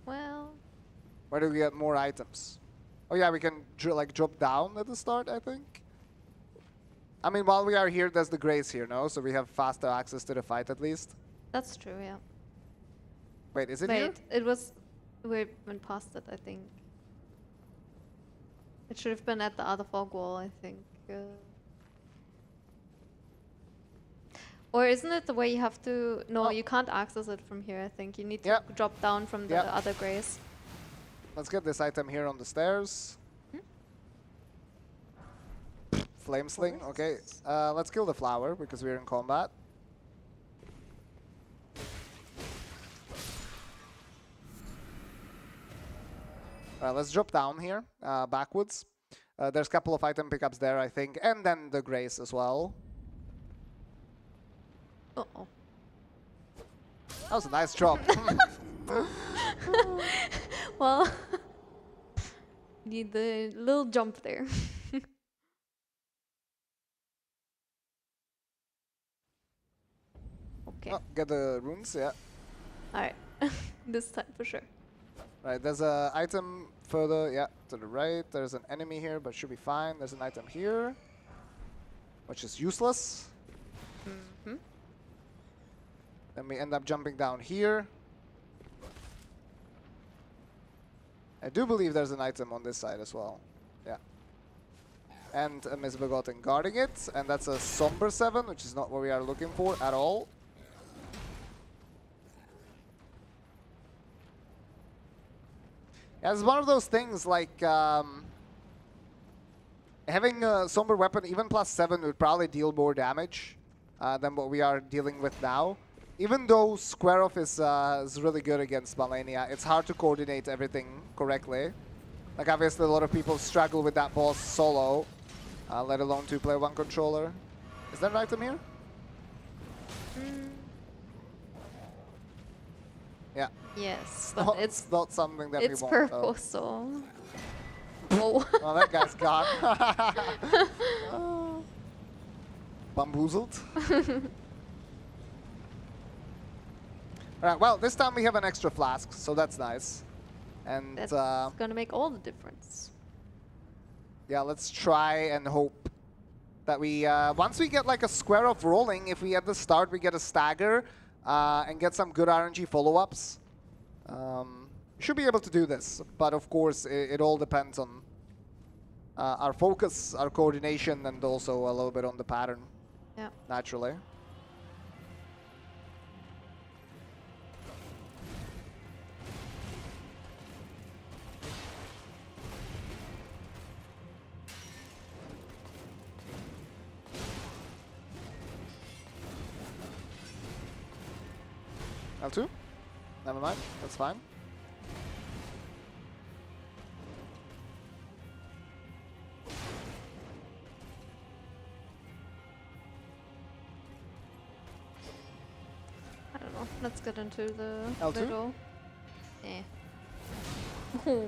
Well. Where do we get more items? Oh yeah, we can like drop down at the start, I think. I mean, while we are here, there's the grace here, no? So we have faster access to the fight at least. That's true, yeah. Wait, is it here? Wait, it was... We went past it, I think. It should have been at the other fog wall, I think. Or isn't it the way you have to... No, you can't access it from here, I think. You need to drop down from the other grace. Let's get this item here on the stairs. Flame Sling, okay. Let's kill the flower because we're in combat. Let's drop down here, backwards. There's a couple of item pickups there, I think, and then the grace as well. Uh-oh. That was a nice drop. Well, need the little jump there. Okay. Oh, get the runes, yeah. Alright. This time for sure. Right, there's an item further, yeah, to the right. There's an enemy here, but should be fine. There's an item here, which is useless. Mm-hmm. Then we end up jumping down here. I do believe there's an item on this side as well. Yeah. and a Misbegotten guarding it, and that's a Somber 7, which is not what we are looking for at all. Yeah, it's one of those things like having a Somber weapon, even +7, would probably deal more damage than what we are dealing with now. Even though Square Off is really good against Malenia, it's hard to coordinate everything correctly. Like, obviously, a lot of people struggle with that boss solo, let alone 2-player 1 controller. Is that an item here? Yeah. Yes, Not, but it's not something that we want. purple, so... Oh. Oh, that guy's gone. Bamboozled. Alright, well, this time we have an extra flask, so that's nice. And That's gonna make all the difference. yeah, let's try and hope that we, once we get like a Square Off rolling, if we at the start we get a stagger and get some good RNG follow-ups, we should be able to do this. But of course, it all depends on our focus, our coordination, and also a little bit on the pattern. Yeah. Naturally. L2? Never mind, that's fine. I don't know. Let's get into the L2? middle. Eh. Oh.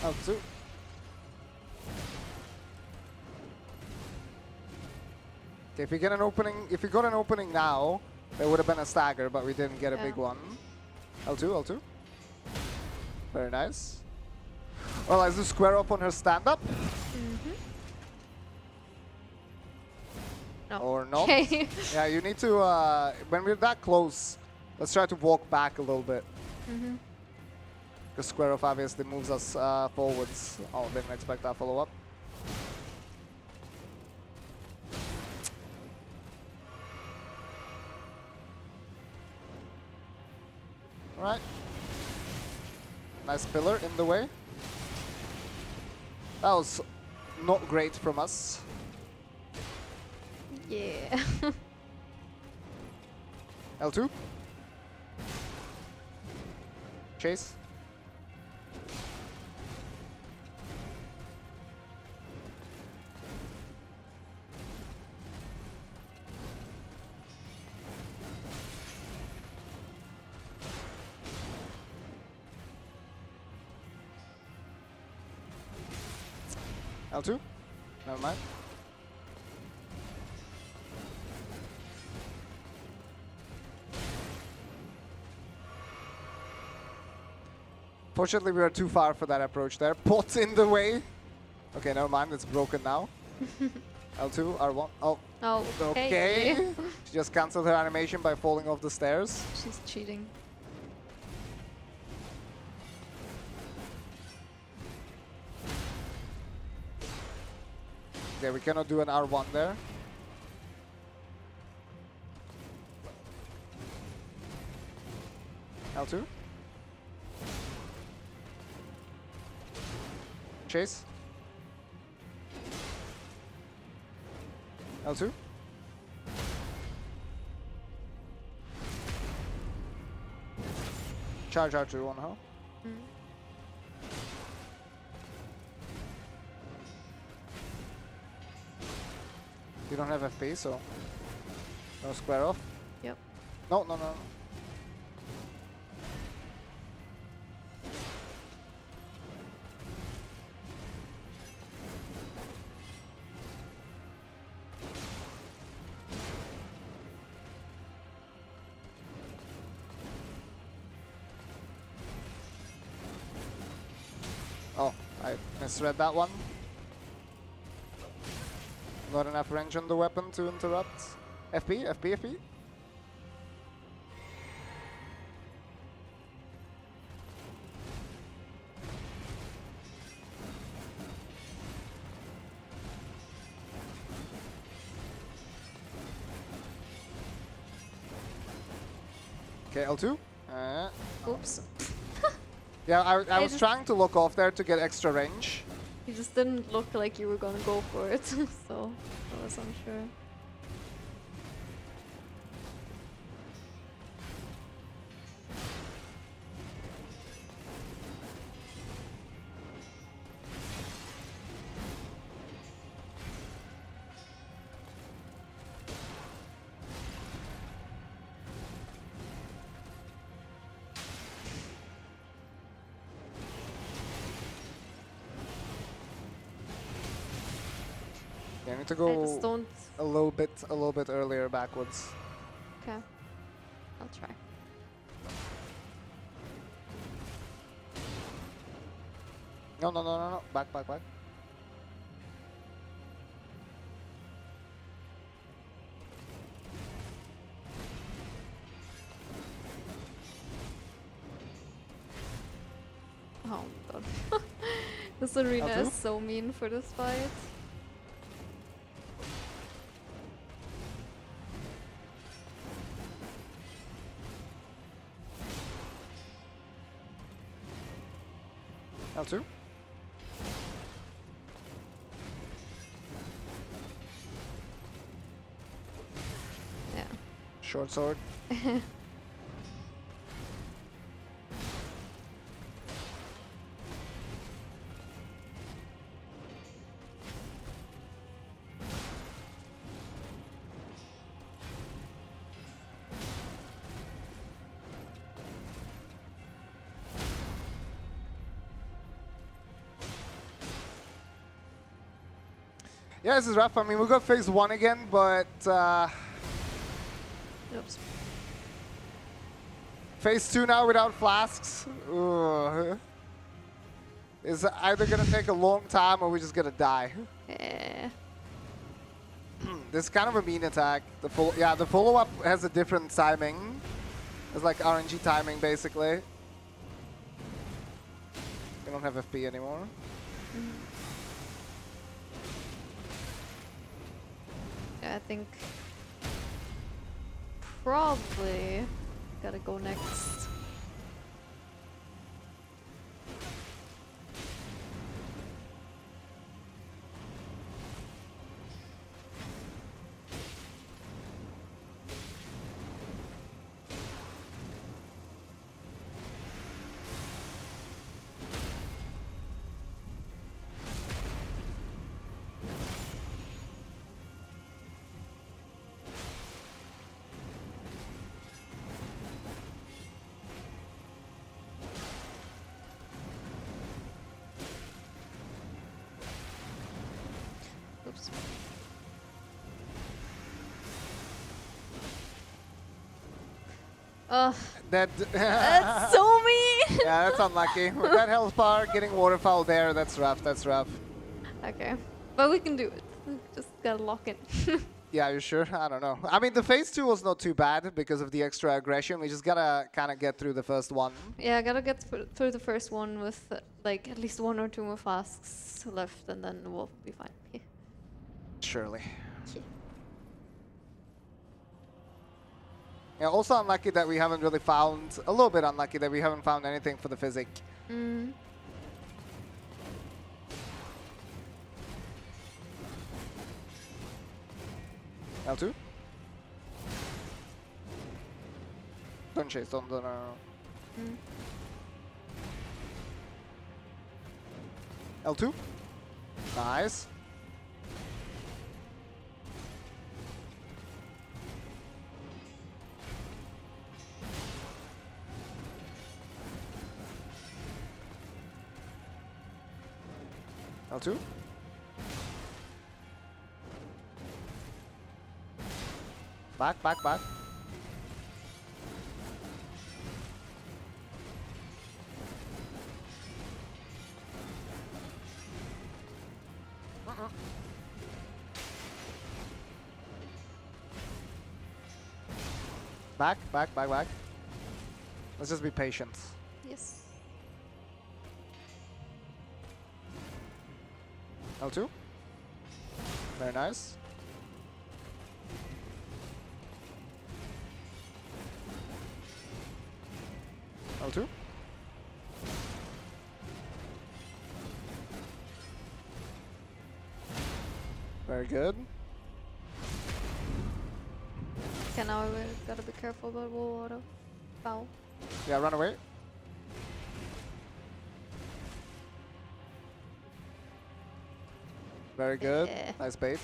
L2. Okay, if we get an opening, if we got an opening now, there would have been a stagger, but we didn't get a big one. L2, L2. Very nice. Well, is the Square Up on her stand-up? No. Or not? Okay. Yeah, you need to, when we're that close, let's try to walk back a little bit. The Square Off obviously moves us forwards. Oh, didn't expect that follow-up. Alright. Nice pillar in the way. That was not great from us. Yeah. L2. Chase. L2? Never mind. Fortunately, we are too far for that approach there. Pot's in the way. Okay, never mind. It's broken now. L2, R1. Oh, Oh, okay. She just cancelled her animation by falling off the stairs. She's cheating. Okay, we cannot do an R1 there. L2. Chase. L2. Charge R2 on her. You don't have FP, so no Square Off. Yep. No, no, no. I misread that one. Not enough range on the weapon to interrupt. FP, FP, FP. Okay, L2. Oops. Yeah, I I was just- trying to look off there to get extra range. You just didn't look like you were gonna go for it, so I was unsure. Yeah, I need to I go just don't. a little bit earlier backwards. Okay, I'll try. No, no, no, no, no. Back, back, back. Oh god. This arena L2? is so mean for this fight. L2. Yeah. Short sword. Yeah, this is rough. I mean, we got phase 1 again, but Oops. phase 2 now without flasks. Is either gonna take a long time or we're just gonna die. Eh. This is kind of a mean attack. The follow-up has a different timing. It's like RNG timing, basically. We don't have FP anymore. Yeah, I think probably gotta go next. Oops. Ugh, That that's so mean! yeah, that's unlucky. With that health bar, getting waterfowl there, that's rough, that's rough. Okay, but we can do it. Just gotta lock in. Yeah, you sure? I don't know. I mean, the phase 2 was not too bad because of the extra aggression. We just gotta kind of get through the first one. Yeah, I gotta get through the first one with like at least 1 or 2 more flasks left, and then we'll be fine. Yeah. Surely. Yeah. Yeah, also unlucky that we haven't really found, a little bit unlucky that we haven't found anything for the physic. Mm. L2? Don't chase, don't, no. Mm. L2? Nice. L2? Back, back, back. Back, back, back, back. Let's just be patient. Yes. L2. Very nice. L2. Very good. Okay, now we gotta be careful about water. Foul. Yeah, run away. Very good. Yeah. Nice bait.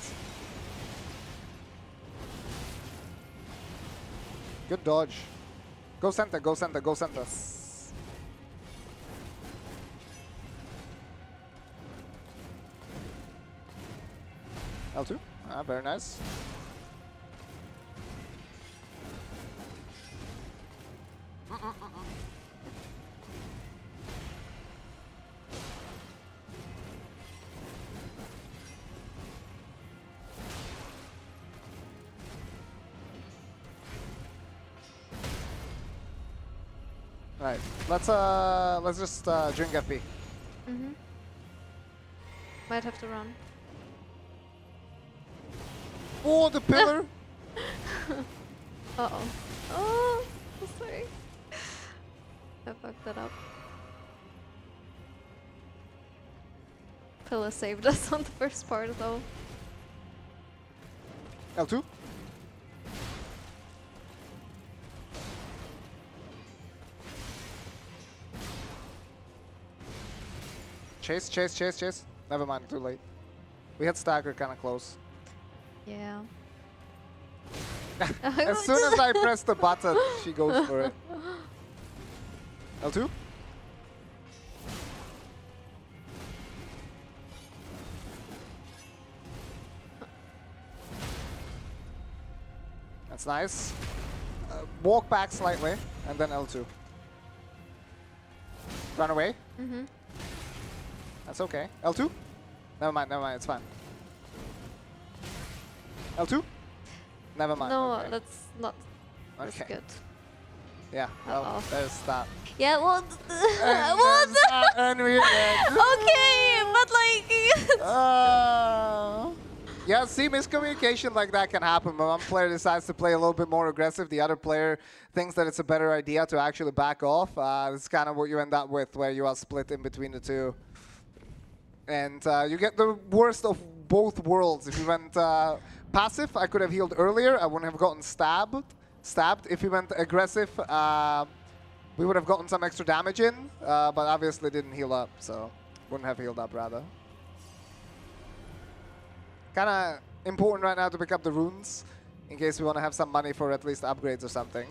Good dodge. Go center, go center, go center. L2. Ah, very nice. Right. Let's just drink FP. Might have to run. Oh, the pillar! Uh-oh. Oh, sorry. I fucked that up. Pillar saved us on the first part though. L2. Chase, chase, chase, chase. Never mind, too late. We had stagger kind of close. Yeah. As soon as I press the button, she goes for it. L2. That's nice. Walk back slightly, and then L2. Run away. That's okay. L2? Never mind, it's fine. L2? Never mind. No, okay. that's not. That's Okay. good. Yeah, well, Uh-oh. there's that. Yeah, what? And What? there's that, and we Okay, but like. Yeah, see, miscommunication like that can happen. When one player decides to play a little bit more aggressive, the other player thinks that it's a better idea to actually back off. It's kind of what you end up with, where you are split in between the two. And you get the worst of both worlds. If you went passive, I could have healed earlier. I wouldn't have gotten stabbed. If you went aggressive, we would have gotten some extra damage in, but obviously didn't heal up, so wouldn't have healed up, rather. Kind of important right now to pick up the runes, in case we want to have some money for at least upgrades or something.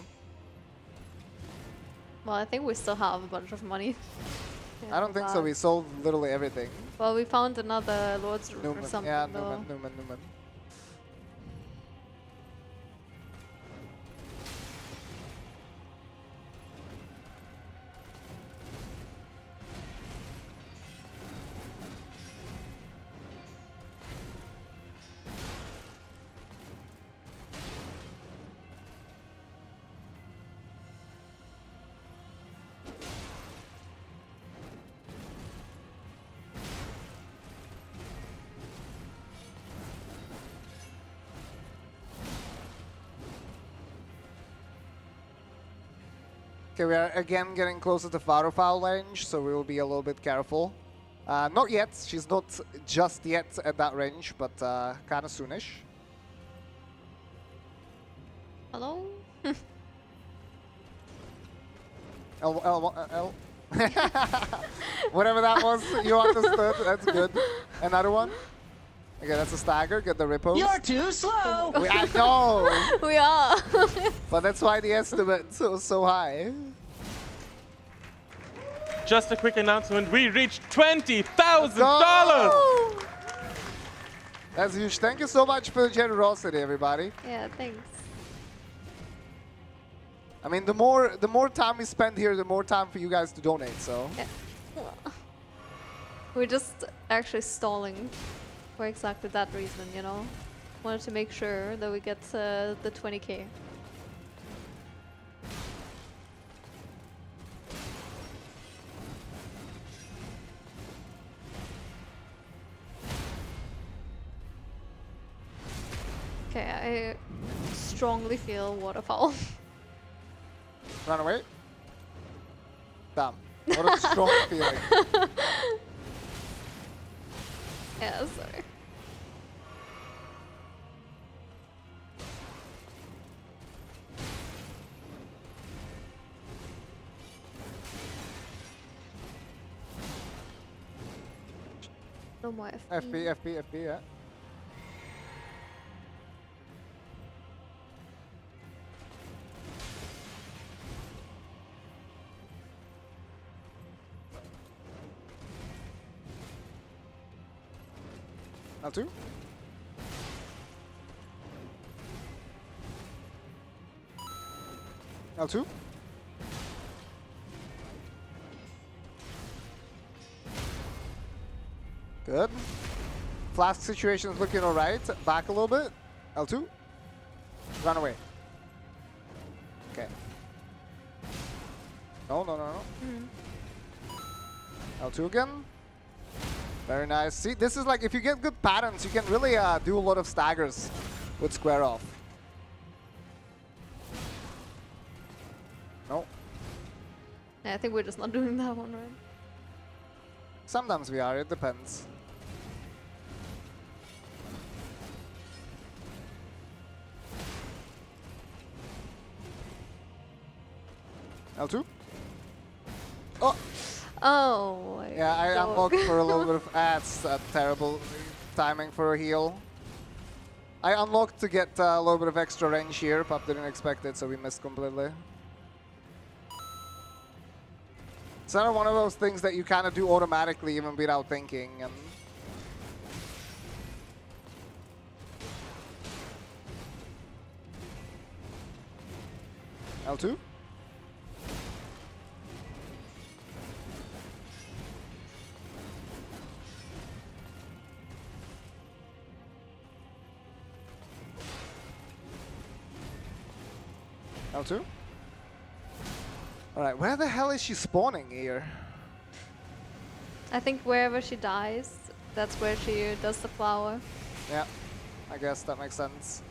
Well, I think we still have a bunch of money. I don't think so. We sold literally everything. Well, we found another Lord's Room or something. Yeah, though. Newman. Okay, we are again getting closer to Farum range, so we will be a little bit careful. Not yet, she's not just yet at that range, but kind of soonish. Hello? L. Whatever that was, you understood. That's good. Another one. Okay, that's a stagger. Get the ripples. You're too slow! I know! We are! But that's why the estimate was so high. Just a quick announcement, we reached $20,000! Go! That's huge. Thank you so much for the generosity, everybody. Yeah, thanks. I mean, the more time we spend here, the more time for you guys to donate, so. Yeah. We're just actually stalling for exactly that reason, you know? Wanted to make sure that we get the 20k. Okay, I strongly feel waterfall. Run away. Damn. What a strong feeling. Yeah, sorry. No more FP. FP, yeah. L2. L2. Good. Flask situation's looking alright. Back a little bit. L2. Run away. Okay. No. L2 again. Very nice. See, this is like, if you get good patterns, you can really do a lot of staggers with square off. No. Yeah, I think we're just not doing that one, right? Sometimes we are, it depends. L2. Oh! Oh, my Yeah, I dog. unlocked for a little bit of... That's terrible timing for a heal. I unlocked to get a little bit of extra range here. Pup didn't expect it, so we missed completely. It's not one of those things that you kind of do automatically even without thinking. And L2. L2. Alright, where the hell is she spawning here? I think wherever she dies, that's where she does the flower. Yeah, I guess that makes sense.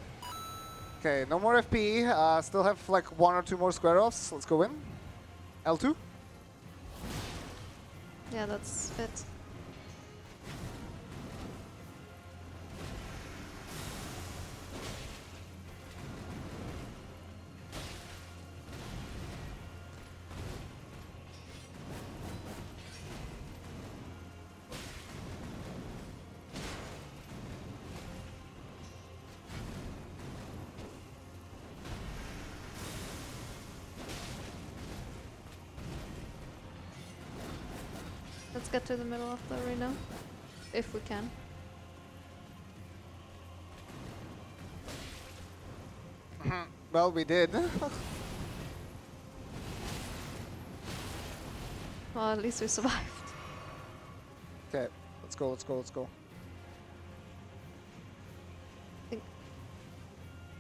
Okay, no more FP. Still have like 1 or 2 more square offs. Let's go in. L2. Yeah, that's it. Let's get to the middle of the arena, if we can. Well, we did. Well, at least we survived. Okay, let's go, let's go, let's go. Think-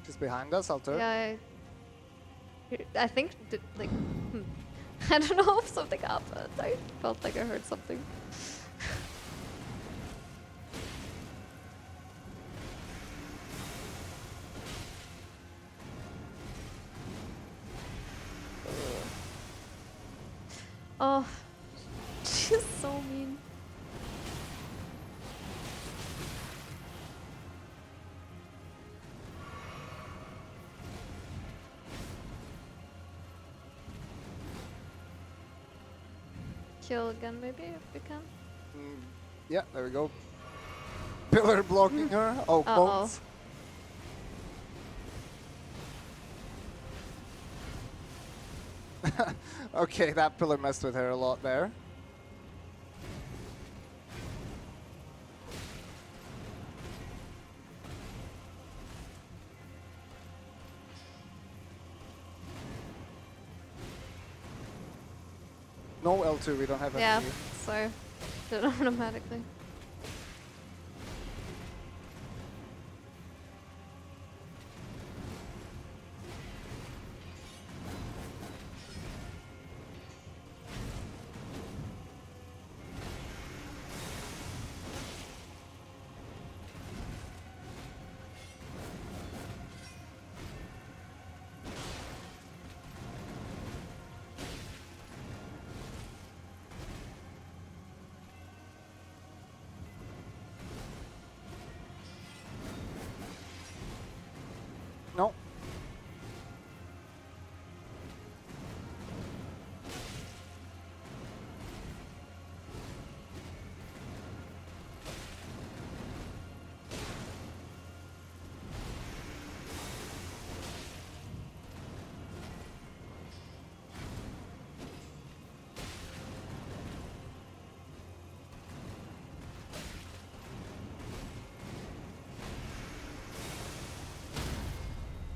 She's behind us, Alter. Yeah, I think, like, I don't know if something happened. I felt like I heard something. Oh, she's so mean. Kill again, maybe, if we can. Yeah, there we go. Pillar blocking her. Oh, Uh-oh. bones. Okay, that pillar messed with her a lot there. No L2, we don't have Yeah, FP. so did it automatically.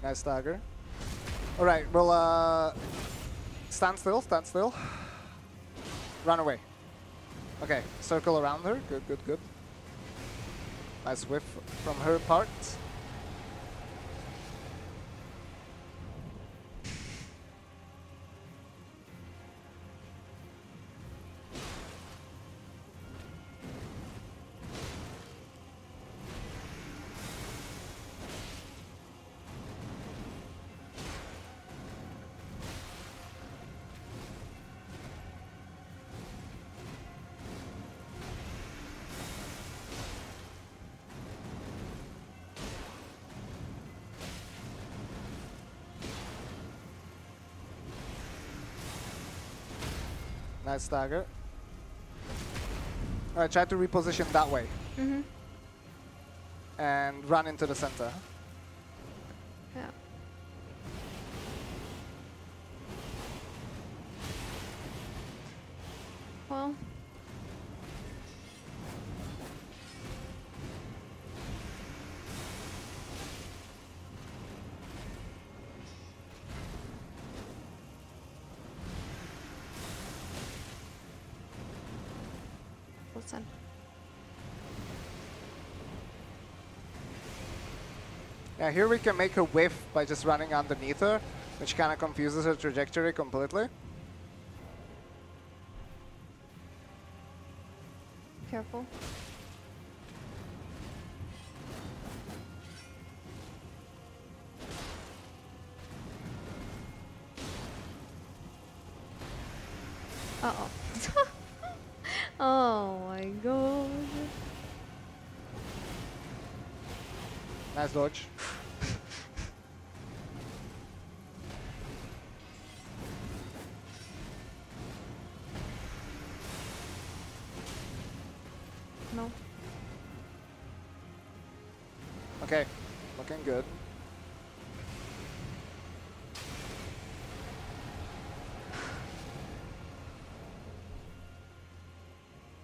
Nice dagger. All right, well, stand still, stand still. Run away. Okay, circle around her. Good, good, good. Nice whiff from her part. Nice dagger. Alright, try to reposition that way. And run into the center. Yeah. Well. Listen. Yeah, here we can make her whiff by just running underneath her, which kind of confuses her trajectory completely. Careful. Uh-oh. Oh my god. Nice dodge. No. Okay, looking good.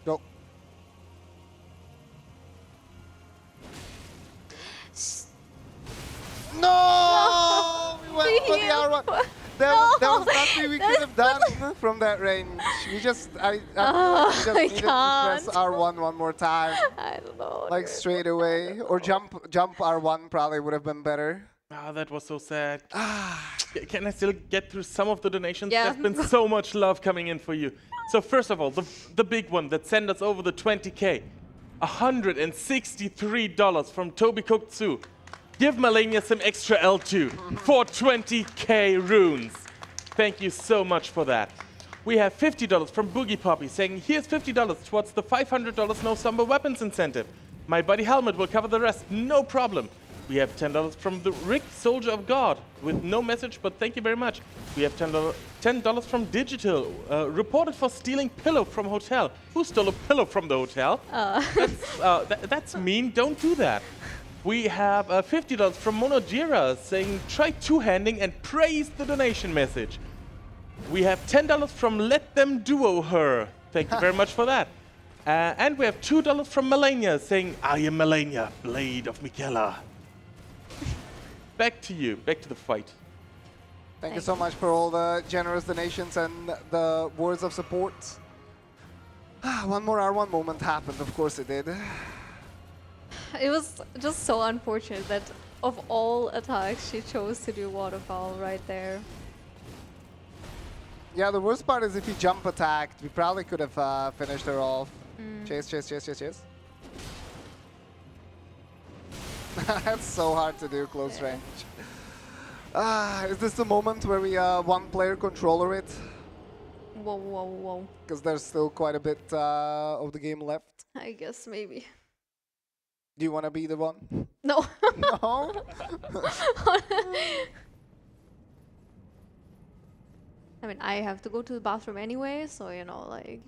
Go. No! We went for the R1. There was nothing we could have done from that range. We just, I just I needed to press can't. R1 one more time, I don't know. like straight away, or jump R1 probably would have been better. Ah, that was so sad. Can I still get through some of the donations? Yeah. There's been so much love coming in for you. So first of all, the big one that sent us over the 20K. $163 from Toby Kokutsu. Give Malenia some extra L2 for 20K runes. Thank you so much for that. We have $50 from Boogie Poppy saying, here's $50 towards the $500 no summer weapons incentive. My buddy Helmet will cover the rest, no problem. We have $10 from the Rick Soldier of God with no message, but thank you very much. We have $10 from Digital, reported for stealing pillow from hotel. Who stole a pillow from the hotel? That's mean, don't do that. We have $50 from Monojira saying, try two-handing and praise the donation message. We have $10 from Let Them Duo Her. Thank you very much for that. And we have $2 from Malenia saying, I am Malenia, Blade of Michaela. Back to you, back to the fight. Thank you so much for all the generous donations and the words of support. One more R1 moment happened, of course it did. It was just so unfortunate that of all attacks, she chose to do waterfall right there. Yeah, the worst part is if he jump attacked, we probably could have finished her off. Chase, chase, chase, chase, chase. That's so hard to do, close range. Is this the moment where we one-player controller it? Whoa, whoa, whoa. Because there's still quite a bit of the game left. I guess maybe. Do you want to be the one? No. No? I mean, I have to go to the bathroom anyway, so, you know, like,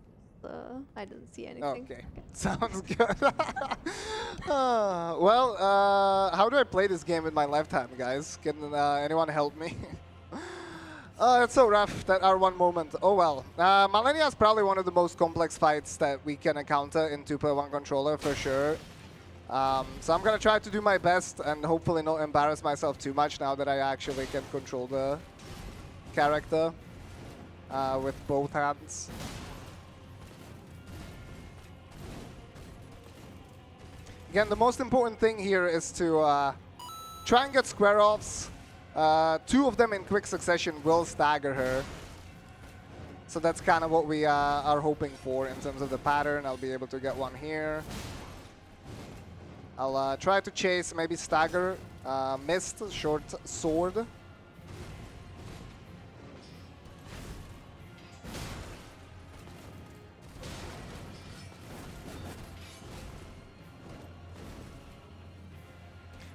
I didn't see anything. Okay, sounds good. Well, how do I play this game with my left hand, guys? Can anyone help me? It's so rough, that R1 moment. Oh well. Malenia is probably one of the most complex fights that we can encounter in 2+1 controller, for sure. So I'm gonna try to do my best and hopefully not embarrass myself too much now that I actually can control the character with both hands. Again, the most important thing here is to try and get square offs. 2 of them in quick succession will stagger her. So that's kind of what we are hoping for in terms of the pattern. I'll be able to get one here. I'll try to chase, maybe stagger, missed, short sword.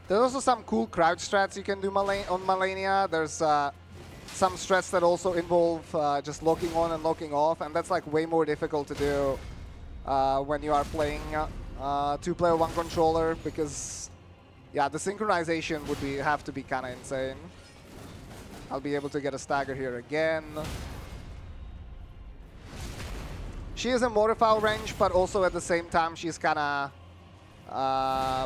There's also some cool crouch strats you can do on Malenia. There's some strats that also involve just locking on and locking off, and that's like way more difficult to do when you are playing 2-player 1 controller, because yeah, the synchronization would have to be kind of insane. I'll be able to get a stagger here again. She is in waterfowl range, but also at the same time she's kind of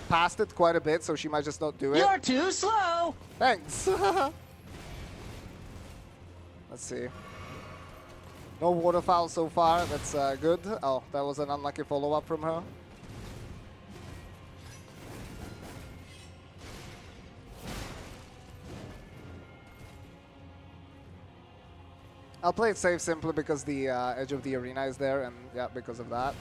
past it quite a bit, so she might just not do it. You're too slow! Thanks. Let's see. No waterfowl so far, that's good. Oh, that was an unlucky follow-up from her. I'll play it safe simply because the edge of the arena is there, and yeah, because of that.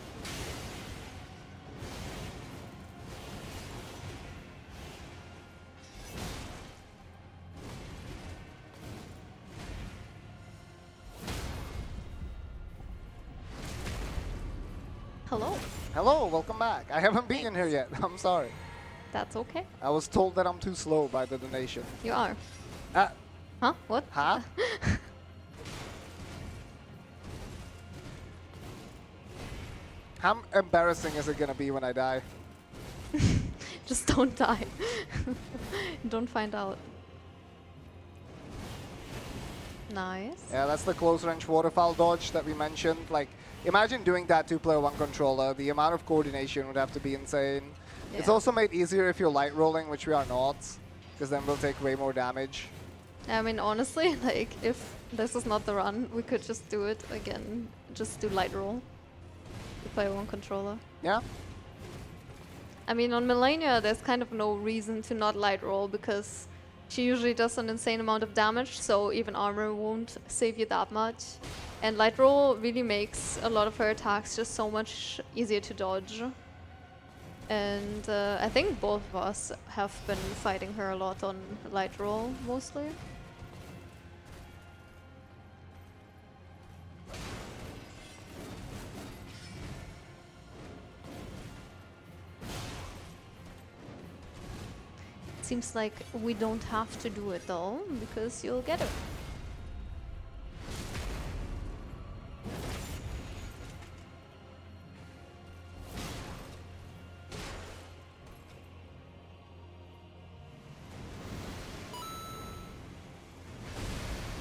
Hello. Hello, welcome back. I haven't been in here yet. I'm sorry. That's okay. I was told that I'm too slow by the donation. You are. Uh, Huh? What? huh? How embarrassing is it gonna be when I die? Just don't die. Don't find out. Nice. Yeah, that's the close range waterfowl dodge that we mentioned. Like, imagine doing that 2-player 1 controller. The amount of coordination would have to be insane. It's Yeah. also made easier if you're light rolling, which we are not, because then we'll take way more damage. I mean, honestly, like, if this is not the run, we could just do it again. Just do light roll. Play 1 controller. Yeah? I mean, on Malenia, there's kind of no reason to not light roll because she usually does an insane amount of damage, so even armor won't save you that much. And light roll really makes a lot of her attacks just so much easier to dodge. And I think both of us have been fighting her a lot on light roll, mostly. Seems like we don't have to do it though, because you'll get it.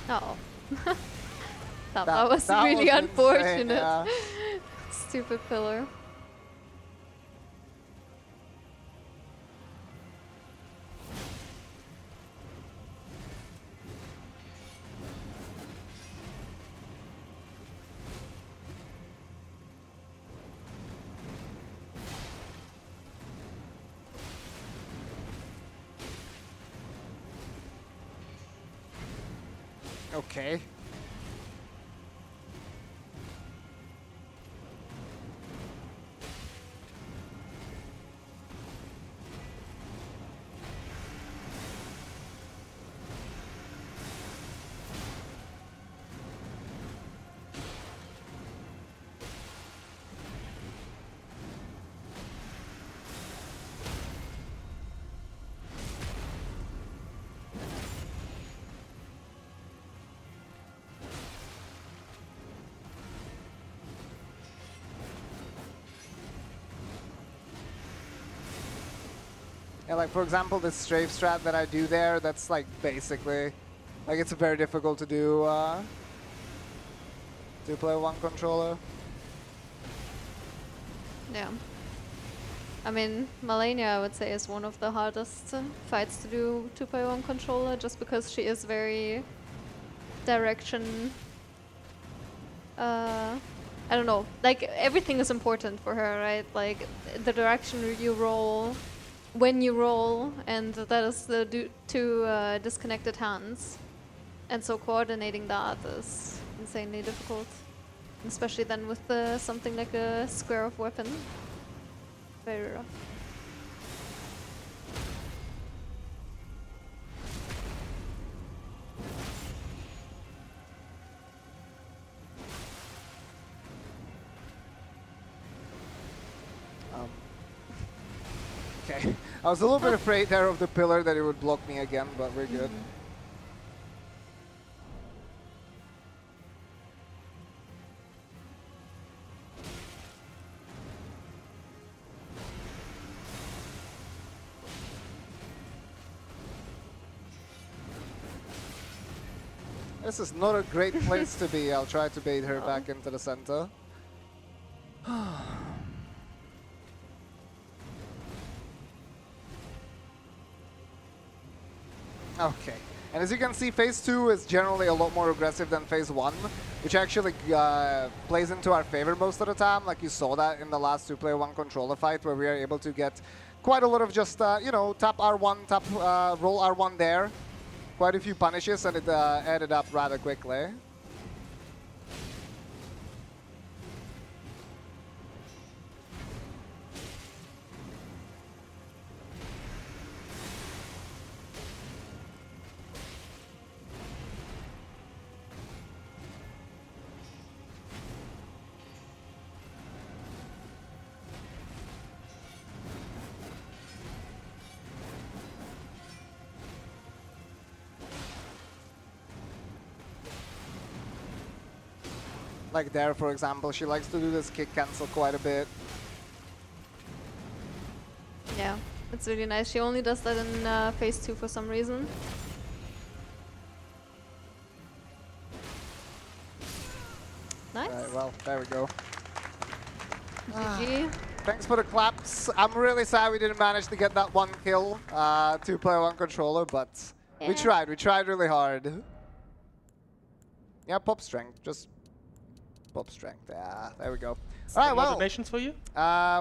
Oh. that was really insane, unfortunate. yeah. Stupid pillar. Okay. Yeah, like for example, this strafe strat that I do there, that's like basically, like it's very difficult to do 2-player 1 controller. Yeah. I mean, Malenia, I would say, is one of the hardest fights to do 2x1 controller, just because she is very direction. I don't know. Like, everything is important for her, right? Like, the direction you roll, when you roll, and that is the two disconnected hands. And so coordinating that is insanely difficult. Especially then with something like a square of weapon. Very rough. Okay, I was a little bit afraid there of the pillar that it would block me again, but we're good. This is not a great place to be. I'll try to bait her back into the center. Okay, and as you can see, phase 2 is generally a lot more aggressive than phase 1, which actually plays into our favor most of the time. Like you saw that in the last 2-player-1 controller fight, where we are able to get quite a lot of just, you know, tap R1, tap roll R1 there. Quite a few punishes, and it added up rather quickly. Like there, for example, she likes to do this kick cancel quite a bit. Yeah, it's really nice. She only does that in phase 2 for some reason. Nice. Right, well, there we go. GG. Thanks for the claps. I'm really sad we didn't manage to get that 1 kill, 2-player-1 controller, but we Yeah. tried really hard. Yeah, pop strength, just pop strength. Yeah, there we go. All right, well, Donations for you?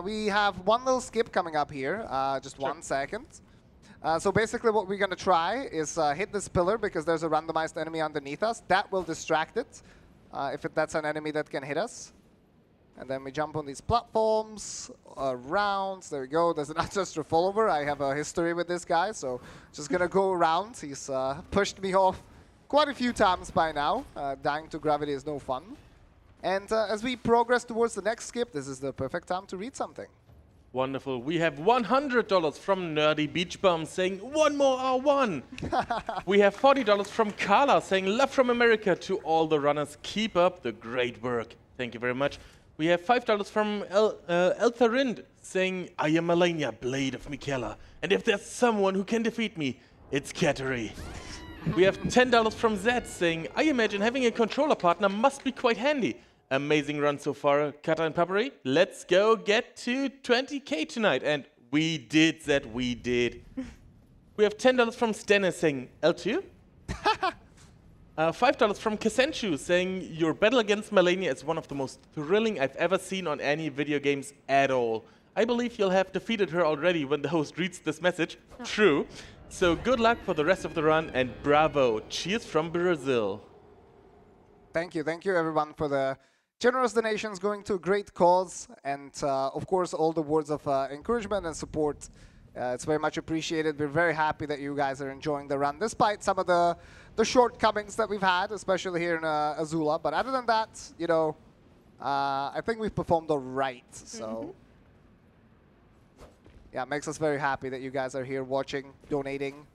we have one little skip coming up here, just Sure. 1 second. So basically what we're going to try is hit this pillar because there's a randomized enemy underneath us. That will distract it, if that's an enemy that can hit us. And then we jump on these platforms, around. There we go. There's an Altus follower. I have a history with this guy, so just going to go around. He's pushed me off quite a few times by now. Dying to gravity is no fun. And as we progress towards the next skip, this is the perfect time to read something. Wonderful. We have $100 from Nerdy Beach Bum saying, one more R1. We have $40 from Carla saying, love from America to all the runners. Keep up the great work. Thank you very much. We have $5 from Eltharind saying, I am Malenia, Blade of Michaela. And if there's someone who can defeat me, it's Kateri. We have $10 from Zed saying, I imagine having a controller partner must be quite handy. Amazing run so far, Catalystz and Puppery. Let's go get to 20K tonight. And we did, Zed, we did. We have $10 from Stennis saying, L2? $5 from Kasenchu saying, your battle against Malenia is one of the most thrilling I've ever seen on any video games at all. I believe you'll have defeated her already when the host reads this message. Oh. True. So good luck for the rest of the run and bravo. Cheers from Brazil. Thank you everyone for the generous donations going to a great cause, and of course all the words of encouragement and support. It's very much appreciated. We're very happy that you guys are enjoying the run, despite some of the shortcomings that we've had, especially here in Azula. But other than that, you know, I think we've performed all right. So yeah, it makes us very happy that you guys are here watching, donating.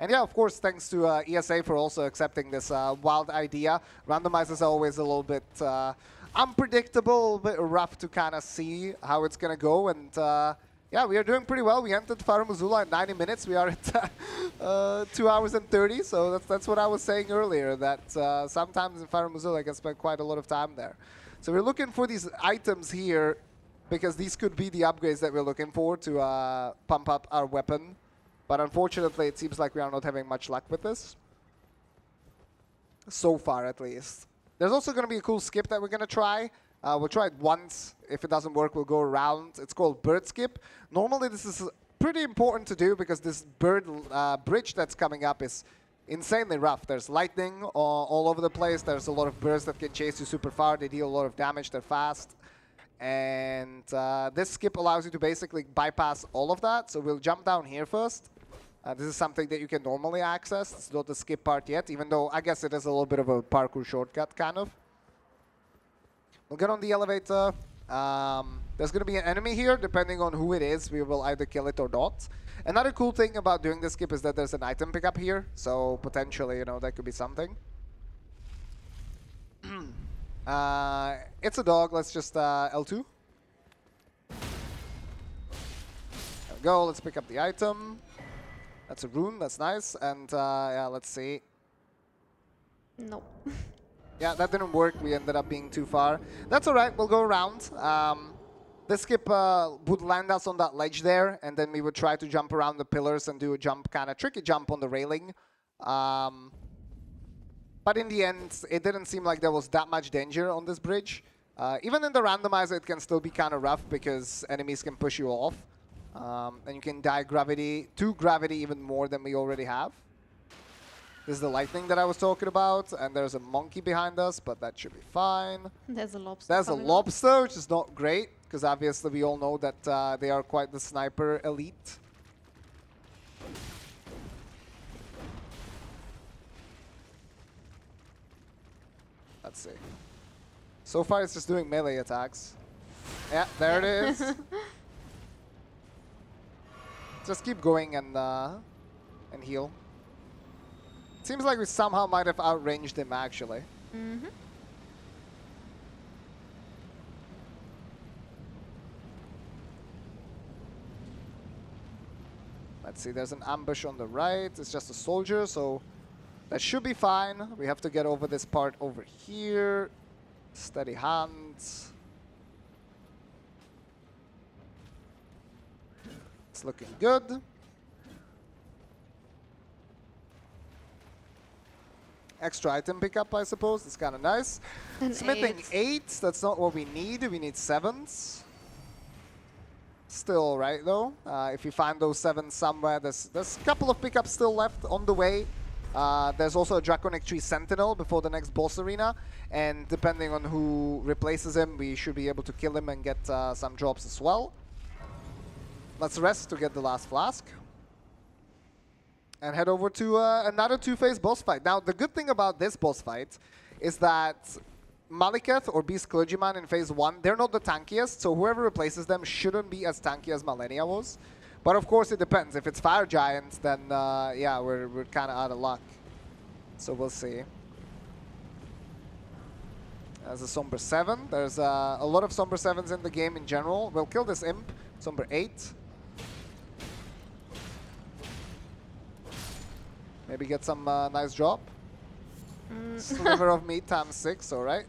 And yeah, of course, thanks to ESA for also accepting this wild idea. Randomizer is always a little bit unpredictable, a little bit rough to kind of see how it's going to go. And yeah, we are doing pretty well. We entered Farum Azula in 90 minutes. We are at 2 hours and 30. So that's what I was saying earlier, that sometimes in Farum Azula I can spend quite a lot of time there. So we're looking for these items here because these could be the upgrades that we're looking for to pump up our weapon. But unfortunately, it seems like we are not having much luck with this. So far, at least. There's also going to be a cool skip that we're going to try. We'll try it once. If it doesn't work, we'll go around. It's called bird skip. Normally, this is pretty important to do because this bird bridge that's coming up is insanely rough. There's lightning all over the place. There's a lot of birds that can chase you super far. They deal a lot of damage. They're fast. And this skip allows you to basically bypass all of that. So we'll jump down here first. This is something that you can normally access. It's not the skip part yet, even though I guess it is a little bit of a parkour shortcut, kind of. We'll get on the elevator. There's going to be an enemy here. Depending on who it is, we will either kill it or not. Another cool thing about doing this skip is that there's an item pickup here. So potentially, you know, that could be something. It's a dog. Let's just L2. There we go. Let's pick up the item. That's a rune. That's nice. And yeah, let's see. Nope. Yeah, that didn't work. We ended up being too far. That's all right. We'll go around. This skip would land us on that ledge there, and then we would try to jump around the pillars and do a jump, kind of tricky jump on the railing. But in the end, it didn't seem like there was that much danger on this bridge. Even in the randomizer, it can still be kind of rough because enemies can push you off. And you can die to gravity even more than we already have. This is the lightning that I was talking about, and there's a monkey behind us, but that should be fine. There's a lobster. There's a lobster, which is not great, because obviously we all know that they are quite the sniper elite. Let's see. So far it's just doing melee attacks. Yeah, there it is. Just keep going and heal. Seems like we somehow might have outranged him, actually. Mm-hmm. Let's see, there's an ambush on the right. It's just a soldier, so that should be fine. We have to get over this part over here. Steady hands. It's looking good. Extra item pickup, I suppose. It's kind of nice. Smithing 8s. That's not what we need. We need 7s. Still all right, though. If you find those 7s somewhere, there's a couple of pickups still left on the way. There's also a Draconic Tree Sentinel before the next boss arena. And depending on who replaces him, we should be able to kill him and get some drops as well. Let's rest to get the last flask. And head over to another two-phase boss fight. Now, the good thing about this boss fight is that Maliketh or Beast Clergyman in phase 1, they're not the tankiest, so whoever replaces them shouldn't be as tanky as Malenia was. But of course, it depends. If it's Fire Giant, then yeah, we're kind of out of luck. So we'll see. There's a Somber 7. There's a lot of Somber 7s in the game in general. We'll kill this Imp, Somber 8. Maybe get some nice drop. Sliver of meat times 6, alright.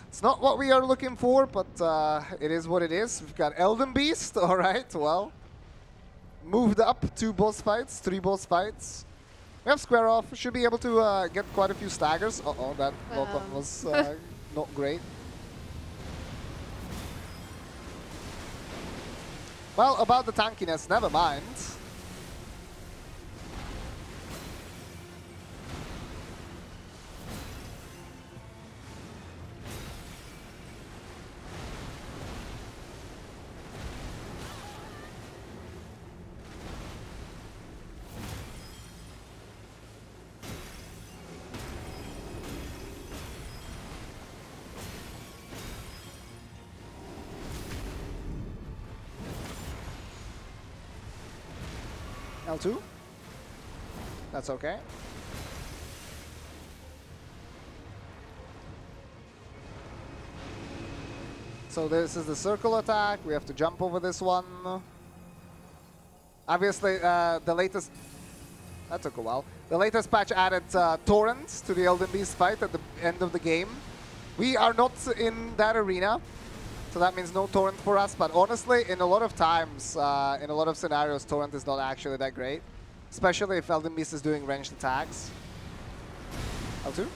It's not what we are looking for, but it is what it is. We've got Elden Beast, alright, well. Moved up 2 boss fights, 3 boss fights. We have Square Off, should be able to get quite a few staggers. Uh-oh, that lock-on was not great. Well, about the tankiness, never mind. L2. That's okay. So this is the circle attack. We have to jump over this one. Obviously, the latest... That took a while. The latest patch added torrents to the Elden Beast fight at the end of the game. We are not in that arena. So that means no torrent for us, but honestly, in a lot of times, in a lot of scenarios, torrent is not actually that great. Especially if Elden Beast is doing ranged attacks. L2.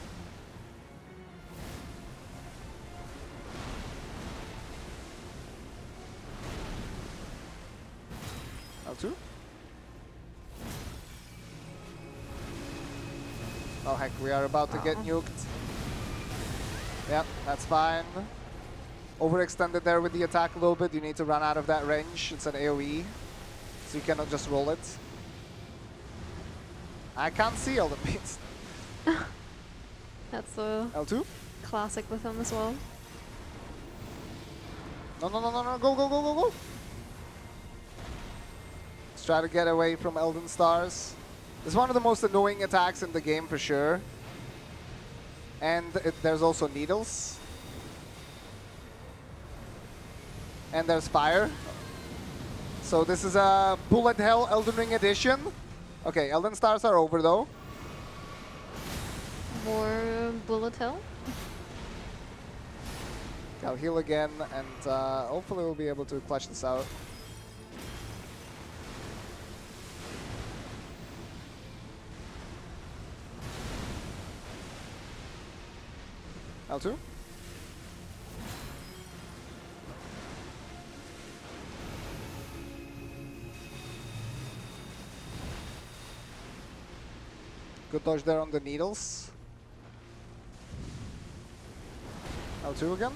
L2. Oh heck, we are about to get nuked. Yep, that's fine. Overextended there with the attack a little bit. You need to run out of that range. It's an AoE, so you cannot just roll it. I can't see Elden Beast. That's a L2? classic with him as well. No, no, no, no, no, go, go, go, go, go! Let's try to get away from Elden Stars. It's one of the most annoying attacks in the game for sure. And there's also needles. And there's fire. So this is a bullet hell Elden Ring edition. Okay, Elden Stars are over though. More bullet hell. I'll heal again and hopefully we'll be able to clutch this out. L2. Good dodge there on the needles. L2 again.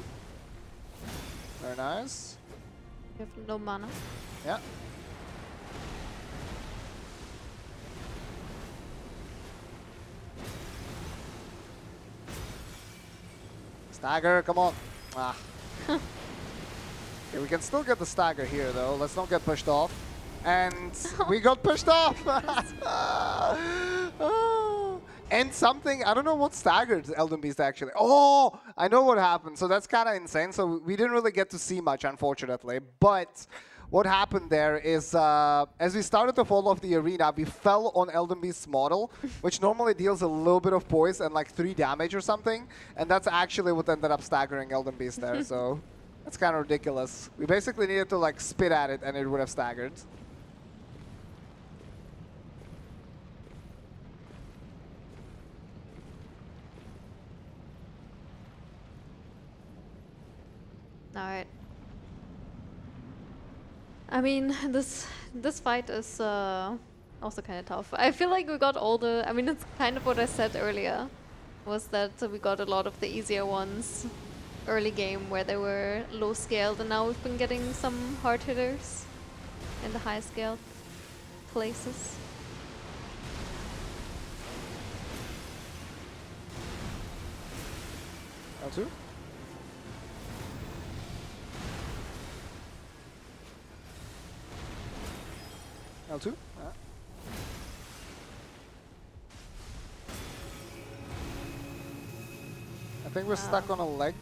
Very nice. You have no mana. Yeah. Stagger, come on. Ah. Okay, we can still get the stagger here though. Let's not get pushed off. And we got pushed off! And something, I don't know what staggered Elden Beast actually. Oh, I know what happened. So that's kind of insane. So we didn't really get to see much, unfortunately. But what happened there is, as we started to fall off the arena, we fell on Elden Beast's model, which normally deals a little bit of poise and like 3 damage or something. And that's actually what ended up staggering Elden Beast there. So that's kind of ridiculous. We basically needed to like spit at it and it would have staggered. Alright. I mean, this fight is also kind of tough. I feel like we got all the... I mean, it's kind of what I said earlier, was that we got a lot of the easier ones early game where they were low scaled, and now we've been getting some hard hitters in the high scaled places. L2? L2? Yeah. I think we're stuck on a leg.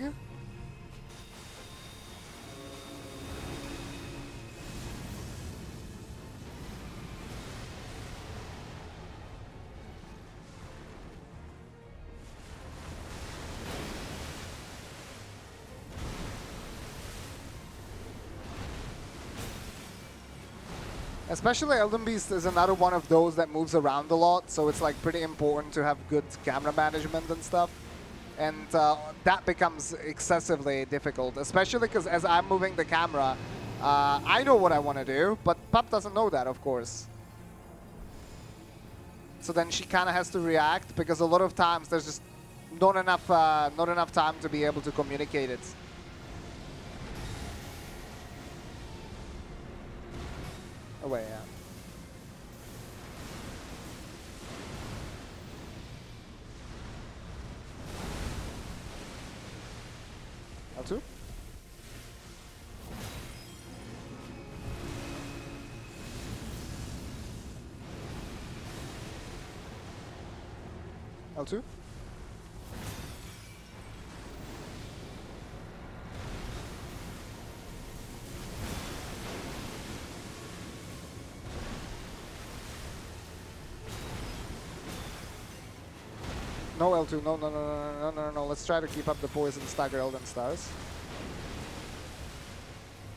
Especially Elden Beast is another one of those that moves around a lot, so it's like pretty important to have good camera management and stuff. And that becomes excessively difficult, especially because as I'm moving the camera, I know what I want to do, but Pup doesn't know that, of course. So then she kind of has to react, because a lot of times there's just not enough time to be able to communicate it. Away, yeah. L2? L2? No L2, no, no, no, no, no, no, no, no. Let's try to keep up the poison stagger Elden Stars.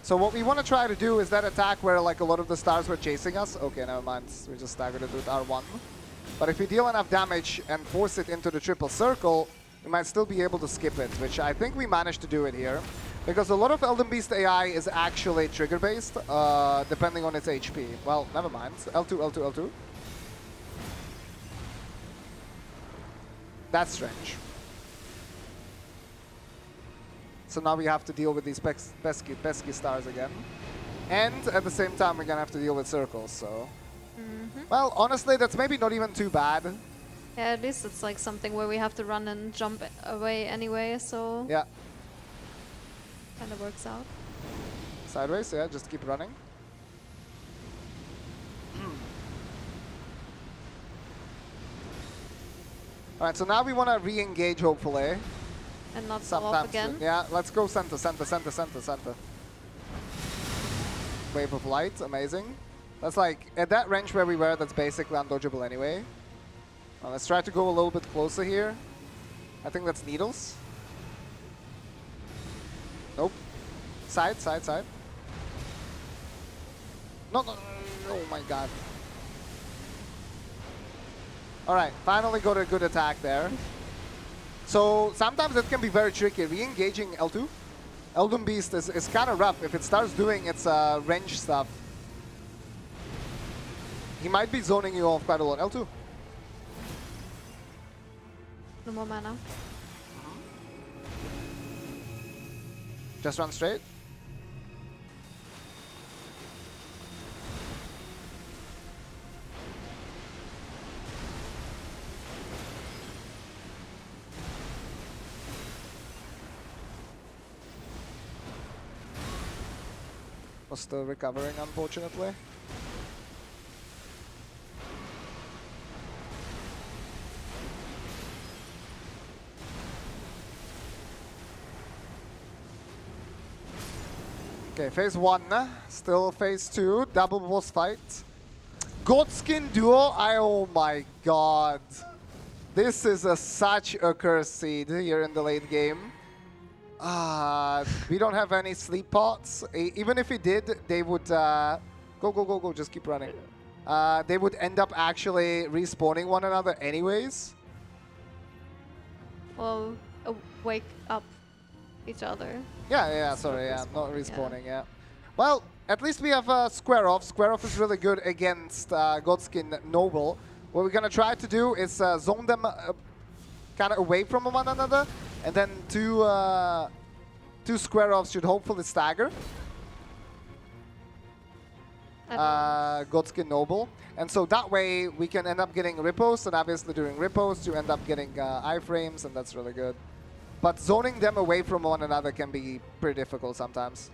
So what we want to try to do is that attack where like a lot of the stars were chasing us. Okay, never mind. We just staggered it with R1. But if we deal enough damage and force it into the triple circle, we might still be able to skip it, which I think we managed to do it here. Because a lot of Elden Beast AI is actually trigger-based, depending on its HP. Well, never mind. L2, L2, L2. That's strange. So now we have to deal with these pesky stars again. And at the same time, we're going to have to deal with circles, so... Well, honestly, that's maybe not even too bad. Yeah, at least it's like something where we have to run and jump away anyway, so... Yeah. Kind of works out. Sideways, yeah, just keep running. Alright, so now we want to re-engage, hopefully. And not fall off again. Soon. Yeah, let's go center, center, center, center, center. Wave of light, amazing. That's like, at that range where we were, that's basically undodgeable anyway. Let's try to go a little bit closer here. I think that's needles. Nope. Side, side, side. No, no, no, no, oh my god. Alright, finally got a good attack there. So sometimes it can be very tricky. Re-engaging L2. Elden Beast is kind of rough. If it starts doing its range stuff, he might be zoning you off quite a lot. L2. No more mana. Just run straight. Was still recovering, unfortunately. Okay, phase 1, still phase 2, double boss fight. Godskin Duo, oh my god. This is such a curse seed here in the late game. We don't have any sleep pots. Even if we did, they would... go, just keep running. They would end up actually respawning one another anyways. Well, wake up each other. Yeah, sorry, yeah, not respawning, yeah. Well, at least we have Square Off. Square Off is really good against Godskin Noble. What we're gonna try to do is zone them kind of away from one another, and then two Square Offs should hopefully stagger Godskin Noble. And so that way we can end up getting riposte, and obviously during riposte you end up getting iframes, and that's really good. But zoning them away from one another can be pretty difficult sometimes.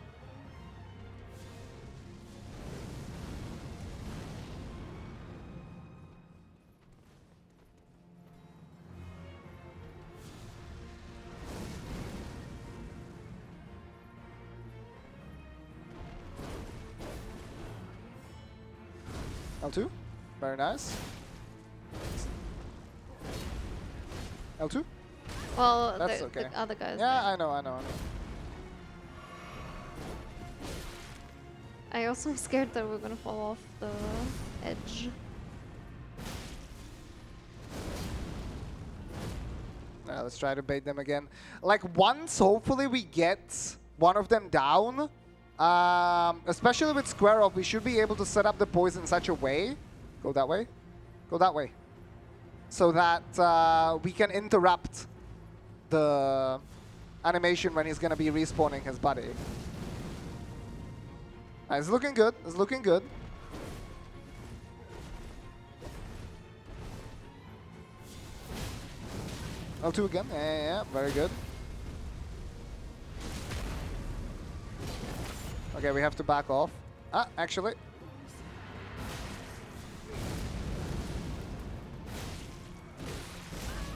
L2, very nice. L2? Well, That's the okay. other guys. Yeah, I know. I also am scared that we're gonna fall off the edge. Let's try to bait them again. Like, once, hopefully, we get one of them down, especially with Square Off, we should be able to set up the poison in such a way. Go that way. Go that way. So that we can interrupt the animation when he's going to be respawning his buddy. It's looking good. It's looking good. L2 again. Yeah, very good. Okay, we have to back off. Actually.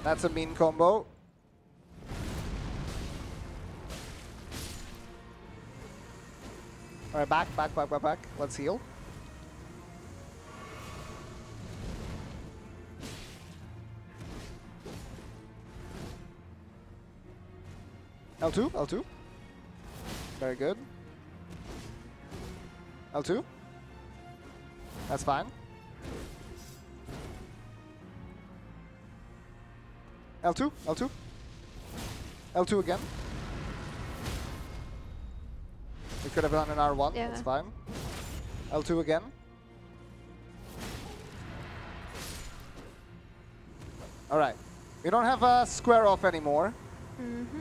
That's a mean combo. Alright, back. Let's heal. L2. Very good. L2. That's fine. L2, L2. L2 again. We could have done an R1, Yeah. that's fine. L2 again. Alright. We don't have a square off anymore. Mm-hmm.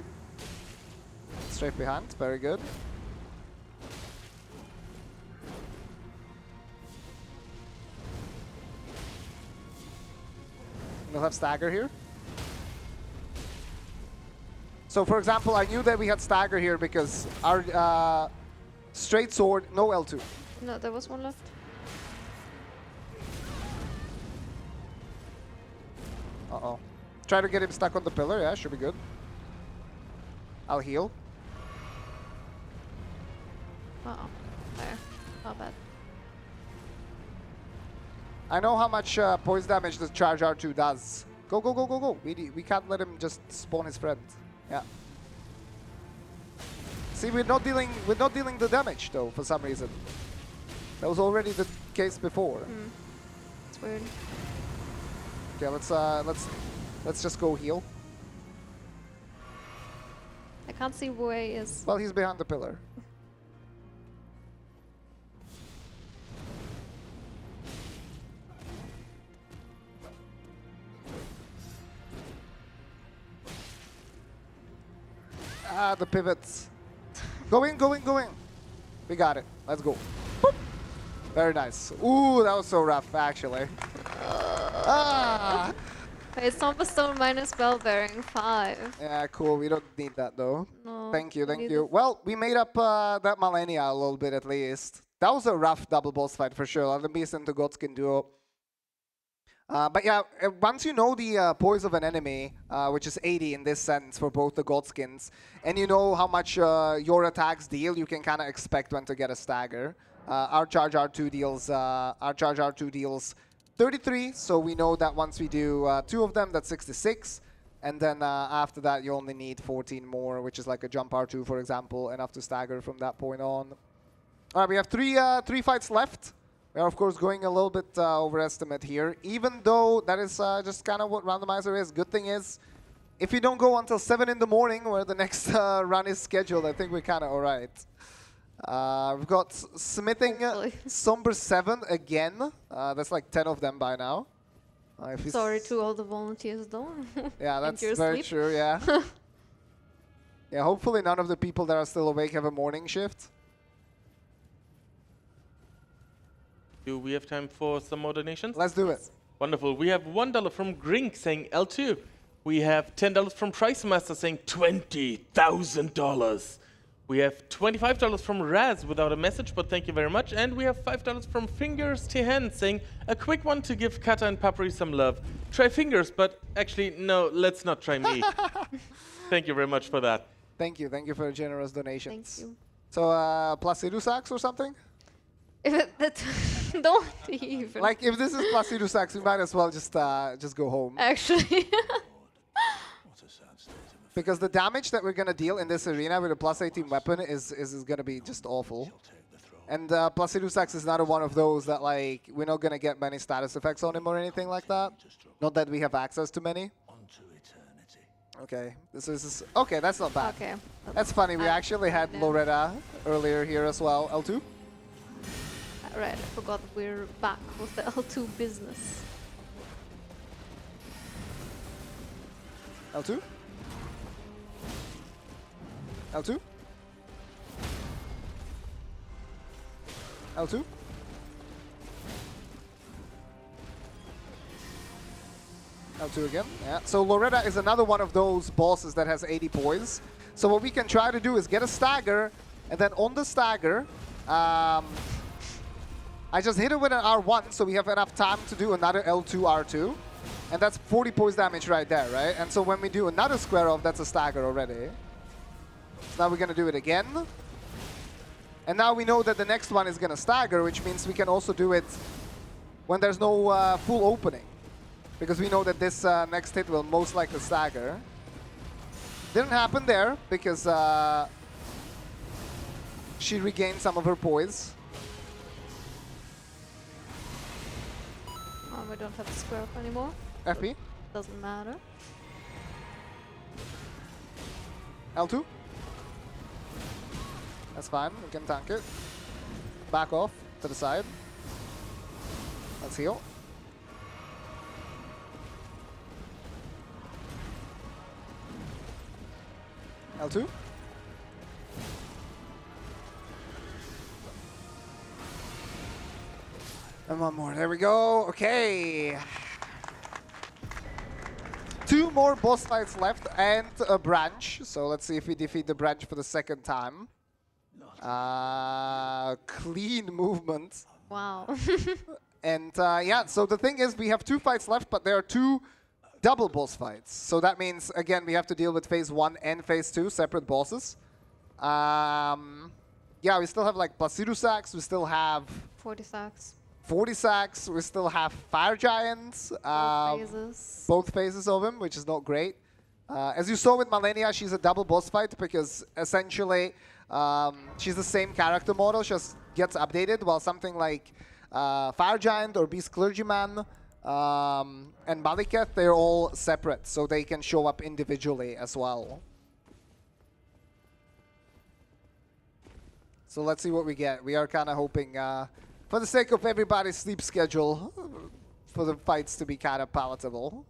Straight behind, very good. We'll have stagger here. So for example, I knew that we had stagger here because our straight sword, no L2. No, there was one left. Uh-oh. Try to get him stuck on the pillar, yeah, should be good. I'll heal. Uh-oh. There. Not bad. I know how much poise damage the charge R2 does. Go, go, go, go, go. We can't let him just spawn his friend. Yeah. See, we're not dealing the damage though for some reason. That was already the case before. It's weird. Okay, let's just go heal. I can't see where he is. Well, he's behind the pillar. Ah, the pivots. Go in, go in, go in. We got it. Let's go. Boop. Very nice. Ooh, that was so rough, actually. Ah. Wait, Stormveil minus bell bearing 5. Yeah, cool. We don't need that, though. No. Thank you, we thank need you. it. Well, we made up that Malenia a little bit, at least. That was a rough double boss fight, for sure. Elden Beast into Godskin Duo. But yeah, once you know the poise of an enemy, which is 80 in this sense for both the Godskins, and you know how much your attacks deal, you can kind of expect when to get a stagger. Our charge R2 deals 33, so we know that once we do 2 of them, that's 66. And then after that, you only need 14 more, which is like a jump R2, for example, enough to stagger from that point on. All right, we have three fights left. We are, of course, going a little bit overestimate here, even though that is just kind of what Randomizer is. Good thing is, if you don't go until 7 in the morning, where the next run is scheduled, I think we're kind of all right. We've got Smithing Somber 7 again. That's like 10 of them by now. If Sorry to all the volunteers, though. Yeah, And that's your very sleep. true, yeah. Yeah, hopefully none of the people that are still awake have a morning shift. Do we have time for some more donations? Let's do it. Wonderful. We have $1 from Grink saying L2. We have $10 from Price Master saying $20,000. We have $25 from Raz without a message, but thank you very much. And we have $5 from Fingers Tehen saying a quick one to give Kata and Puppery some love. Try Fingers, but actually, no, let's not try me. Thank you very much for that. Thank you for your generous donations. Thank you. So, Placido Sax or something? Don't even. Like, if this is Placido Sax, we might as well just go home. Actually. Because the damage that we're gonna deal in this arena with a plus 18 weapon is gonna be just awful. And Placido Sax is not one of those that, like, we're not gonna get many status effects on him or anything like that. Not that we have access to many. Okay, this is okay. That's not bad. Okay. That's funny. We actually had Yeah. Loretta earlier here as well. L2. Right, I forgot we're back with the L2 business. L2. L2. L2. L2 again. Yeah. So Loretta is another one of those bosses that has 80 poise. So what we can try to do is get a stagger, and then on the stagger, I just hit it with an R1, so we have enough time to do another L2 R2. And that's 40 poise damage right there, right? And so when we do another square off, that's a stagger already. So now we're gonna do it again. And now we know that the next one is gonna stagger, which means we can also do it when there's no full opening. Because we know that this next hit will most likely stagger. Didn't happen there, because she regained some of her poise. I don't have a square up anymore. FP. Doesn't matter. L2. That's fine, we can tank it. Back off to the side. Let's heal. L2. And one more, there we go, okay. 2 more boss fights left and a branch. So let's see if we defeat the branch for the second time. Clean movement. Wow. And yeah, so the thing is we have 2 fights left, but there are 2 double boss fights. So that means, again, we have to deal with phase 1 and phase 2, separate bosses. Yeah, we still have like Placidu Sacks, we still have 40 sacks. 40 sacks, we still have Fire Giants. Both phases. Both phases of him, which is not great. As you saw with Malenia, she's a double boss fight because essentially she's the same character model, just gets updated, while something like Fire Giant or Beast Clergyman and Maliketh, they're all separate, so they can show up individually as well. So let's see what we get. We are kind of hoping, for the sake of everybody's sleep schedule, for the fights to be kind of palatable.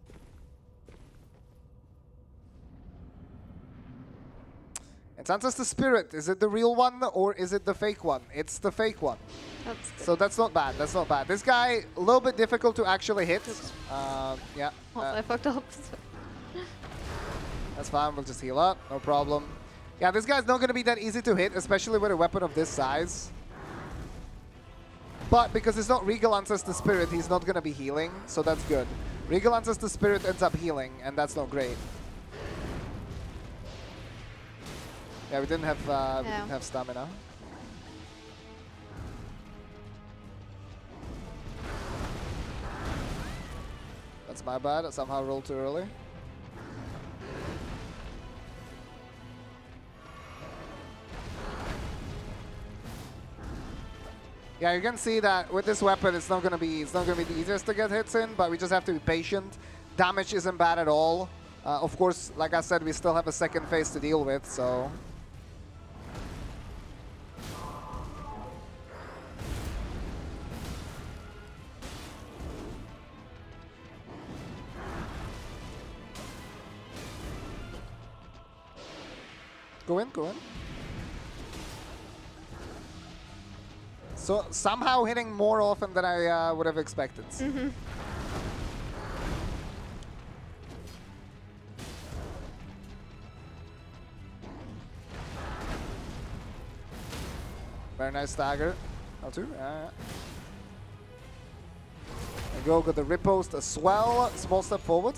It's Ancestor Spirit. Is it the real one or is it the fake one? It's the fake one. That's good. So that's not bad. That's not bad. This guy, a little bit difficult to actually hit. Yeah. I fucked up. That's fine. We'll just heal up. No problem. Yeah, this guy's not going to be that easy to hit, especially with a weapon of this size. But because it's not Regal Ancestor Spirit, he's not going to be healing, so that's good. Regal Ancestor Spirit ends up healing, and that's not great. Yeah, we didn't have stamina. That's my bad. I somehow rolled too early. Yeah, you can see that with this weapon, it's not gonna be the easiest to get hits in, but we just have to be patient. Damage isn't bad at all. Of course, like I said, we still have a second phase to deal with, so. Go in, go in. So somehow hitting more often than I would have expected. Mm-hmm. Very nice stagger. L2. There you go, got the riposte as well. Small step forward.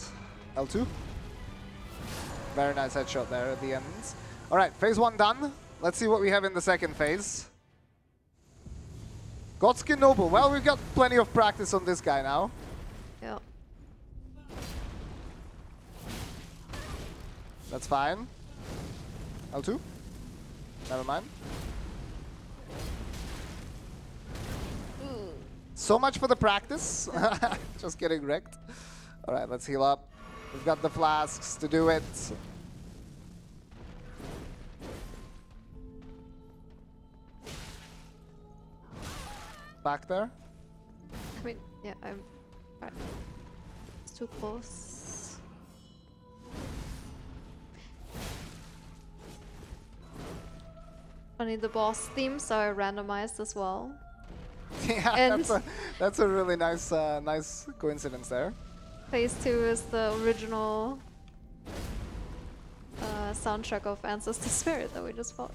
L2. Very nice headshot there at the end. All right, phase 1 done. Let's see what we have in the second phase. Godskin Duo. Well, we've got plenty of practice on this guy now. Yeah. That's fine. L2. Never mind. So much for the practice. Just getting wrecked. All right, let's heal up. We've got the flasks to do it. Back there. I mean, yeah, I'm. Right. It's too close. Funny, the boss themes are randomized as well. Yeah, And that's a really nice nice coincidence there. Phase 2 is the original soundtrack of Ancestor Spirit that we just fought.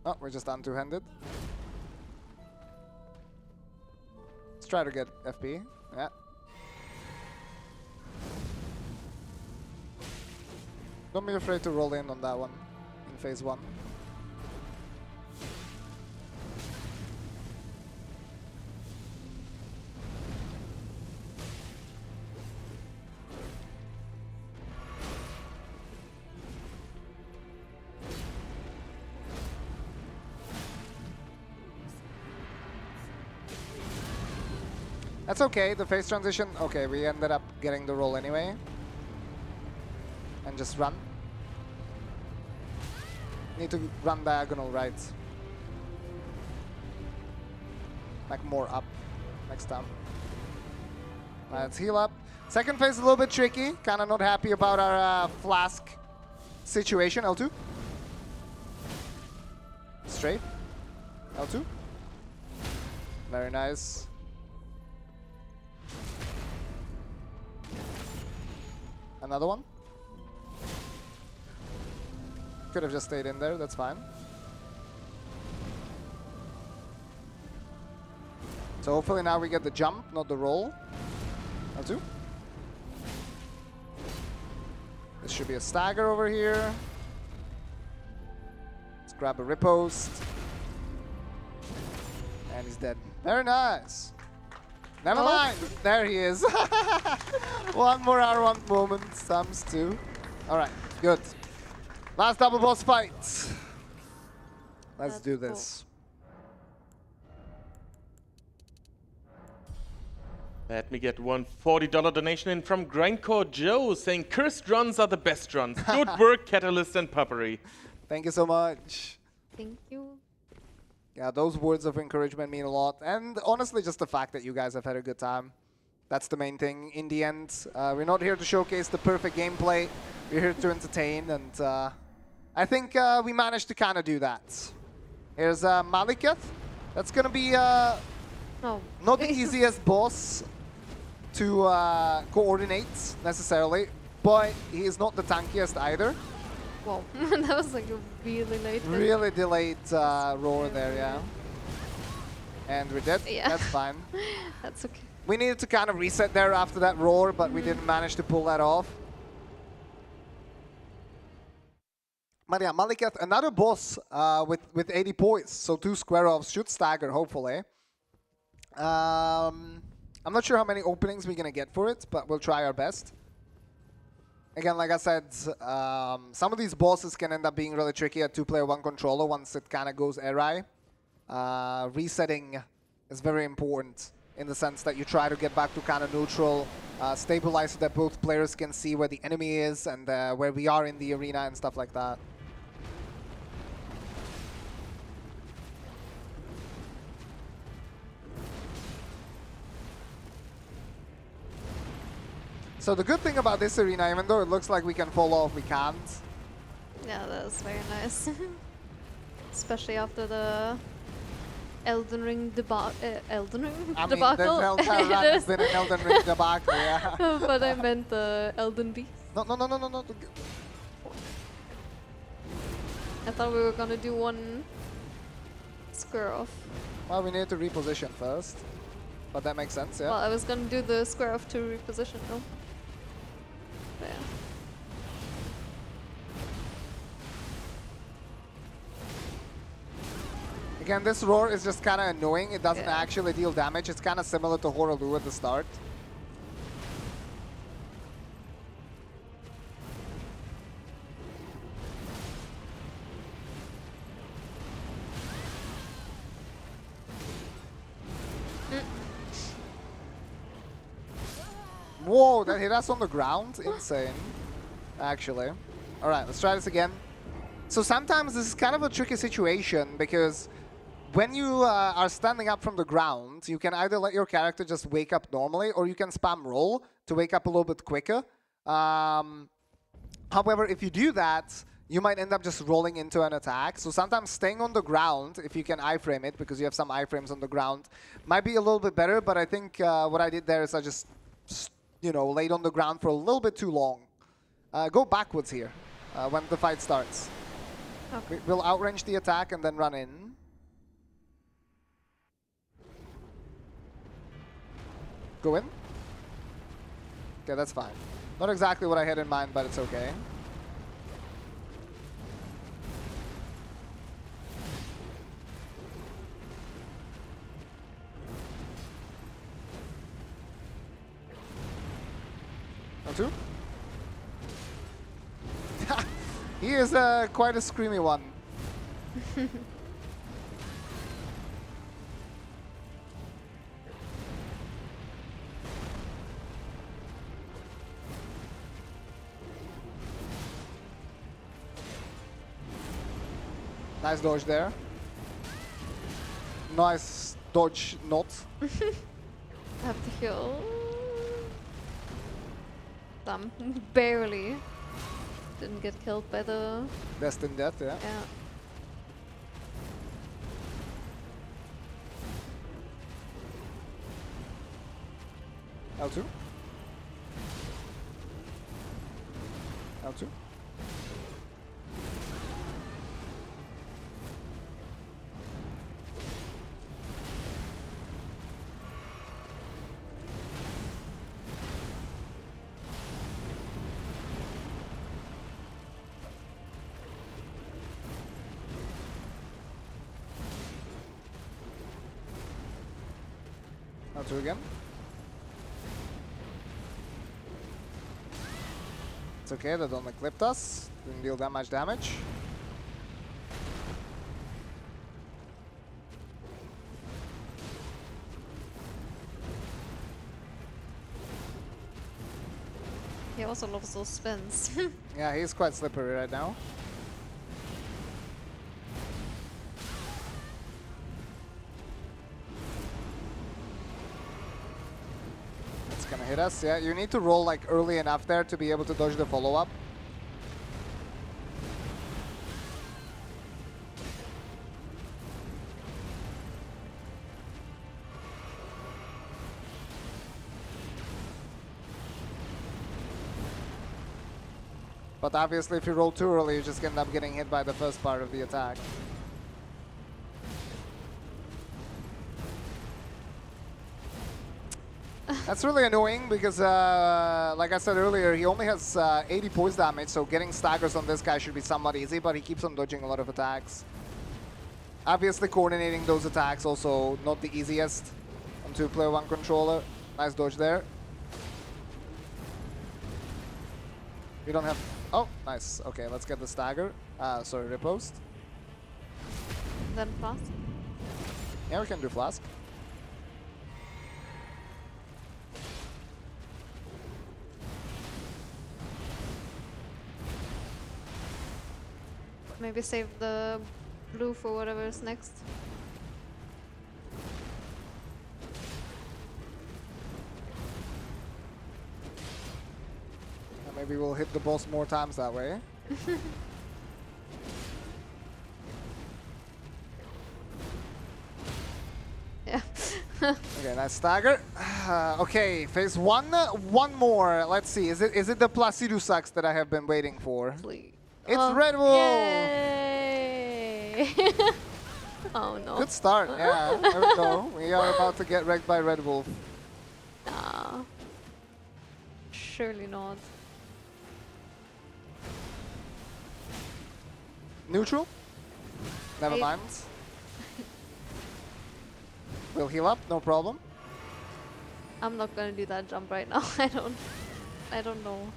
Oh, we're just on two-handed. Let's try to get FP. Yeah. Don't be afraid to roll in on that one in phase 1. That's okay, the phase transition, okay, we ended up getting the roll anyway. And just run. Need to run diagonal right. Like more up next time. Let's heal up. Second phase is a little bit tricky. Kind of not happy about our flask situation. L2. Straight. L2. Very nice. Another one. Could have just stayed in there, that's fine. So hopefully now we get the jump, not the roll. L2. This should be a stagger over here. Let's grab a riposte. And he's dead. Very nice. Never mind. There he is. One more R1 moment times 2. Alright, good. Last double boss fight. Let's do this. Let me get one $40 donation in from Grindcore Joe saying cursed runs are the best runs. Good work, catalystz and Puppery. Thank you so much. Thank you. Yeah, those words of encouragement mean a lot. And honestly, just the fact that you guys have had a good time. That's the main thing. In the end, we're not here to showcase the perfect gameplay. We're here to entertain. And I think we managed to kind of do that. Here's Maliketh. That's going to be not the easiest boss to coordinate necessarily, but he is not the tankiest either. Wow, that was like a really late. Really delayed roar there, yeah. And we're dead. Yeah. That's fine. That's okay. We needed to kind of reset there after that roar, but we didn't manage to pull that off. But yeah, Maliketh, another boss with 80 points, so 2 square-offs should stagger, hopefully. I'm not sure how many openings we're going to get for it, but we'll try our best. Again, like I said, some of these bosses can end up being really tricky at 2-player 1 controller once it kind of goes awry. Resetting is very important in the sense that you try to get back to kind of neutral, stabilize so that both players can see where the enemy is and where we are in the arena and stuff like that. So the good thing about this arena, even though it looks like we can fall off, we can't. Yeah, that was very nice. Especially after the Elden Ring debacle. I mean, debacle. this has been an Elden Ring debacle, yeah. But I meant the Elden Beast. No. I thought we were gonna do one square off. Well, we need to reposition first. But that makes sense, yeah. Well, I was gonna do the square off to reposition, no? Yeah. Again, this roar is just kind of annoying. It doesn't actually deal damage. It's kind of similar to Horaloo at the start. Whoa, that hit us on the ground? Insane, actually. All right, let's try this again. So sometimes this is kind of a tricky situation because when you are standing up from the ground, you can either let your character just wake up normally or you can spam roll to wake up a little bit quicker. However, if you do that, you might end up just rolling into an attack. So sometimes staying on the ground, if you can iframe it, because you have some iframes on the ground, might be a little bit better. But I think what I did there is I just, laid on the ground for a little bit too long. Go backwards here when the fight starts. Okay. We'll outrange the attack and then run in. Go in. Okay, that's fine. Not exactly what I had in mind, but it's okay. Two. He is quite a screamy one. Nice dodge there. Nice dodge not. Have to heal. Some barely didn't get killed by the Destined death, yeah. yeah. L2. L2. L2 again. It's okay, they don't clipped us. Didn't deal that much damage. He also loves those spins. Yeah, he's quite slippery right now. It's gonna hit us, yeah. You need to roll like early enough there to be able to dodge the follow-up. But obviously if you roll too early, you just end up getting hit by the first part of the attack. That's really annoying because, like I said earlier, he only has 80 poise damage, so getting staggers on this guy should be somewhat easy, but he keeps on dodging a lot of attacks. Obviously coordinating those attacks also not the easiest on 2-player 1 controller. Nice dodge there. You don't have... Oh, nice. Okay, let's get the stagger. Sorry, riposte. Then flask. Yeah, we can do flask. Maybe save the blue for whatever is next. And maybe we'll hit the boss more times that way. Yeah. Okay, nice stagger. Okay, phase 1, one more. Let's see. Is it the Placidu Sucks that I have been waiting for? Please. It's Red Wolf! Yay! Oh no. Good start, yeah. There we go. We are about to get wrecked by Red Wolf. Nah. Surely not. Neutral? Never Eight. mind. We'll heal up, no problem. I'm not gonna do that jump right now. I don't know.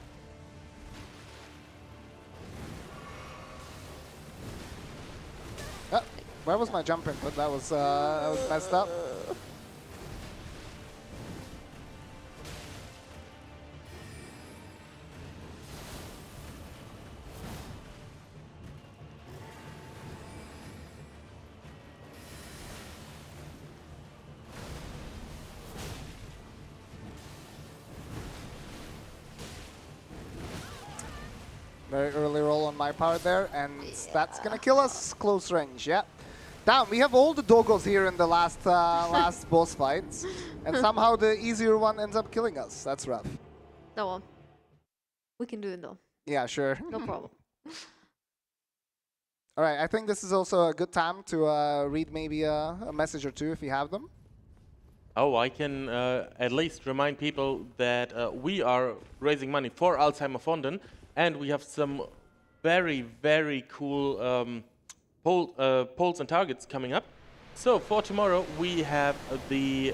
Where was my jump input? That was messed up. Very early roll on my part there, and that's gonna kill us close range, yeah. Damn, we have all the doggos here in the last last boss fights, and somehow the easier one ends up killing us. That's rough. No one. We can do it though. Yeah, sure. No problem. All right, I think this is also a good time to read maybe a message or two if you have them. Oh, I can at least remind people that we are raising money for Alzheimer-Fonden, and we have some very, very cool polls and targets coming up. So for tomorrow, we have the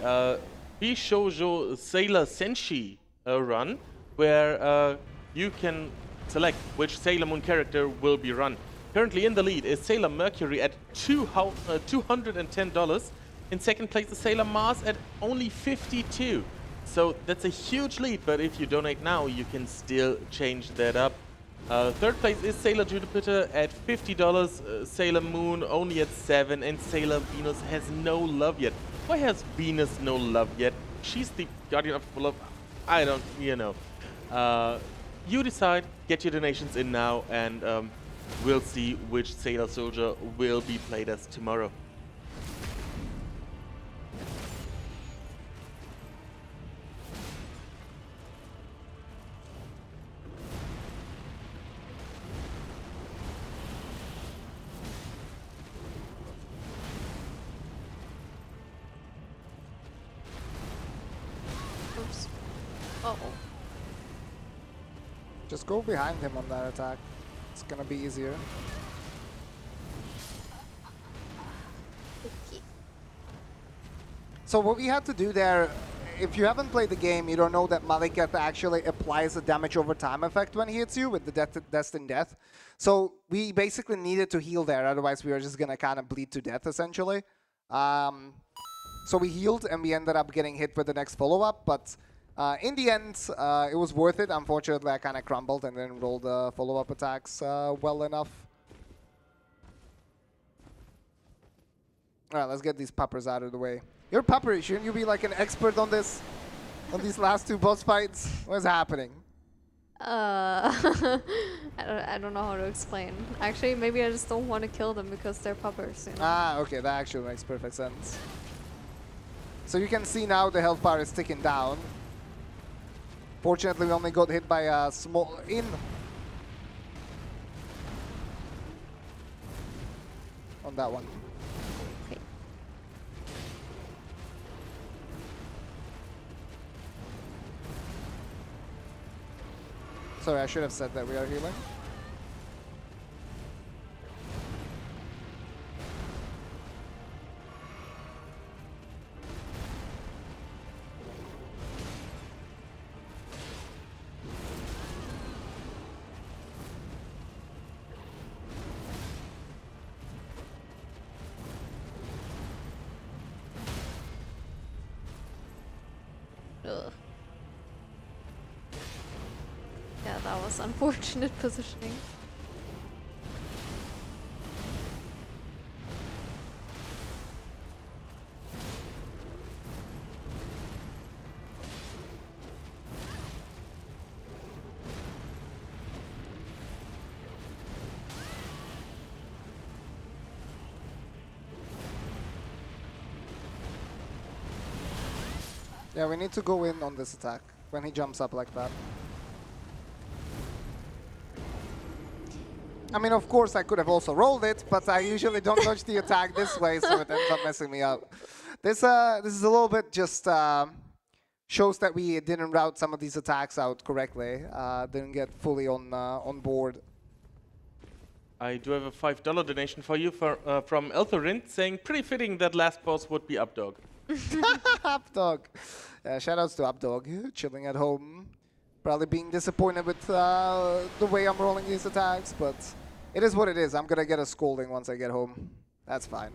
Bishoujo Sailor Senshi run, where you can select which Sailor Moon character will be run. Currently in the lead is Sailor Mercury at $210. In second place is Sailor Mars at only 52. So that's a huge lead, but if you donate now, you can still change that up. Third place is Sailor Jupiter at $50, Sailor Moon only at 7, and Sailor Venus has no love yet. Why has Venus no love yet? She's the guardian of love. I don't, you decide, get your donations in now, and we'll see which Sailor Soldier will be played as tomorrow. Oops. Uh-oh. Just go behind him on that attack. It's gonna be easier. Okay. So what we had to do there, if you haven't played the game, you don't know that Maliketh actually applies a damage over time effect when he hits you with the Destined Death. So we basically needed to heal there, otherwise we were just gonna kind of bleed to death essentially. So we healed and we ended up getting hit with the next follow-up, but in the end, it was worth it. Unfortunately, I kind of crumbled and then rolled the follow-up attacks well enough. All right, let's get these puppers out of the way. You're Puppery, shouldn't you be like an expert on this? On these last two boss fights? What's happening? I don't know how to explain. Actually, maybe I just don't want to kill them because they're puppers. You know? Ah, okay, that actually makes perfect sense. So you can see now the health bar is ticking down. Fortunately, we only got hit by a small on that one. Okay. Sorry, I should have said that we are healing. Ugh. Yeah, that was unfortunate positioning. Yeah, we need to go in on this attack when he jumps up like that. I mean, of course, I could have also rolled it, but I usually don't dodge the attack this way, so it ends up messing me up. This is a little bit just shows that we didn't route some of these attacks out correctly. Didn't get fully on board. I do have a $5 donation for you from Elthorint saying, pretty fitting that last boss would be Updog. Updog. Shoutouts to Updog, chilling at home. Probably being disappointed with the way I'm rolling these attacks, but it is what it is. I'm gonna get a scolding once I get home. That's fine.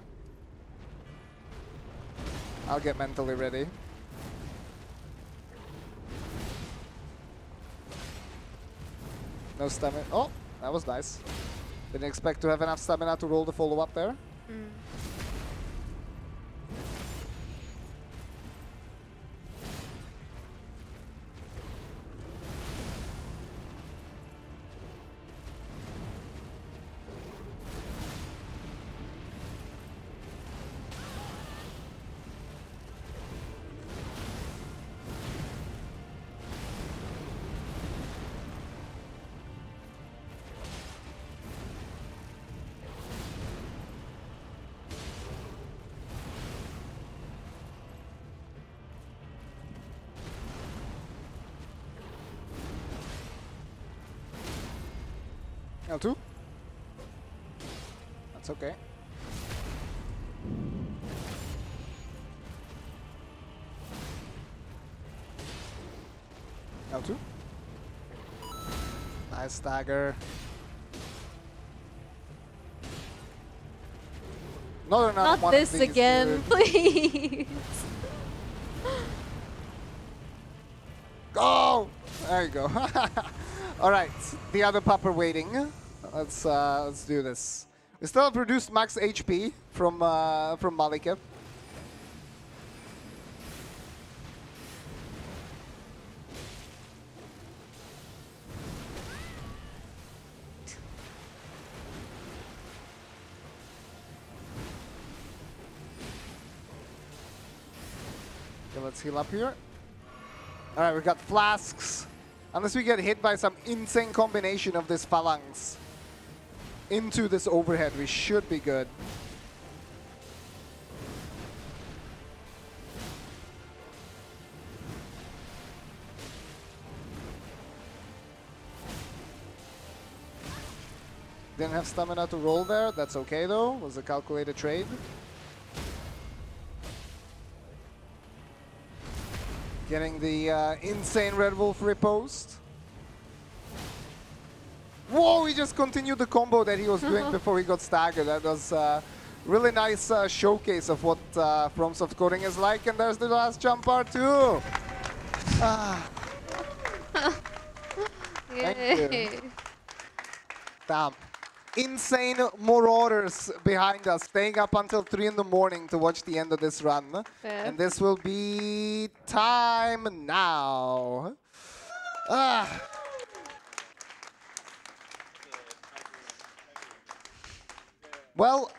I'll get mentally ready. No stamina. Oh, that was nice. Didn't expect to have enough stamina to roll the follow-up there. Mm. L2? That's okay. L2? Nice stagger. Not this again, please. Go! There you go. All right, the other pupper waiting. Let's do this. We still have reduced max HP from Maliketh. Okay, let's heal up here. All right, we've got flasks. Unless we get hit by some insane combination of this phalanx into this overhead, we should be good. Didn't have stamina to roll there. That's okay though. Was a calculated trade. Getting the insane Red Wolf riposte. Whoa, he just continued the combo that he was doing before he got staggered. That was really nice showcase of what FromSoft coding is like. And there's the last jump part too. Thank you. Damn. Insane marauders behind us, staying up until 3 in the morning to watch the end of this run. Yeah. And this will be time now. Well,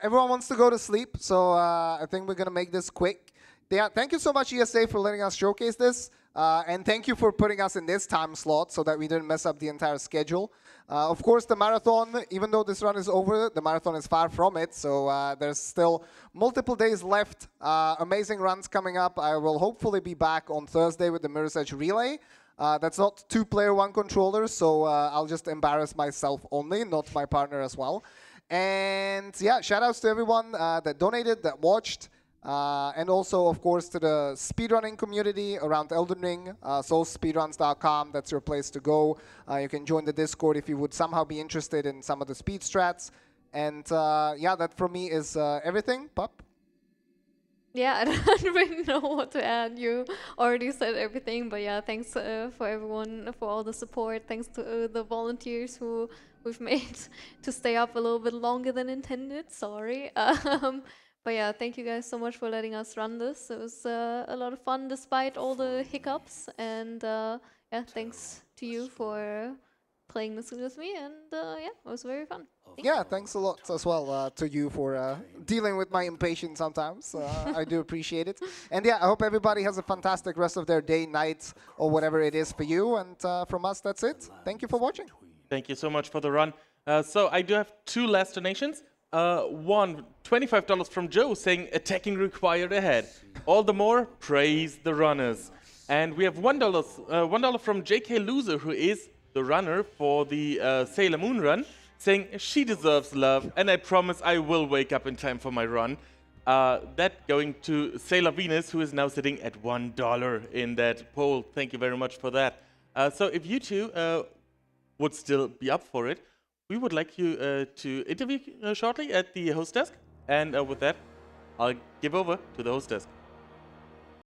everyone wants to go to sleep, so I think we're going to make this quick. Yeah, thank you so much, ESA, for letting us showcase this. And thank you for putting us in this time slot so that we didn't mess up the entire schedule. Of course, the marathon, even though this run is over, the marathon is far from it. So there's still multiple days left. Amazing runs coming up. I will hopefully be back on Thursday with the Mirror's Edge Relay. That's not 2-player, 1 controller, so I'll just embarrass myself only, not my partner as well. And yeah, shout outs to everyone that donated, that watched. And also, of course, to the speedrunning community around Elden Ring, soulspeedruns.com, that's your place to go. You can join the Discord if you would somehow be interested in some of the speed strats. And yeah, that for me is everything. Pup? Yeah, I don't really know what to add. You already said everything, but yeah, thanks for everyone, for all the support. Thanks to the volunteers who we've made to stay up a little bit longer than intended. Sorry. But yeah, thank you guys so much for letting us run this. It was a lot of fun despite all the hiccups. And yeah, thanks to you for playing this with me. And yeah, it was very fun. Yeah, thanks a lot as well to you for dealing with my impatience sometimes. I do appreciate it. And yeah, I hope everybody has a fantastic rest of their day, night, or whatever it is for you. And from us, that's it. Thank you for watching. Thank you so much for the run. So I do have 2 last donations. One, $25 from Joe saying attacking required ahead. All the more, praise the runners. And we have $1 from JK Loser, who is the runner for the Sailor Moon run, saying she deserves love, and I promise I will wake up in time for my run. That going to Sailor Venus, who is now sitting at $1 in that poll. Thank you very much for that. So if you two would still be up for it, we would like you to interview shortly at the host desk. And with that, I'll give over to the host desk.